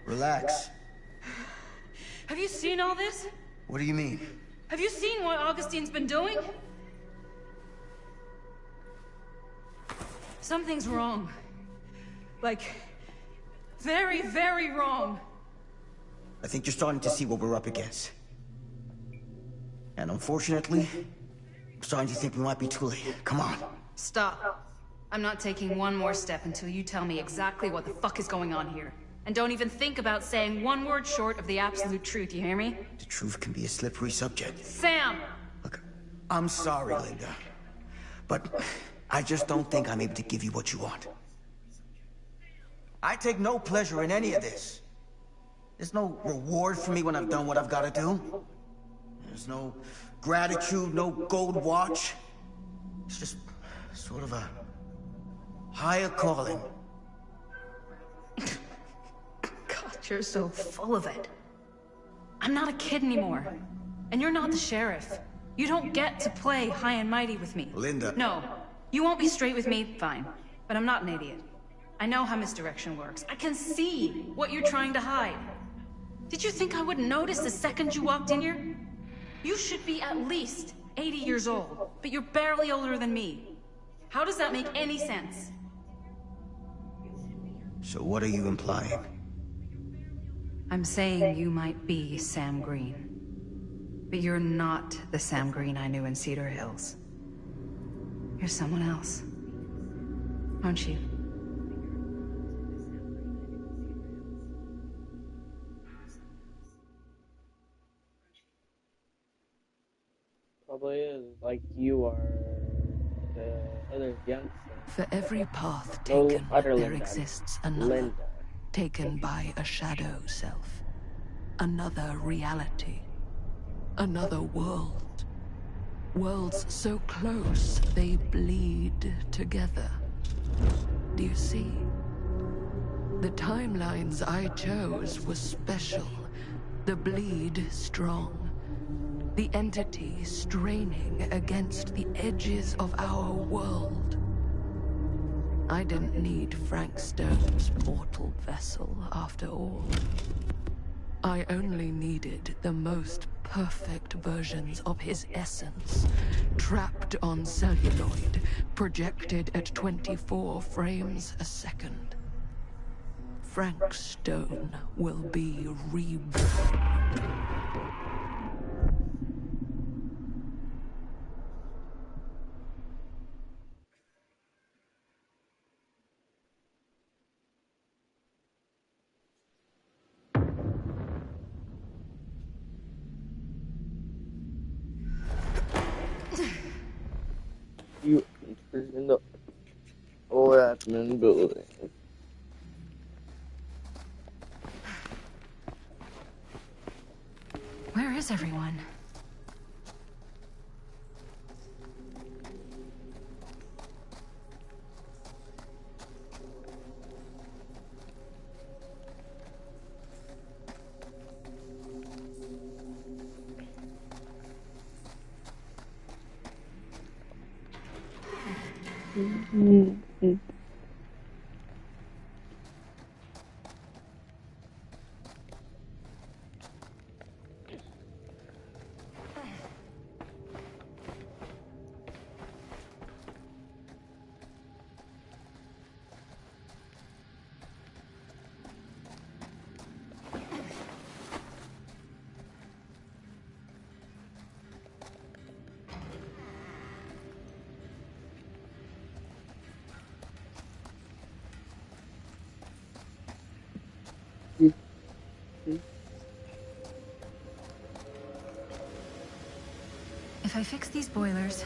Relax. Have you seen all this? What do you mean? Have you seen what Augustine's been doing? Something's wrong. Like, very, very wrong. I think you're starting to see what we're up against. And unfortunately, I'm starting to think we might be too late. Come on. Stop. I'm not taking one more step until you tell me exactly what the fuck is going on here. And don't even think about saying one word short of the absolute truth, you hear me? The truth can be a slippery subject. Sam! Look, I'm sorry, Linda. But I just don't think I'm able to give you what you want. I take no pleasure in any of this. There's no reward for me when I've done what I've got to do. There's no gratitude, no gold watch. It's just sort of a higher calling. You're so full of it. I'm not a kid anymore. And you're not the sheriff. You don't get to play high and mighty with me. Linda. No. You won't be straight with me, fine. But I'm not an idiot. I know how misdirection works. I can see what you're trying to hide. Did you think I wouldn't notice the second you walked in here? You should be at least 80 years old, but you're barely older than me. How does that make any sense? So what are you implying? I'm saying you might be Sam Green. But you're not the Sam Green I knew in Cedar Hills. You're someone else. Aren't you? Probably is like you are the other youngster. For every path No, taken, other there Linda. exists another, Linda. taken by a shadow self. Another reality. Another world. Worlds so close, they bleed together. Do you see? The timelines I chose were special. The bleed strong. The entity straining against the edges of our world. I didn't need Frank Stone's mortal vessel, after all. I only needed the most perfect versions of his essence, trapped on celluloid, projected at 24 frames a second. Frank Stone will be reborn. You entered in the old admin building. Where is everyone? If I fix these boilers,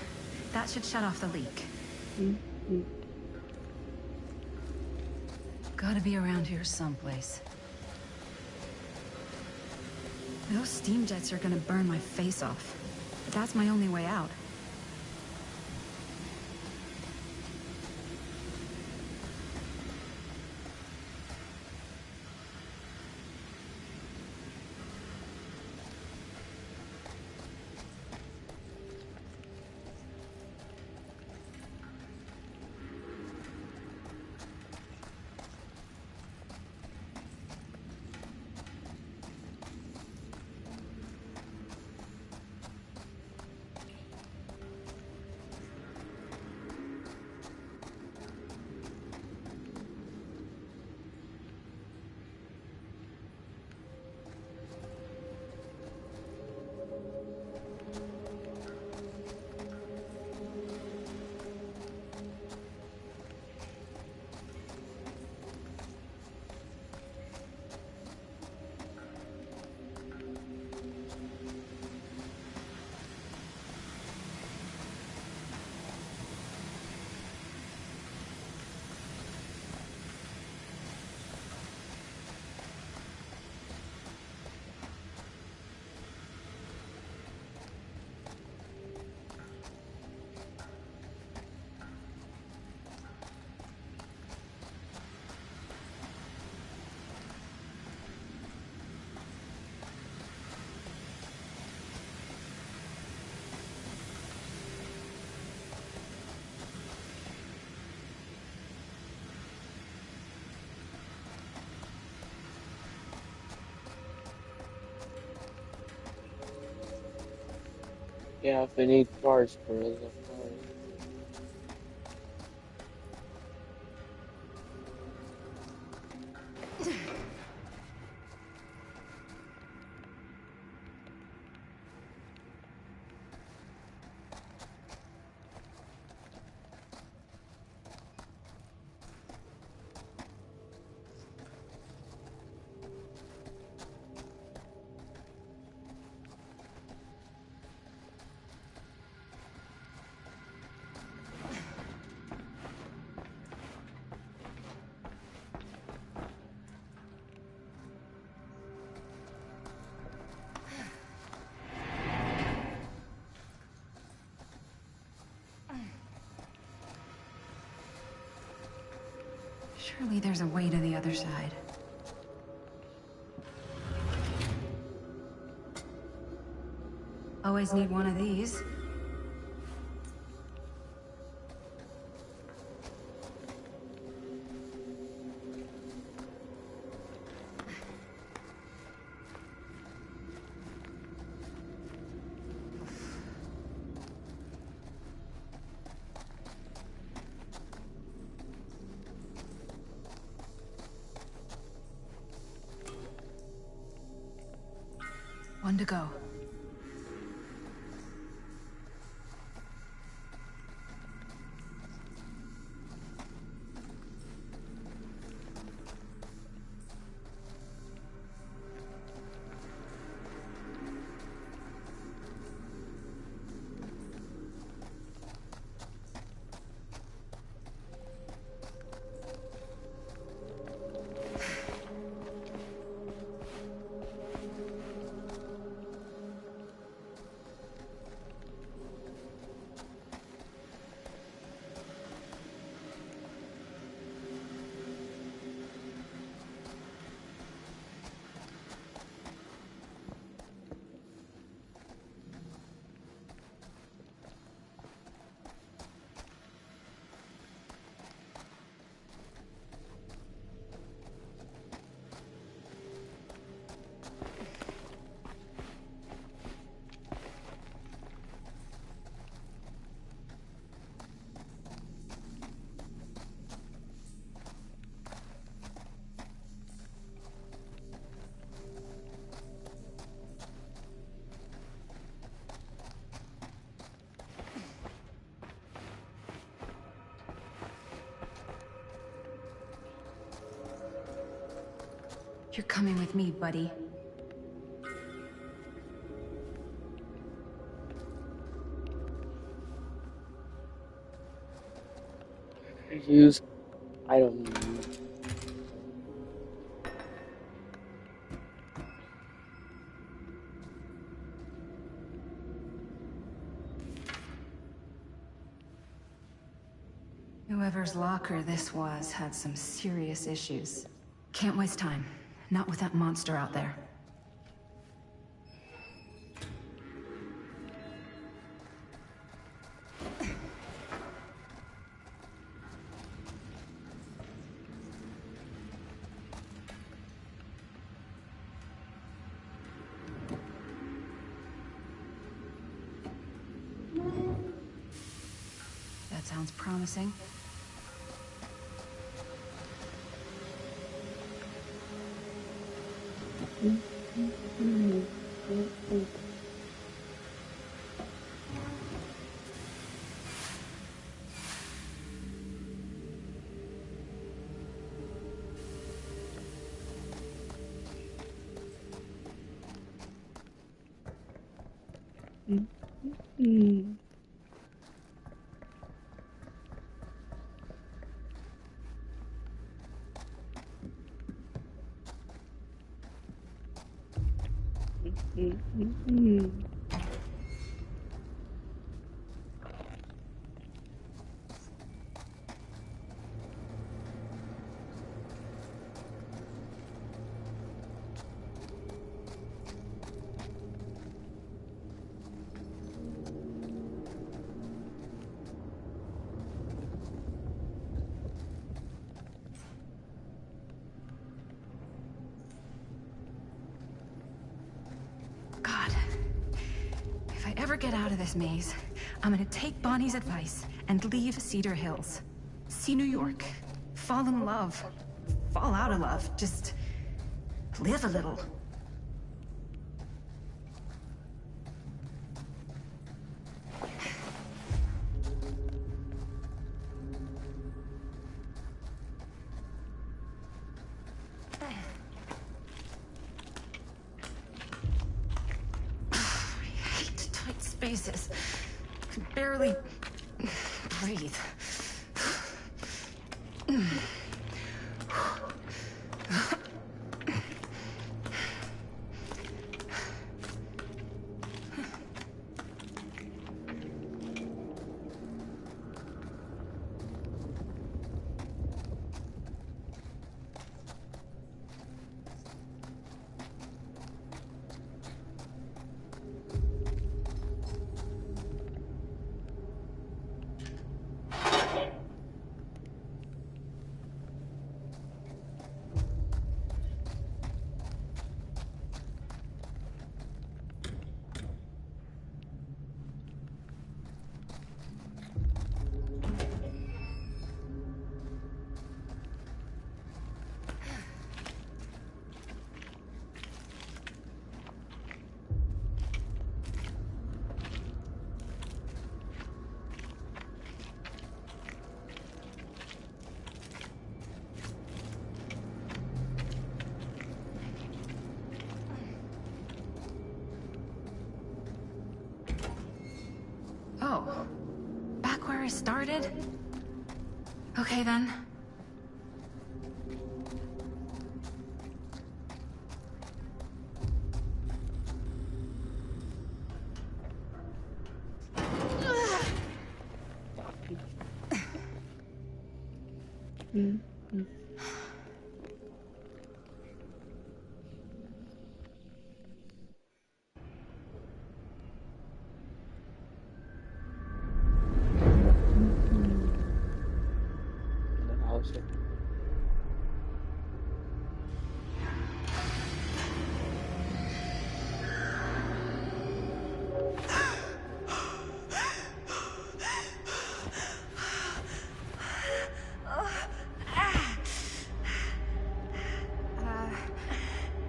that should shut off the leak. Gotta be around here someplace. Those steam jets are gonna burn my face off. But that's my only way out. Yeah, if we need cars, cars. Surely there's a way to the other side. Always need one of these. One to go. You're coming with me, buddy. Use item. Whoever's locker this was had some serious issues. Can't waste time. Not with that monster out there. That sounds promising. God, get out of this maze, I'm gonna take Bonnie's advice and leave Cedar Hills. See New York. Fall in love. Fall out of love. Just live a little. Spaces. I can barely breathe. Oh, back where I started? Okay then.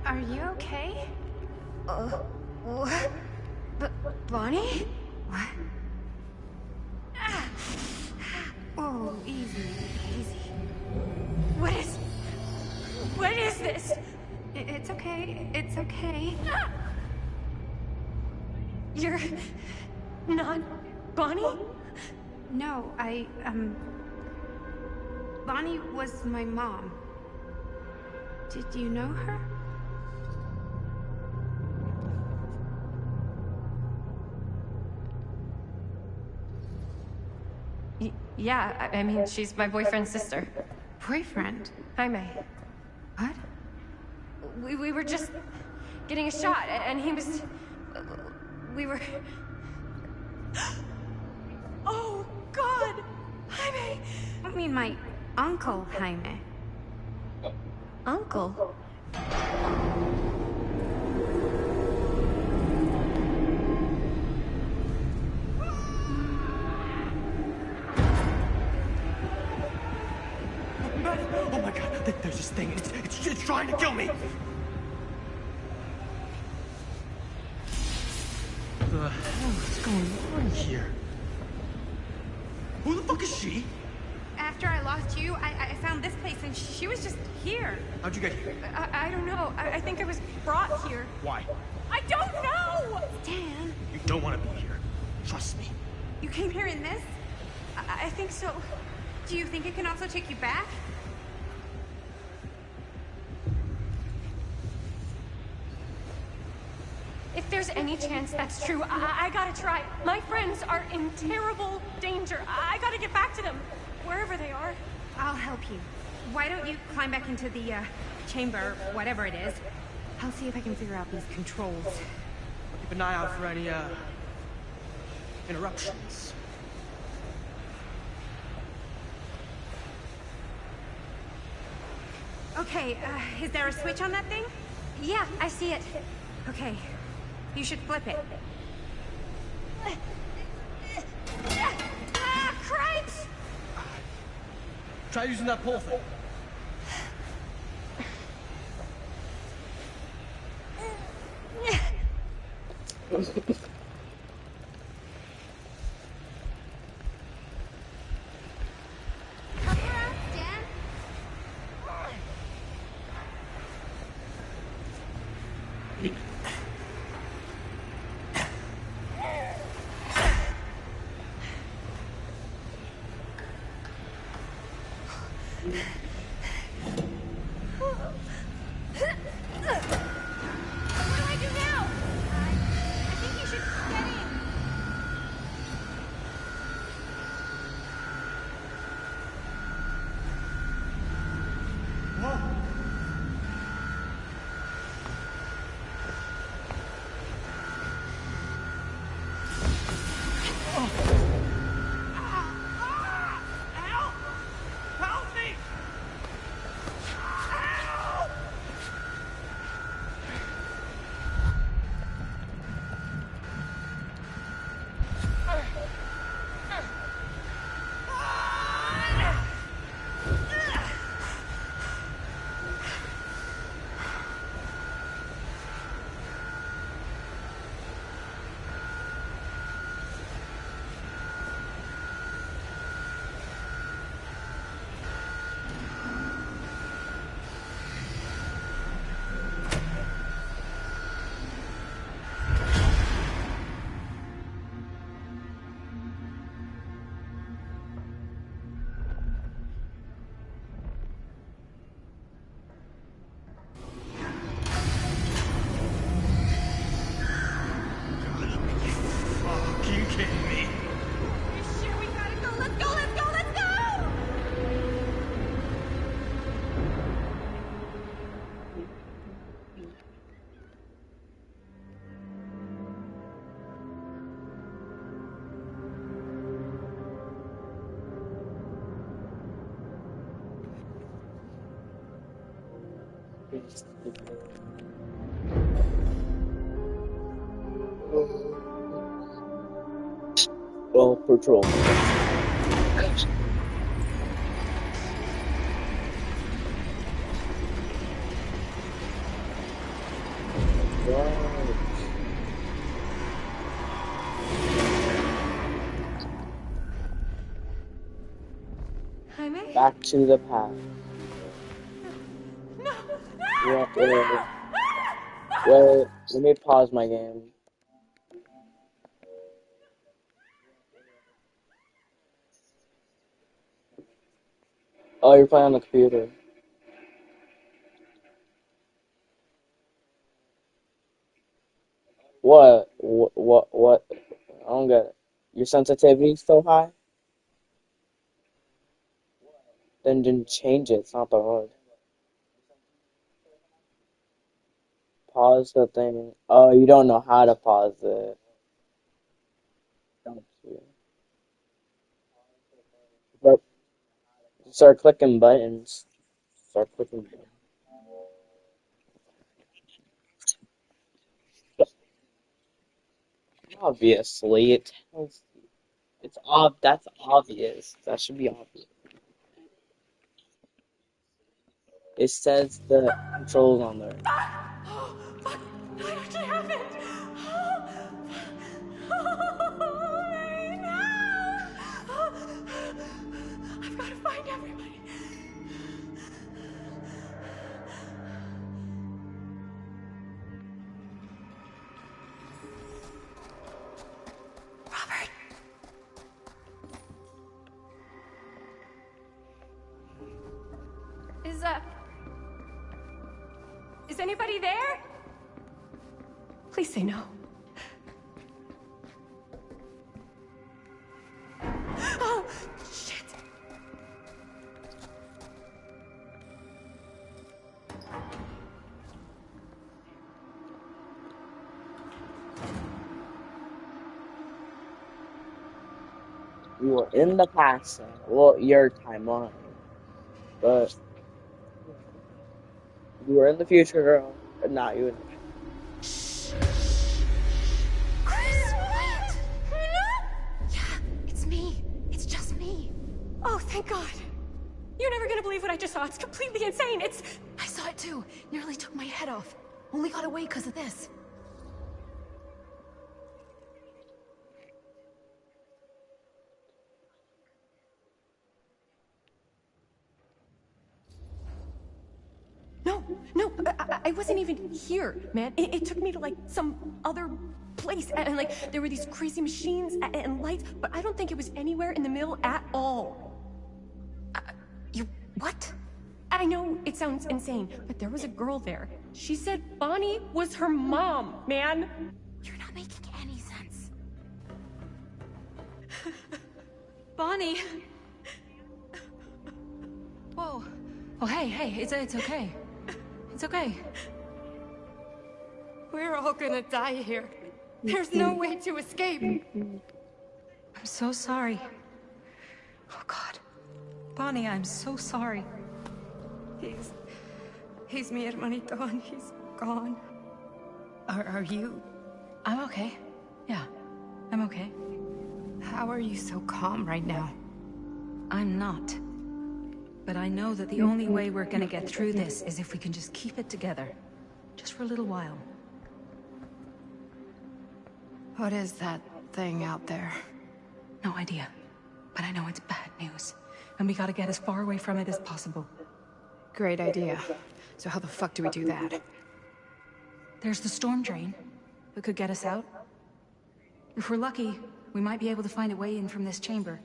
Are you okay? What? Bonnie? What? Oh, easy, easy. What is this? It's okay. It's okay. You're not Bonnie? No, Bonnie was my mom. Did you know her? Yeah, I mean, she's my boyfriend's sister. Boyfriend? Jaime. What? We were just getting a shot, and he was... We were... Oh, God! Jaime! I mean, my uncle, Jaime. Uncle? Oh my God, there's this thing. It's trying to kill me. The hell is going on here? Who the fuck is she? After I lost you, I found this place and she was just here. How'd you get here? I don't know. I think I was brought here. Why? I don't know! Dan. You don't want to be here. Trust me. You came here in this? I think so. Do you think it can also take you back? If there's any chance that's true, I gotta try. My friends are in terrible danger. I gotta get back to them, wherever they are. I'll help you. Why don't you climb back into the, chamber, whatever it is. I'll see if I can figure out these controls. Keep an eye out for any, interruptions. Okay, is there a switch on that thing? Yeah, I see it. Okay, you should flip it. Ah, cripes! Try using that pole thing. Well, patrol. Jaime? Back to the path. Wait, let me pause my game. Oh, you're playing on the computer. What? What? I don't get it. Your sensitivity so high? Then change it. It's not that hard. Pause the thing. Oh, you don't know how to pause it. Don't you? But start clicking buttons. Start clicking buttons. Obviously, it tells you. That's obvious. That should be obvious. It says the controls on there. Oh, fuck! That actually happened! I've got to find everybody. Robert. Is anybody there? Please say no. Oh, shit. You were in the past, well, your timeline, but you were in the future, girl, but not you in the Chris, wait! Bonnie! Oh, thank God. You're never gonna believe what I just saw. It's completely insane. I saw it too. Nearly took my head off. Only got away because of this. No, I wasn't even here, man. It took me to, like, some other place, and like, there were these crazy machines and lights, but I don't think it was anywhere in the mill at all. What? I know it sounds insane, but there was a girl there. She said Bonnie was her mom, man. You're not making any sense. Bonnie! Whoa. Oh, hey, it's okay. It's okay. We're all gonna die here. There's no way to escape. I'm so sorry. Oh, God. Bonnie, I'm so sorry. He's mi hermanito, and he's gone. Are you... I'm okay. Yeah, I'm okay. How are you so calm right now? I'm not. But I know that the only way we're gonna get through this is if we can just keep it together. Just for a little while. What is that thing out there? No idea. But I know it's bad news. And we gotta get as far away from it as possible. Great idea. So how the fuck do we do that? There's the storm drain that could get us out. If we're lucky, we might be able to find a way in from this chamber.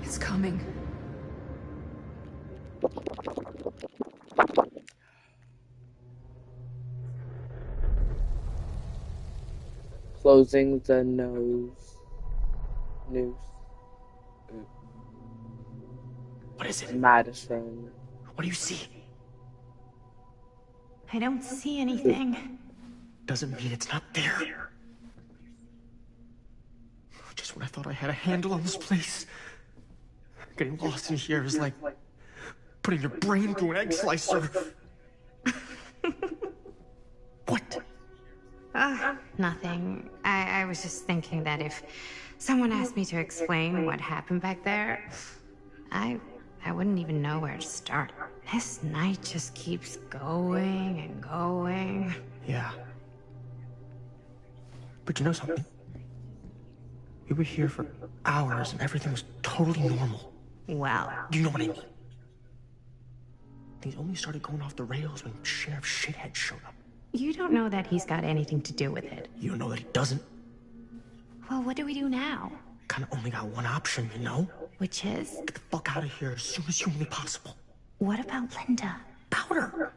It's coming. Closing the noose. What is it? Madison. What do you see? I don't see anything. Doesn't mean it's not there. Just when I thought I had a handle on this place. Getting lost in here is like putting your brain through an egg slicer. What? Nothing. I was just thinking that if someone asked me to explain what happened back there, I wouldn't even know where to start. This night just keeps going and going. Yeah. But you know something? We were here for hours and everything was totally normal. Well, You know what I mean? Things only started going off the rails when Sheriff Shithead showed up. you don't know that he's got anything to do with it. You don't know that he doesn't. Well, what do we do now? Kinda only got one option, you know? Which is? Get the fuck out of here as soon as humanly possible. What about Linda? Powder!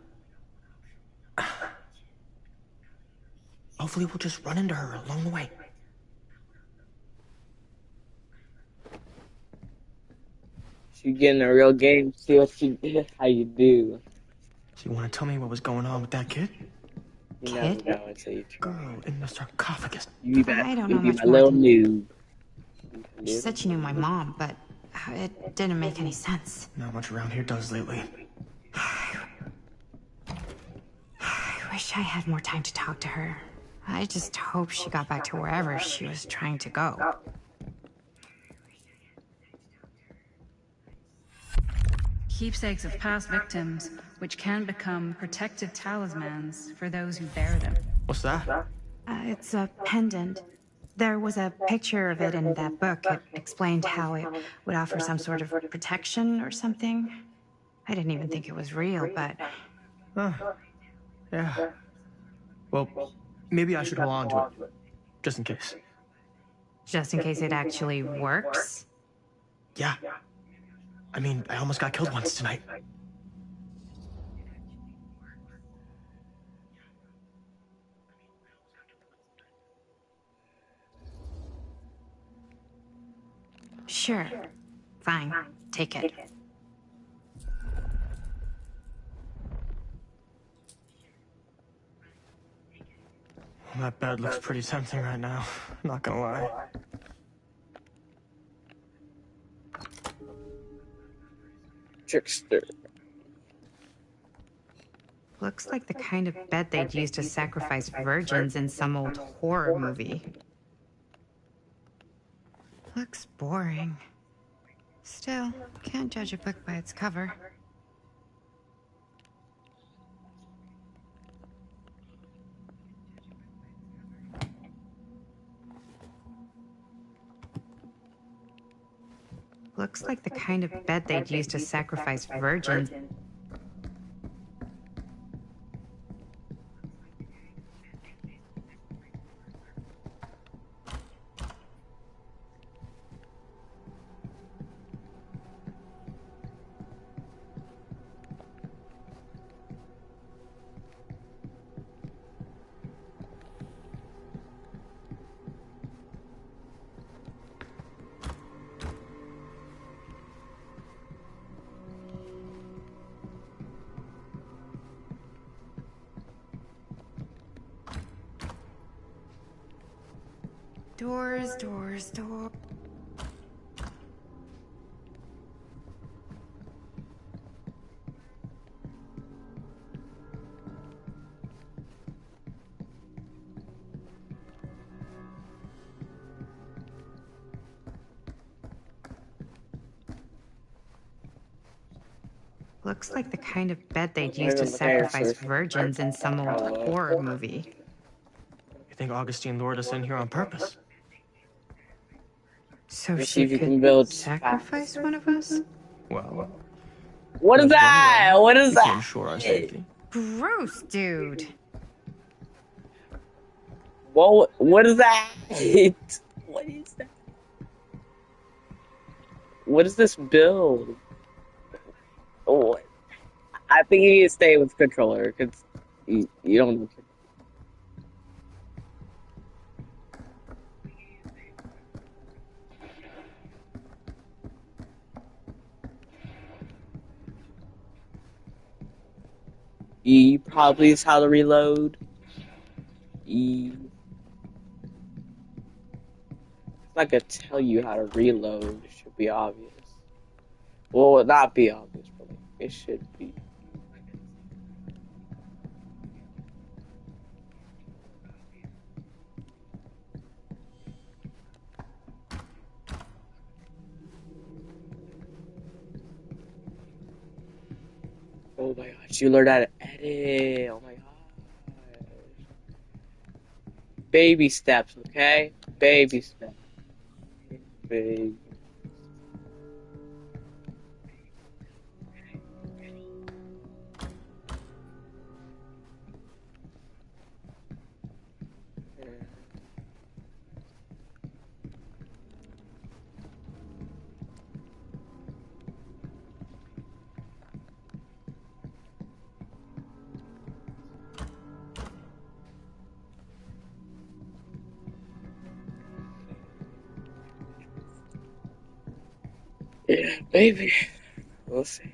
Hopefully we'll just run into her along the way. She getting a real game. See what she did. How you do? So you want to tell me what was going on with that kid? You never know until you try. Girl in the sarcophagus. You be I don't know my much little more. noob. She said she knew my mom, but it didn't make any sense. Not much around here does lately. I wish I had more time to talk to her. I just hope she got back to wherever she was trying to go. Keepsakes of past victims, which can become protective talismans for those who bear them. What's that? It's a pendant. There was a picture of it in that book. It explained how it would offer some sort of protection or something. I didn't even think it was real, but... Yeah. Well, maybe I should hold on to it. Just in case. Just in case it actually works? Yeah. I mean, I almost got killed once tonight. Sure. Fine. Take it. Well, that bed looks pretty tempting right now. Not gonna lie. Trickster. Looks like the kind of bed they'd use to sacrifice virgins in some old horror movie. Looks boring. Still, can't judge a book by its cover. Looks like the kind of bed they'd use to sacrifice virgins. Doors, doors, doors. Looks like the kind of bed they'd use to sacrifice virgins in some old horror movie. You think Augustine lured us in here on purpose? See So if she you can could build sacrifice one of us? Well, What is that? What is we can that? ensure our safety. Gross, dude. What is that? What is that? What is this build? Oh, I think you need to stay with controller because you don't. E probably is how to reload. E. It's not gonna tell you how to reload. It should be obvious. Well, not be obvious, but like, it should be. Oh my gosh, you learned how to edit. Oh my gosh. Baby steps, okay? Baby steps. Baby. Yeah, baby. We'll see.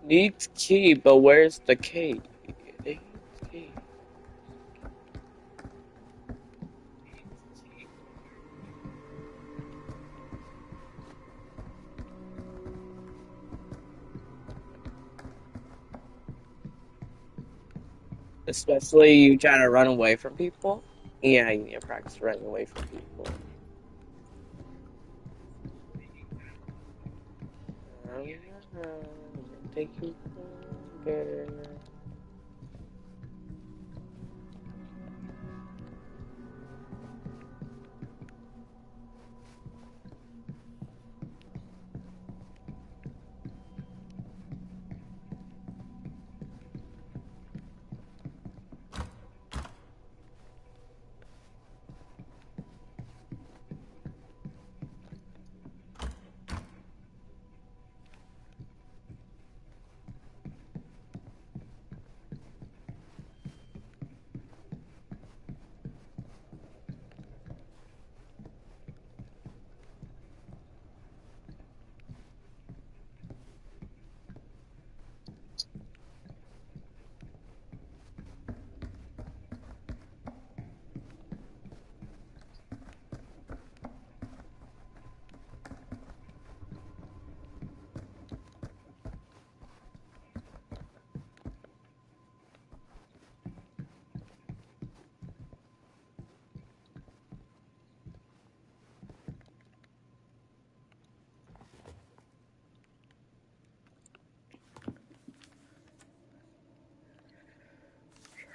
Needs key, but where's the key? Needs key. Especially you trying to run away from people. Yeah, you need to practice running away from people. Take you longer.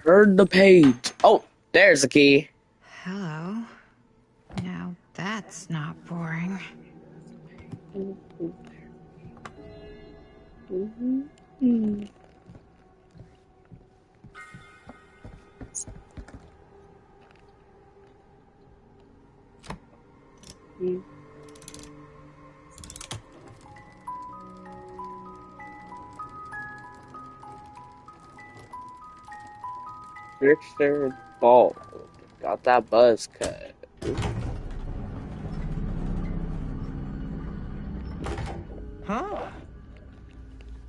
Turn the page. Oh, there's the key. Hello. Now that's not boring. Richard Ball. Got that buzz cut. Huh?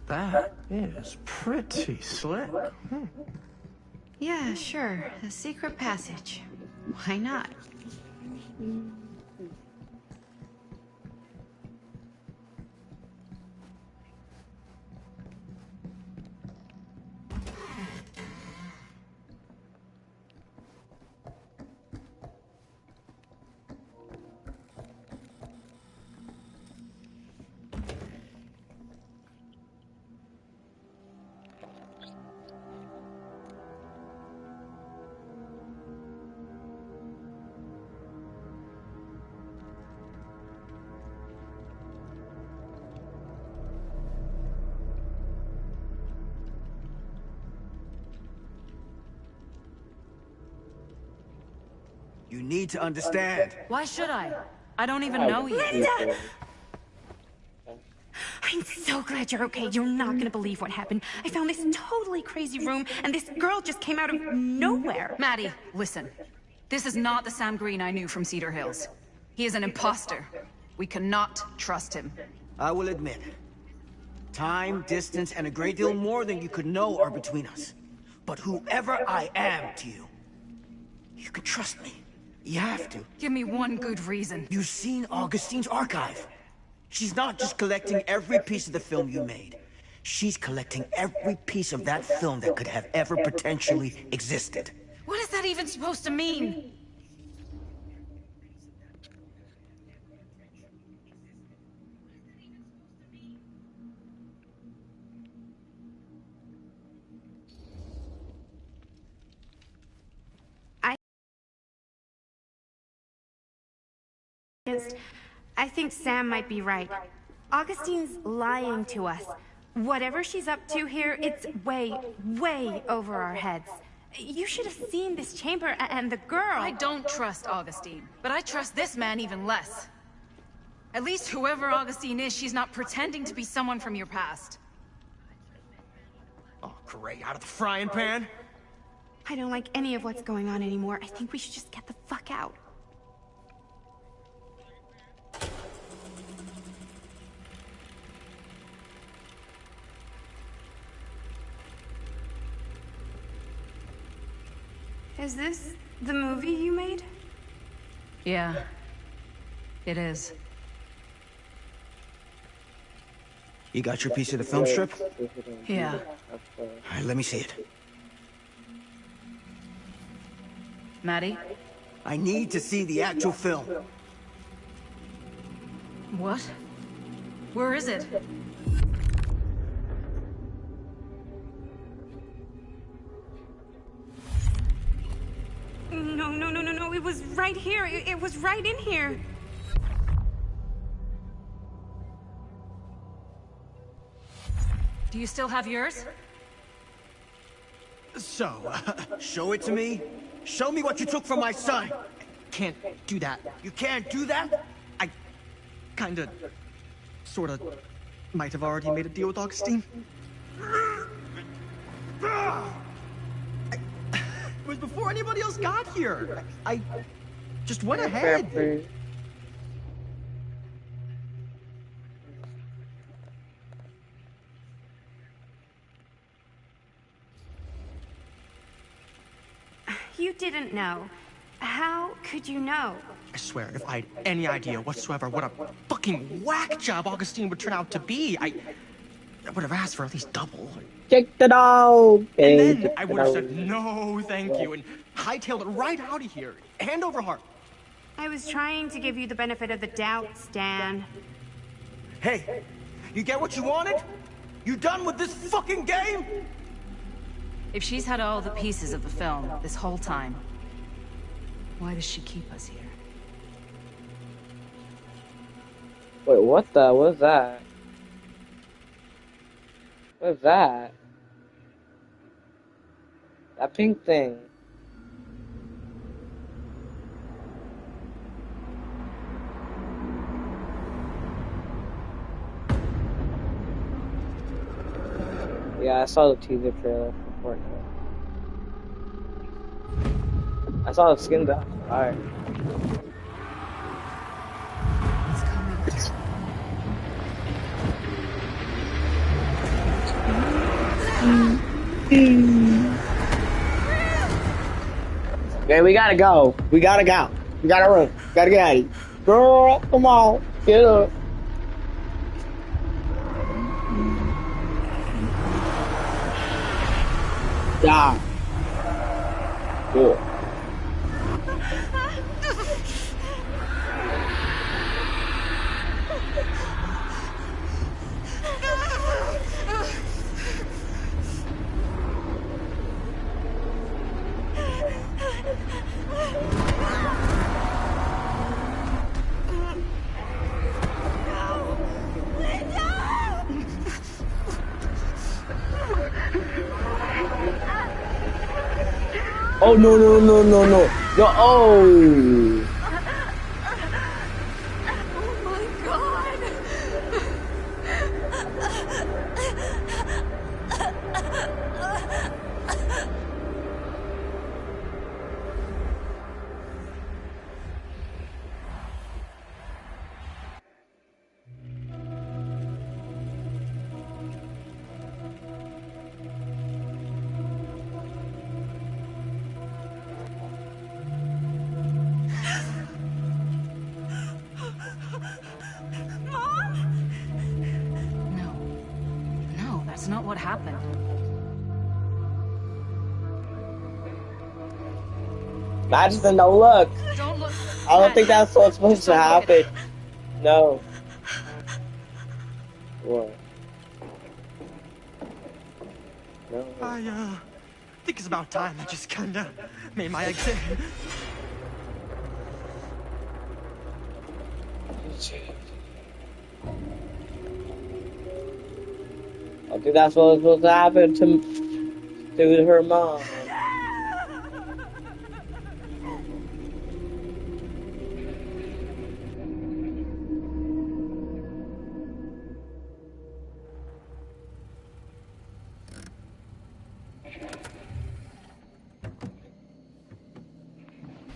That is pretty slick. Yeah, sure. A secret passage. Why not? You need to understand. Why should I? I don't even know you. Linda! I'm so glad you're okay. You're not gonna believe what happened. I found this totally crazy room, and this girl just came out of nowhere. Maddie, listen. This is not the Sam Green I knew from Cedar Hills. He is an imposter. We cannot trust him. I will admit, time, distance, and a great deal more than you could know are between us. But whoever I am to you, you can trust me. You have to. Give me one good reason. You've seen Augustine's archive. She's not just collecting every piece of the film you made. She's collecting every piece of that film that could have ever potentially existed. What is that even supposed to mean? I think Sam might be right. Augustine's lying to us. Whatever she's up to here, it's way, way over our heads. You should have seen this chamber and the girl. I don't trust Augustine, but I trust this man even less. At least whoever Augustine is, she's not pretending to be someone from your past. Oh, great. Out of the frying pan? I don't like any of what's going on anymore. I think we should just get the fuck out. Is this the movie you made? Yeah, it is. You got your piece of the film strip? Yeah. All right, let me see it. Maddie? I need to see the actual film. What? Where is it? No, it was right here. It was right in here. Do you still have yours? So, show it to me. Show me what you took from my son. Can't do that. You can't do that? I kinda, sorta, might have already made a deal with Augustine. It was before anybody else got here. I just went ahead. You didn't know. How could you know? I swear, if I had any idea whatsoever what a fucking whack job Augustine would turn out to be, I would have asked for at least double. Kick the dog! And then I would have said no thank you and hightailed it right out of here, hand over heart. I was trying to give you the benefit of the doubt, Stan. Hey, you get what you wanted? You done with this fucking game? If she's had all the pieces of the film this whole time, why does she keep us here? Wait, what the? What's that? What's that? That pink thing. Yeah, I saw the teaser trailer for Fortnite. I saw the skin dye. Alright. Okay, we gotta go. We gotta go. We gotta run. We gotta get out of here. Girl, come on. Get up. Die. Cool. Oh no no no no no no! Oh! No, that's not what happened. Not just a no look. Don't look. I don't think that's what's supposed to happen. No. What? No. I think it's about time I just kinda made my exit. I think that's what was supposed to happen to her mom.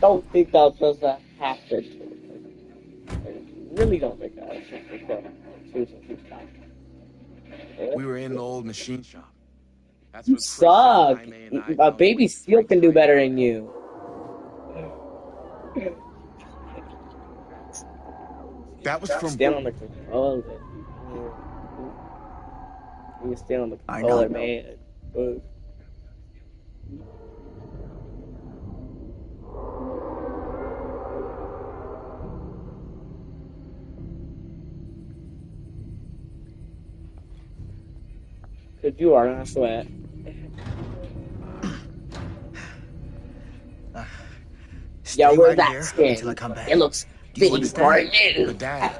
Don't think that was supposed to happen. I really don't think that was supposed to happen. We were in the old machine shop. That's You what suck. Jaime and I A found baby Steel can do better than you. That was from Stand on the controller. You can stand on the controller, man. Ugh. Cause you are not sweat. Yeah, where's that skin? Until I come back. It looks Do you big, understand? Barton. But Dad,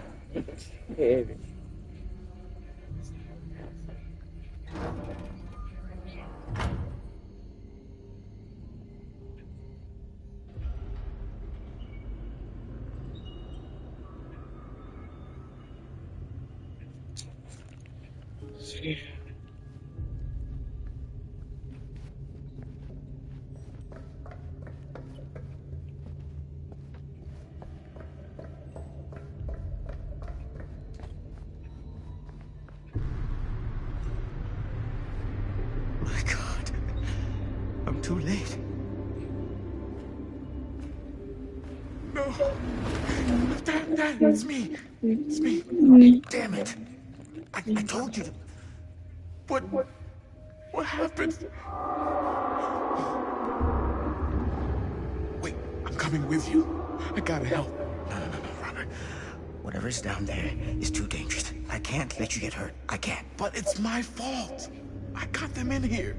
My God. I'm too late. no. Dad, it's me. It's me. Damn it. I told you to. What happened? Wait, I'm coming with you. I gotta help. No, Robert. Whatever's down there is too dangerous. I can't let you get hurt. I can't. But it's my fault. I got them in here.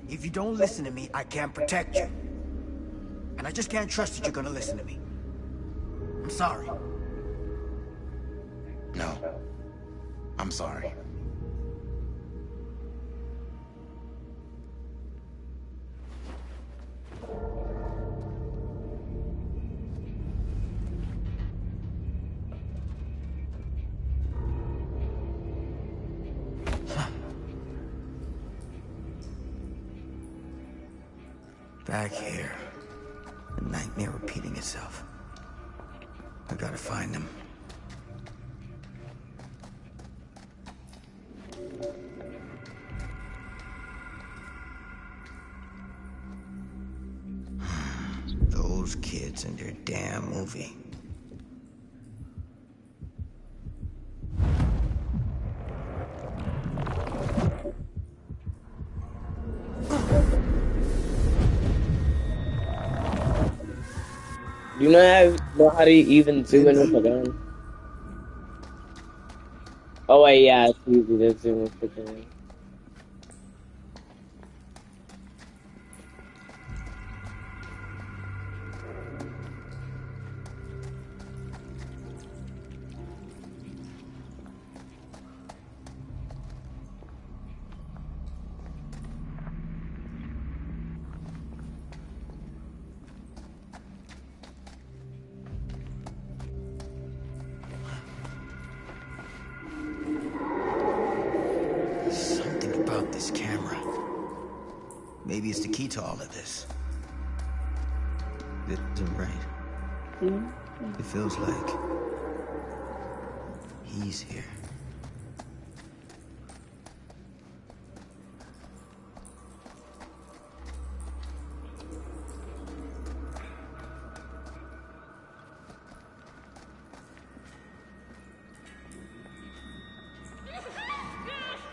If you don't listen to me, I can't protect you. And I just can't trust that you're gonna listen to me. I'm sorry. No. I'm sorry. Back here. The nightmare repeating itself. I gotta find them. Those kids and their damn movie. Do you know how to even zoom in with a gun? Oh wait, yeah, it's easy to zoom with the gun. Something about this camera. Maybe it's the key to all of this. It isn't right. It feels like he's here.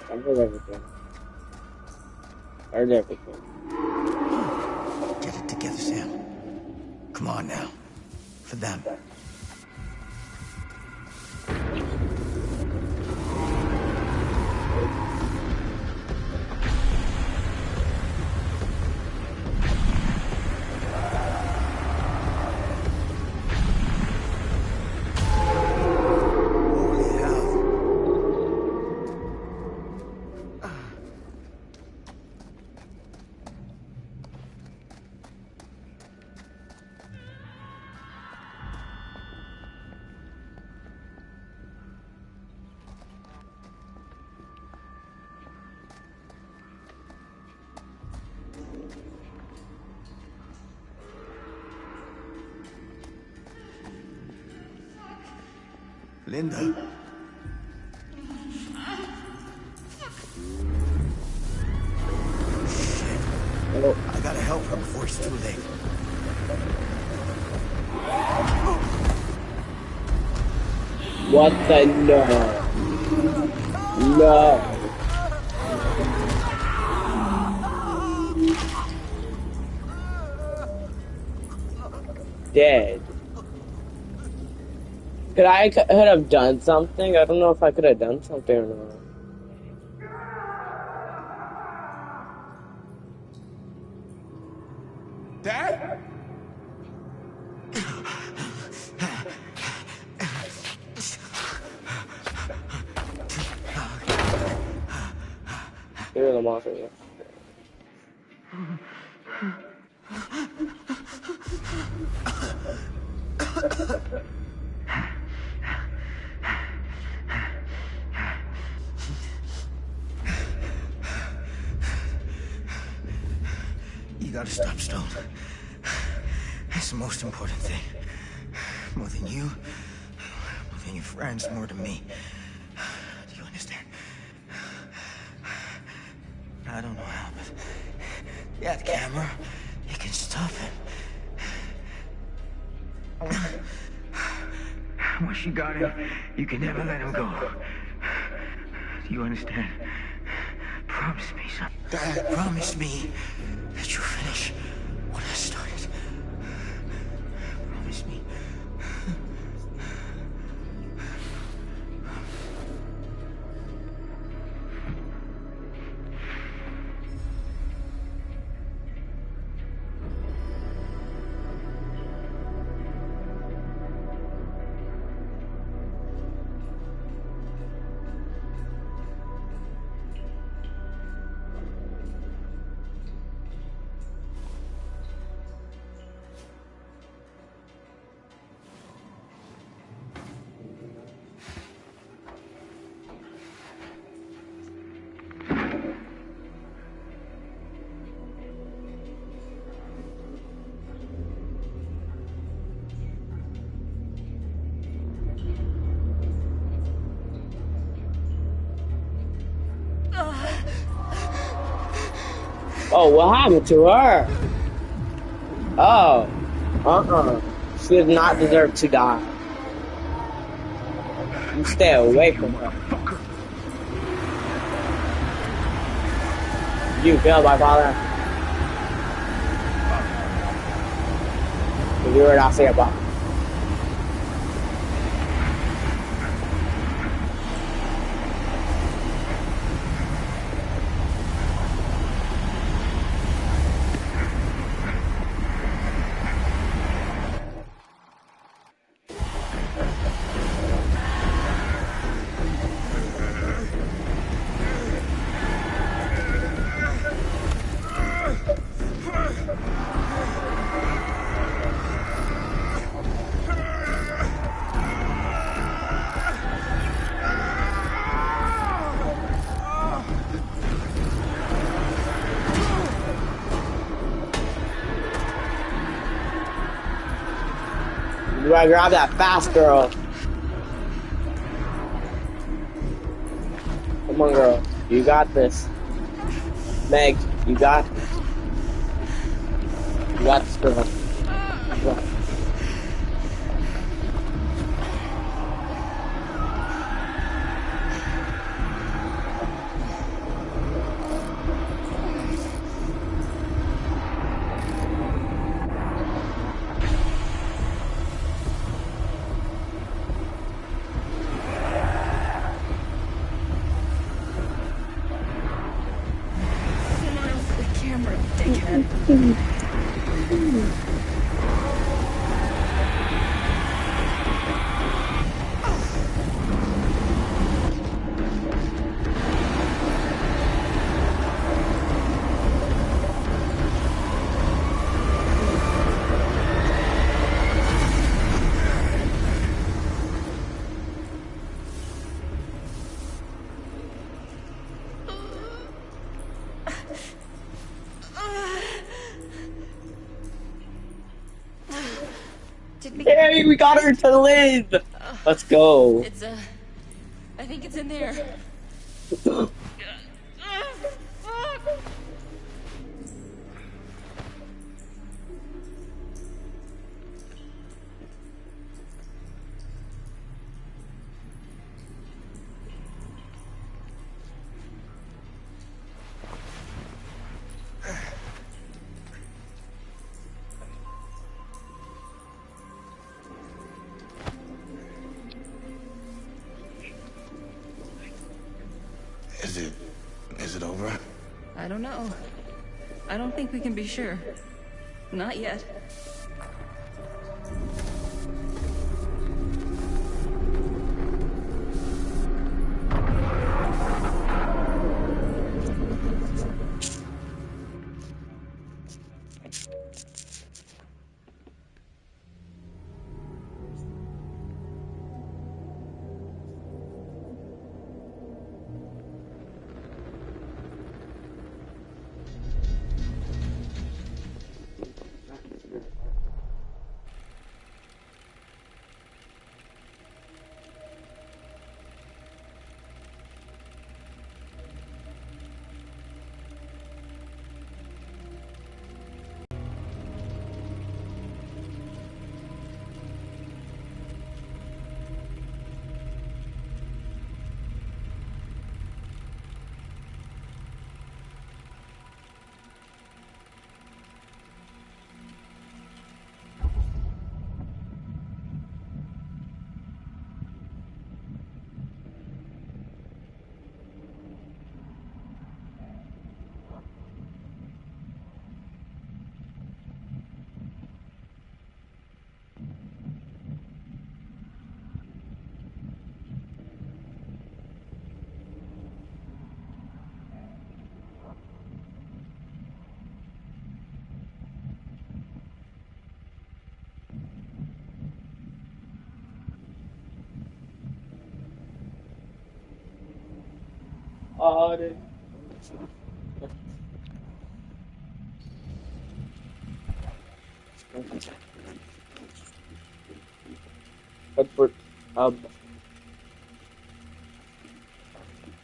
I heard everything. I heard everything. Get it together, Sam. Come on now. For them. Linda. Shit. I gotta help her before it's too late. What the no? No. Dead. Could have done something? I don't know if I could have done something or not. Dad? Here the monster. You gotta stop Stone. That's the most important thing. More than you, more than your friends, more than me. Do you understand? I don't know how, but yeah, the camera, it can stop him. Once you got him, you can never let him go. Do you understand? Promise me something. Dad, promise me that you'll finish what I started. Promise me. Oh, what happened to her? Oh. She does not deserve to die. You stay away from her. You failed my father. You were not say about. You gotta grab that fast, girl. Come on, girl. You got this. Meg, you got this. You got this, girl. Come on. Hey, we got her to live! Let's go. It's, I think it's in there. Is it over? I don't know. I don't think we can be sure. Not yet.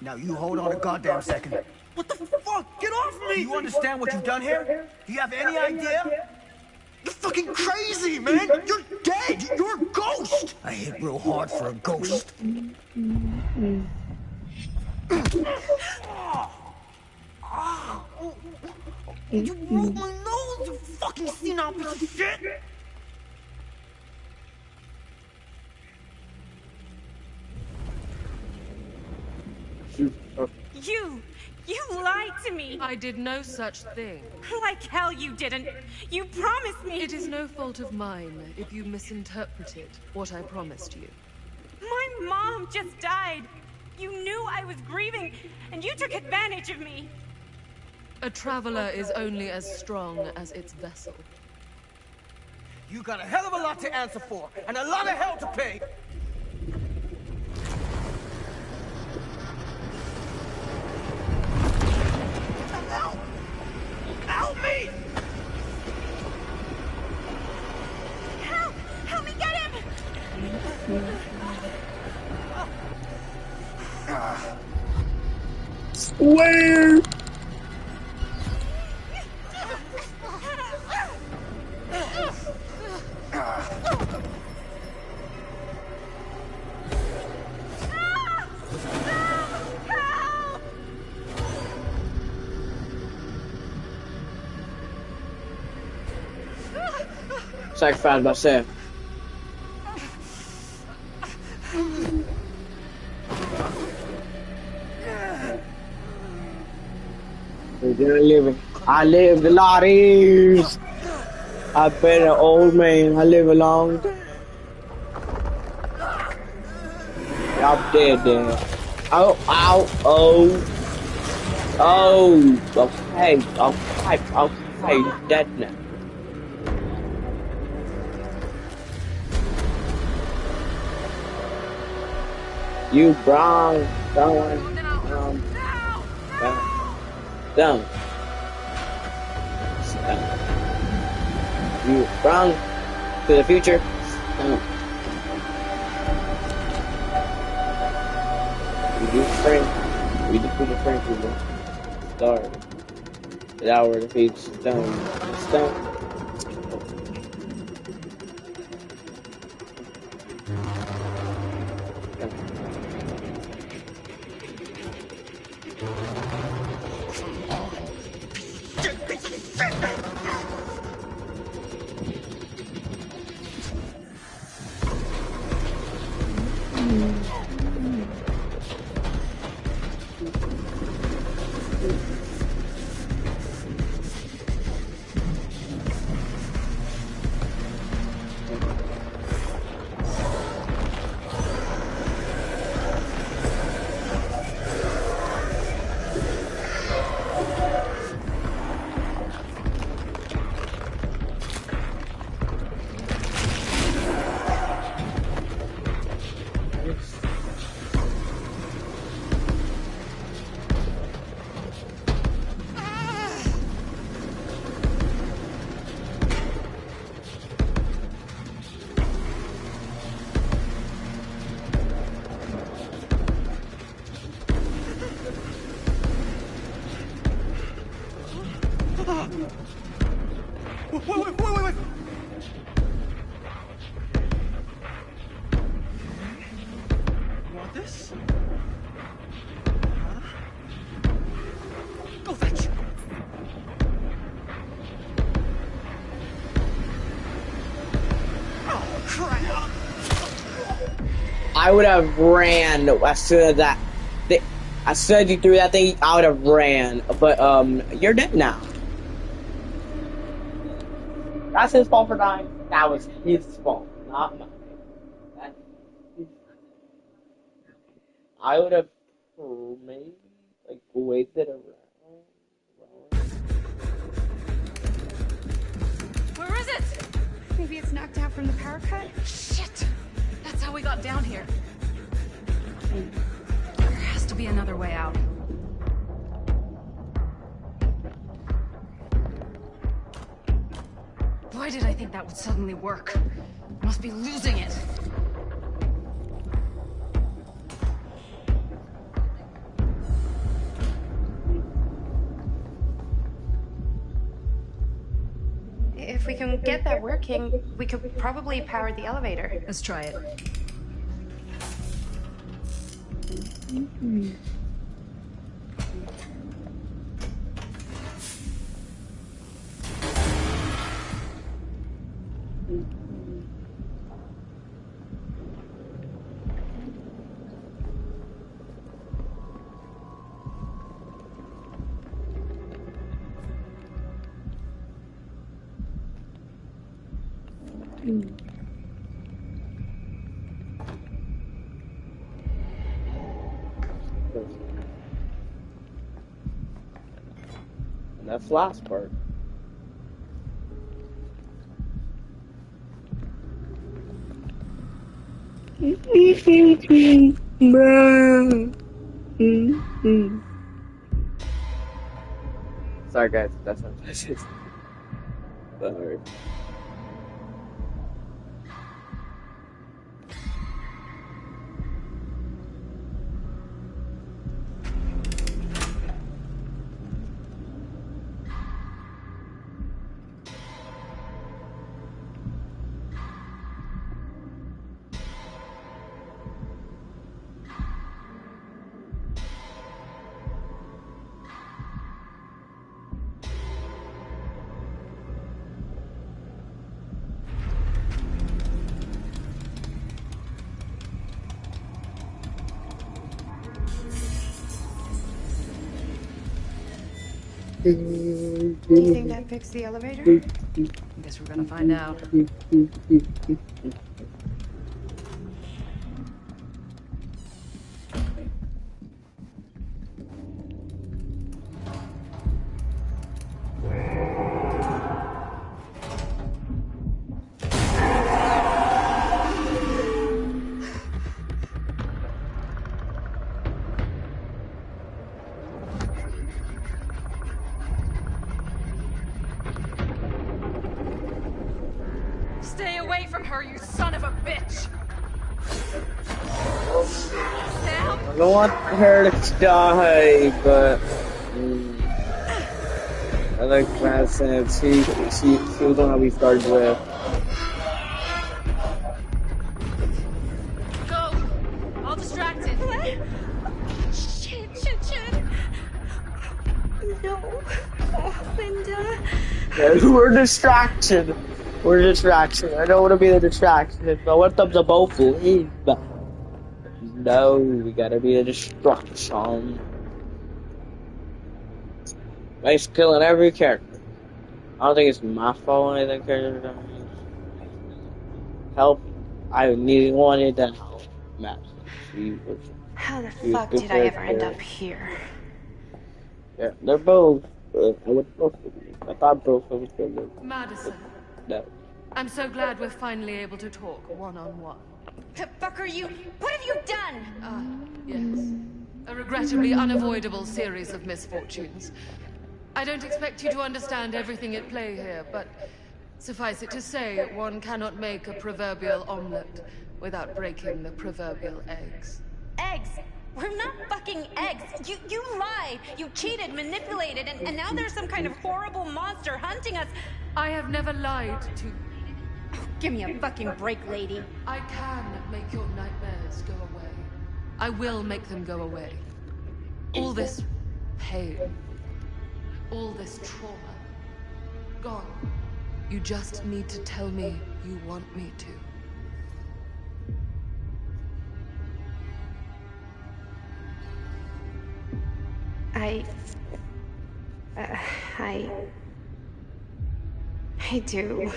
Now you hold on a goddamn second. What the fuck? Get off me! Do you understand what you've done here? Do you have any idea? You're fucking crazy, man! You're dead! You're a ghost! I hit real hard for a ghost. You broke my nose, you fucking senile piece of shit! You lied to me! I did no such thing. Like hell you didn't! You promised me! It is no fault of mine if you misinterpreted what I promised you. My mom just died! You knew I was grieving, and you took advantage of me! A traveler is only as strong as its vessel. You got a hell of a lot to answer for, and a lot of hell to pay! Help! Help me! Help! Help me get him! Where? Sacrifice myself. I lived a lot of years. I've been an old man. I live a long time. I'm dead then. Oh, ow, oh. Oh, okay, okay, dead now. You brown, done. You brown to the future. We do spring. We defeat the spring people. Start. The hour defeats stone. Stone. Wait. You want this? Huh? Go fetch. Oh, crap. I would have ran as soon as that. As soon as you threw that thing, I would have ran. But you're dead now. That's his fault for dying. That was his fault, not mine. I would have maybe waited around. Where is it? Maybe it's knocked out from the power cut? Shit! That's how we got down here. There has to be another way out. Why did I think that would suddenly work? I must be losing it. if we can get that working, we could probably power the elevator. Let's try it. And that's the last part. Sorry guys, that's not sorry. Do you think that fixed the elevator? Guess we're gonna find out. Stay away from her, you son of a bitch! Sam? I don't want her to die, but I like that since she was the one that we started with. Go! All distracted. Shit. No. Oh, Linda. Yeah, we're distracted. We're a distraction. I don't want to be the distraction. I want them to both leave. No, we gotta be the distraction. Nice killing every character. I don't think it's my fault when anything characters don't use. Help. I wanted to help. Matt. How the fuck did I ever end up here? Yeah, they're both. I thought both of them were good. Madison. No. I'm so glad we're finally able to talk one-on-one. The fuck are you? What have you done? Yes. A regrettably unavoidable series of misfortunes. I don't expect you to understand everything at play here, but suffice it to say, one cannot make a proverbial omelette without breaking the proverbial eggs. Eggs? We're not fucking eggs. You lied. You cheated, manipulated, and now there's some kind of horrible monster hunting us. I have never lied to you. Oh, give me a fucking break, lady. I can make your nightmares go away. I will make them go away. All this pain, all this trauma, gone. You just need to tell me you want me to. I do.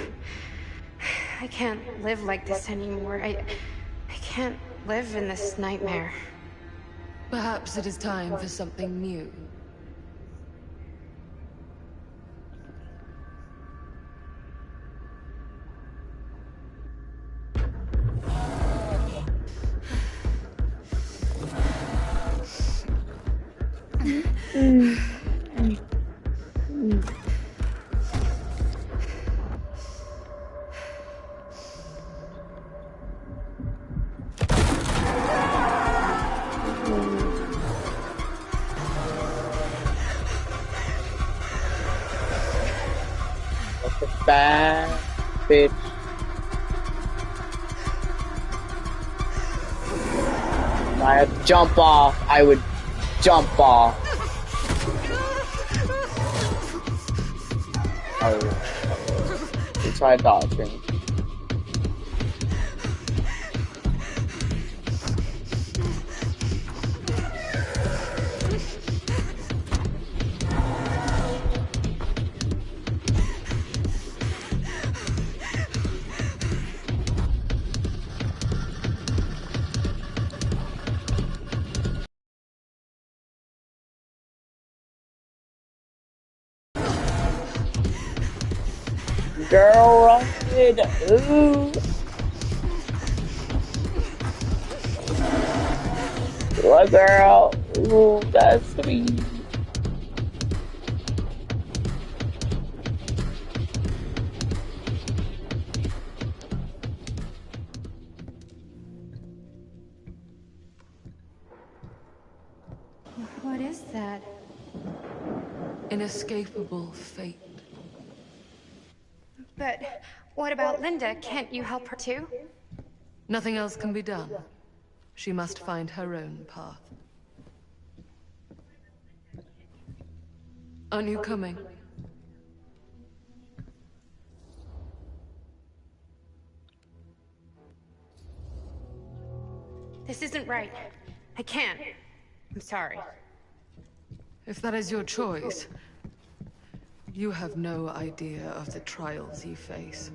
I can't live like this anymore. I can't live in this nightmare. Perhaps it is time for something new. bad bitch. If I had to jump off, I would jump off. We tried dodging. Girl, run! Ooh. What girl? Ooh, that's sweet. What is that? Inescapable fate. But what about Linda? Can't you help her too? Nothing else can be done. She must find her own path. Aren't you coming? This isn't right. I can't. I'm sorry. If that is your choice, you have no idea of the trials you face.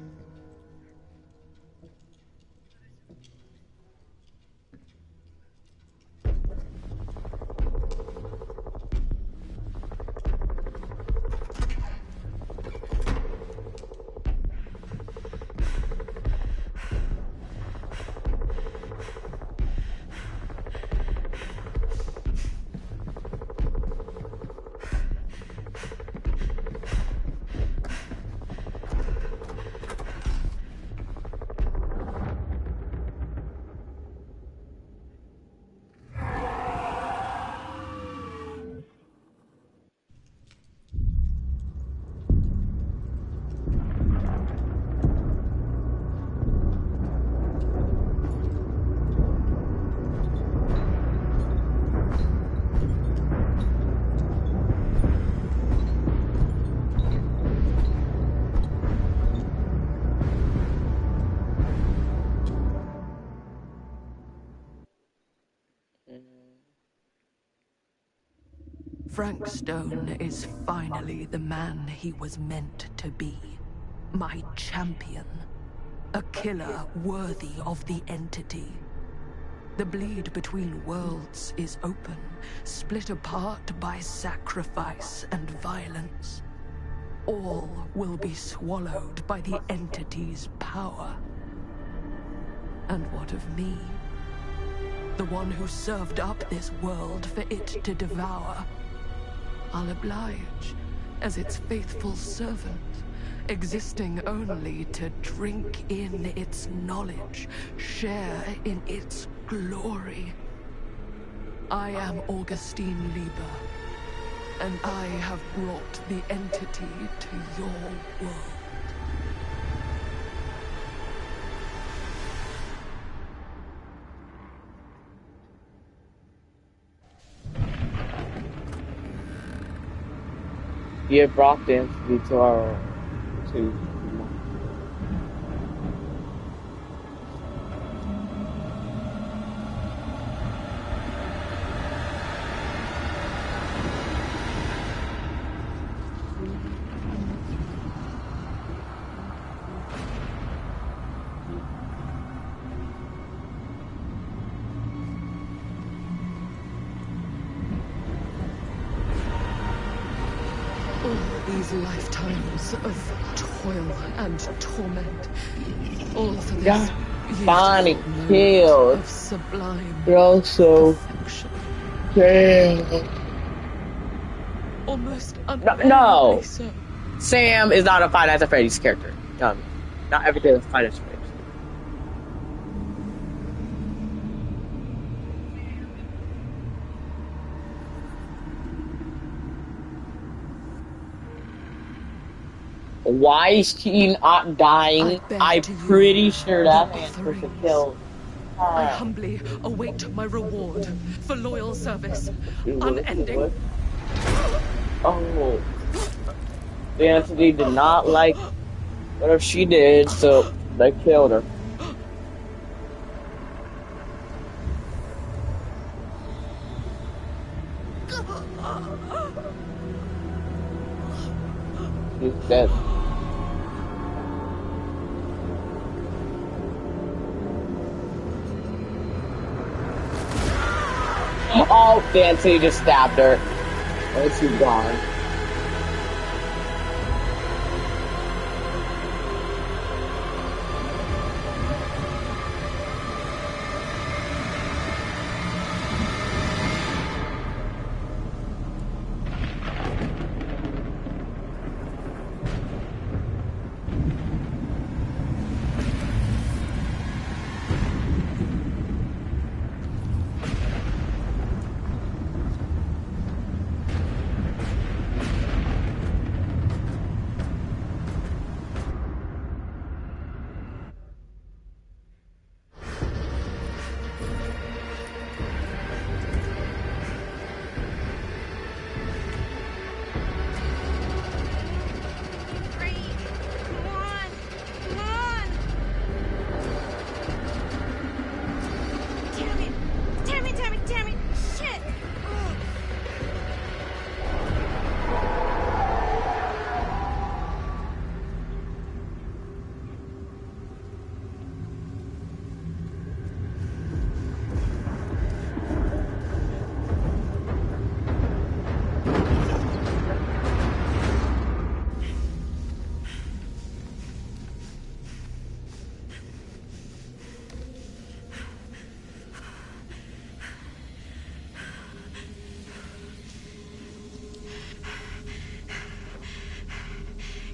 Frank Stone is finally the man he was meant to be. My champion. A killer worthy of the entity. The bleed between worlds is open, split apart by sacrifice and violence. All will be swallowed by the entity's power. And what of me? The one who served up this world for it to devour. I'll oblige as its faithful servant, existing only to drink in its knowledge, share in its glory. I am Augustine Lieber, and I have brought the entity to your world. You have brought the entity to our to these lifetimes of toil and torment, all for this Bonnie killed. of sublime But also, damn. almost No, so. Sam is not a Five Nights at Freddy's character. Not everything is Five Nights at Freddy's. Why is she not dying? I'm pretty sure that man's supposed to kill I her. humbly await my reward for loyal service, unending. Oh. The entity did not like whatever she did, so they killed her. She's dead. Oh, the entity just stabbed her. Oh, she's gone. Damn it, shit!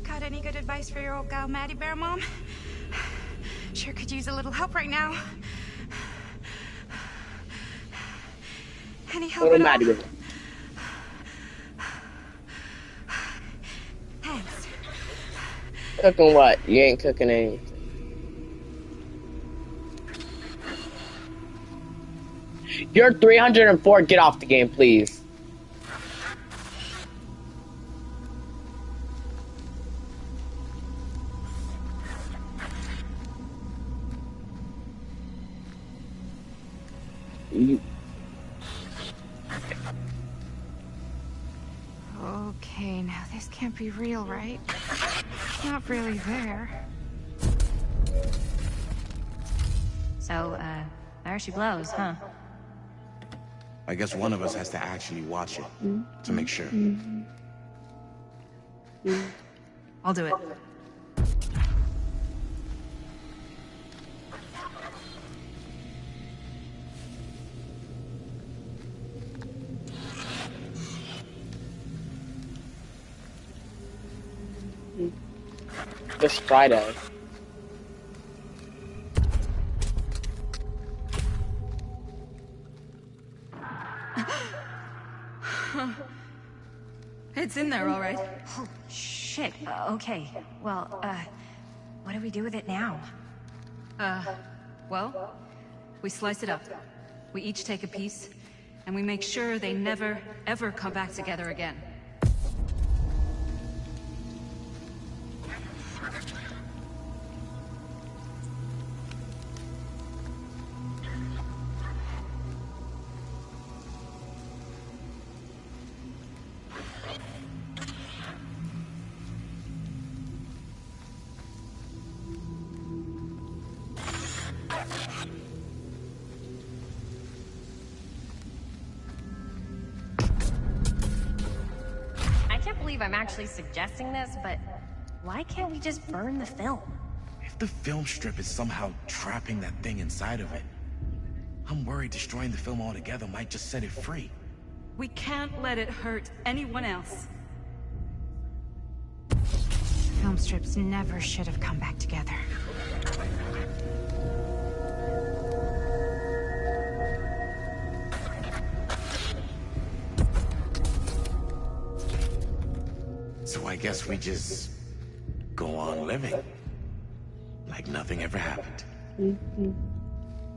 Got any good advice for your old gal Maddie Bear, Mom? Sure could use a little help right now. Any help Little at all? Maddie Bear. Thanks. Cooking what? You ain't cooking anything. You're 304. Get off the game, please. Okay, now this can't be real, right? It's not really there. So, there she blows, huh? I guess one of us has to actually watch it to make sure. I'll do it. Just Friday. It's in there, all right. Oh, shit. Okay. Well, what do we do with it now? Well, we slice it up. We each take a piece, and we make sure they never, ever come back together again. I can't believe I'm actually suggesting this, but why can't we just burn the film? If the film strip is somehow trapping that thing inside of it, I'm worried destroying the film altogether might just set it free. We can't let it hurt anyone else. Film strips never should have come back together. So I guess we just go on living like nothing ever happened.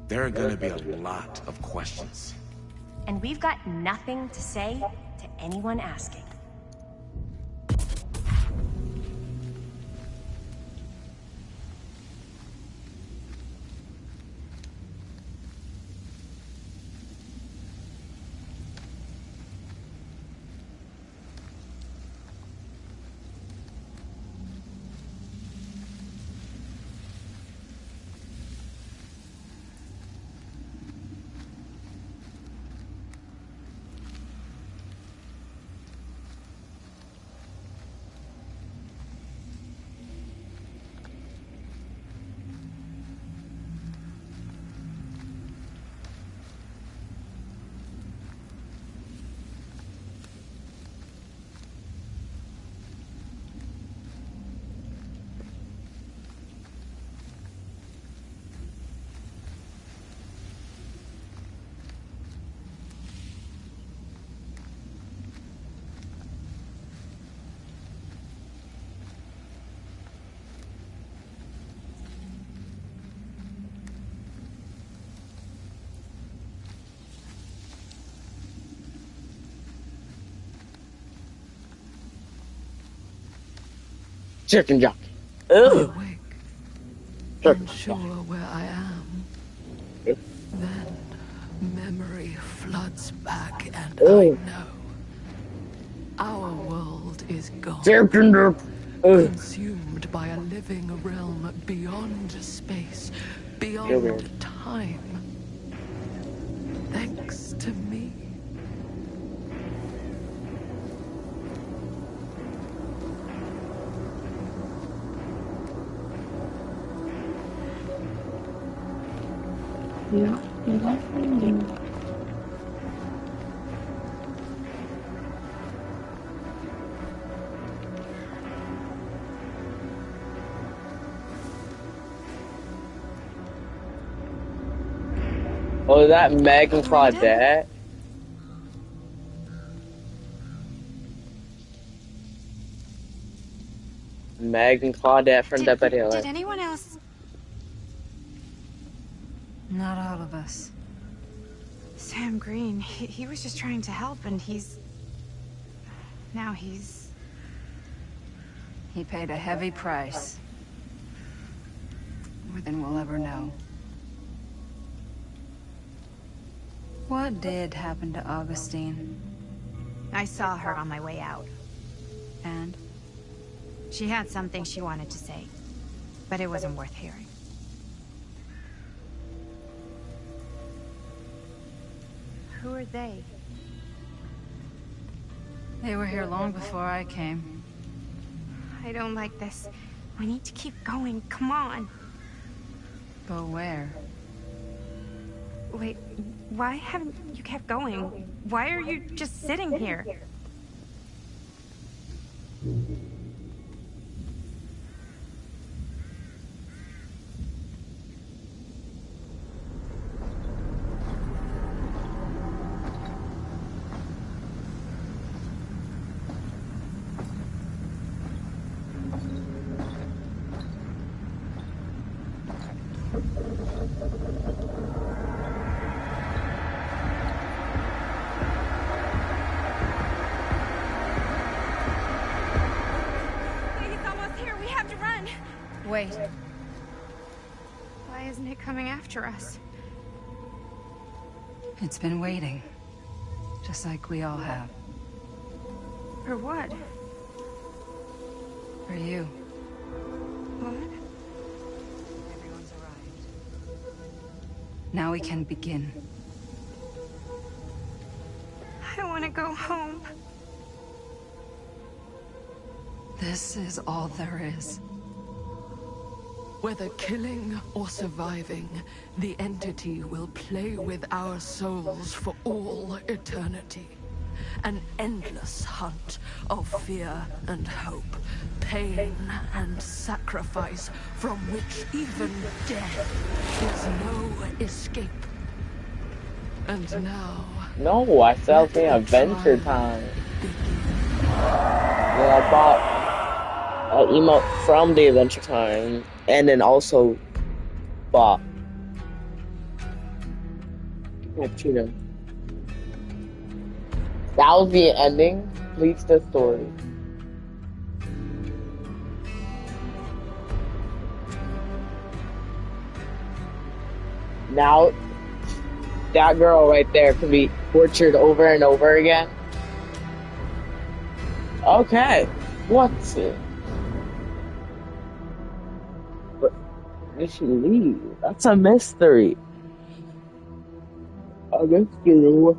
There are gonna be a lot of questions. And we've got nothing to say to anyone asking. Chicken jockey. Ugh. Awake, Chicken unsure where I am. Then memory floods back, and I know our world is gone. Consumed by a living realm beyond space, beyond time. Thanks to me. Oh, is that Megan Claudette? Megan Claudette from Deputy Did Hill. anyone else? Not all of us. Sam Green, he was just trying to help, and now he's... He paid a heavy price. More than we'll ever know. What did happen to Augustine? I saw her on my way out. And? She had something she wanted to say, but it wasn't worth hearing. Who are they? They were here long before I came. I don't like this. We need to keep going. Come on. Go where? Wait, why haven't you kept going? Why are you just sitting here? Wait. Why isn't it coming after us? It's been waiting. Just like we all have. For what? For you. What? Everyone's arrived. Now we can begin. I want to go home. This is all there is. Whether killing or surviving, the entity will play with our souls for all eternity. An endless hunt of fear and hope, pain and sacrifice, from which even death is no escape. And now... No, I felt me Adventure Time. Yeah, I bought... emote from the Adventure Time, and then also Bob. That was the ending. Leads the story. Now, that girl right there can be tortured over and over again. Okay, what's it? But did she leave? That's a mystery. A mystery.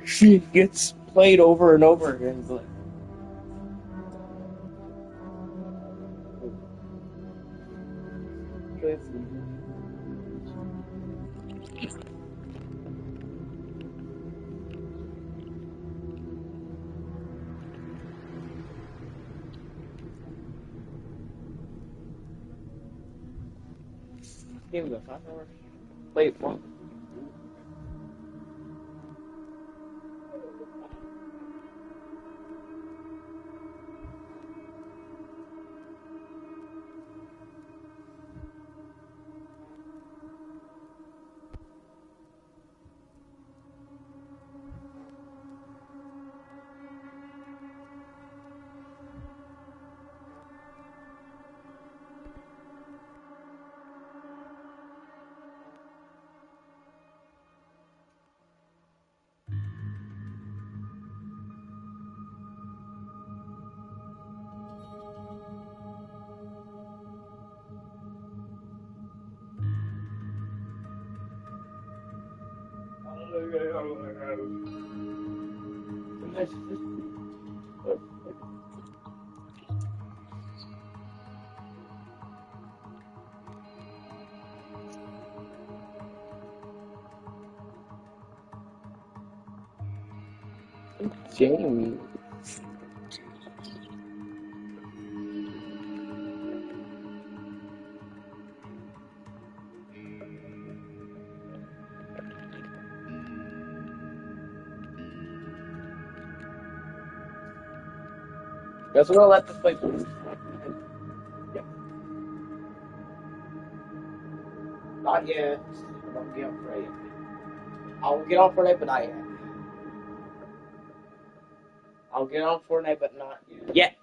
She gets played over and over again. But give the 5 hours. Wait, what? Jamie. Guess we're gonna let this play. Yeah. Not yet. Don't get on Fortnite. I'll get on Fortnite, but not yet. I'll get on Fortnite, but not yet.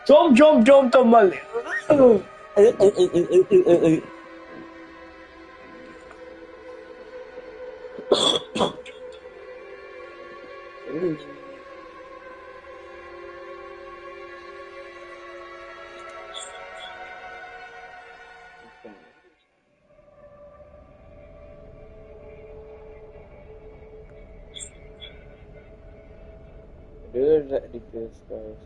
Jump, jump, jump, Tamal. Dude, that ridiculous, guys.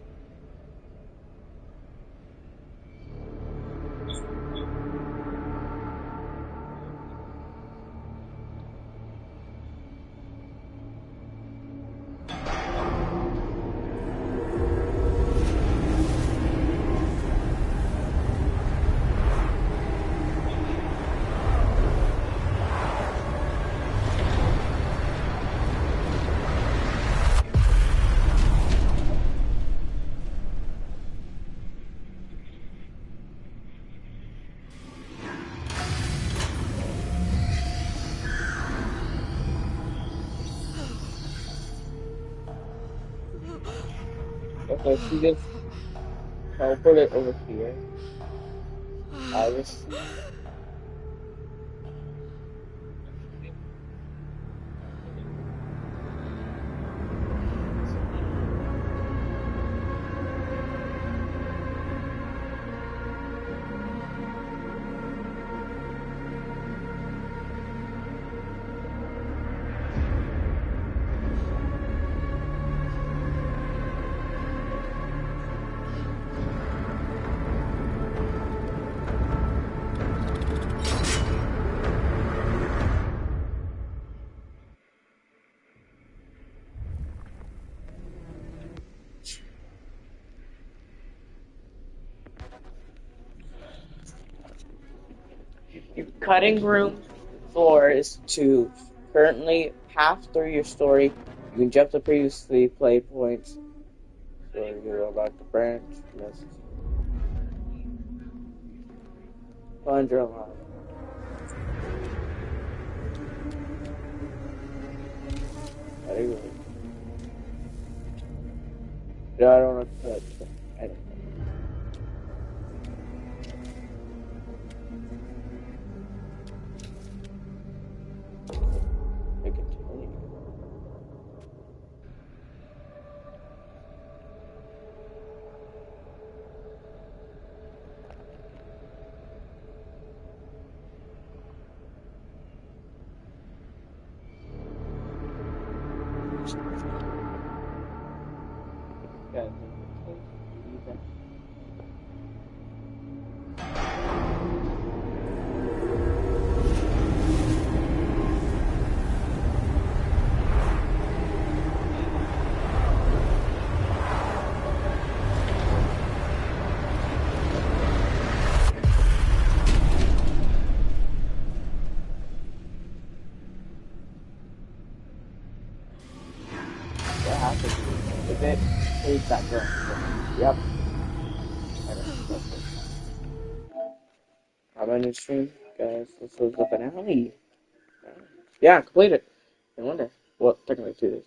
Okay, she just teleport it over here. I just Your cutting room floor is 2. Currently half through your story. You can jump to previously played points. So you're about to branch. Yes. Find your line. Anyway. No, I don't want to touch anything. I continue. Yeah. What happened? Is it? Who's that girl? Yep. I'm on your stream, guys. This was the finale. Yeah, completed. In 1 day. Well, technically 2 days.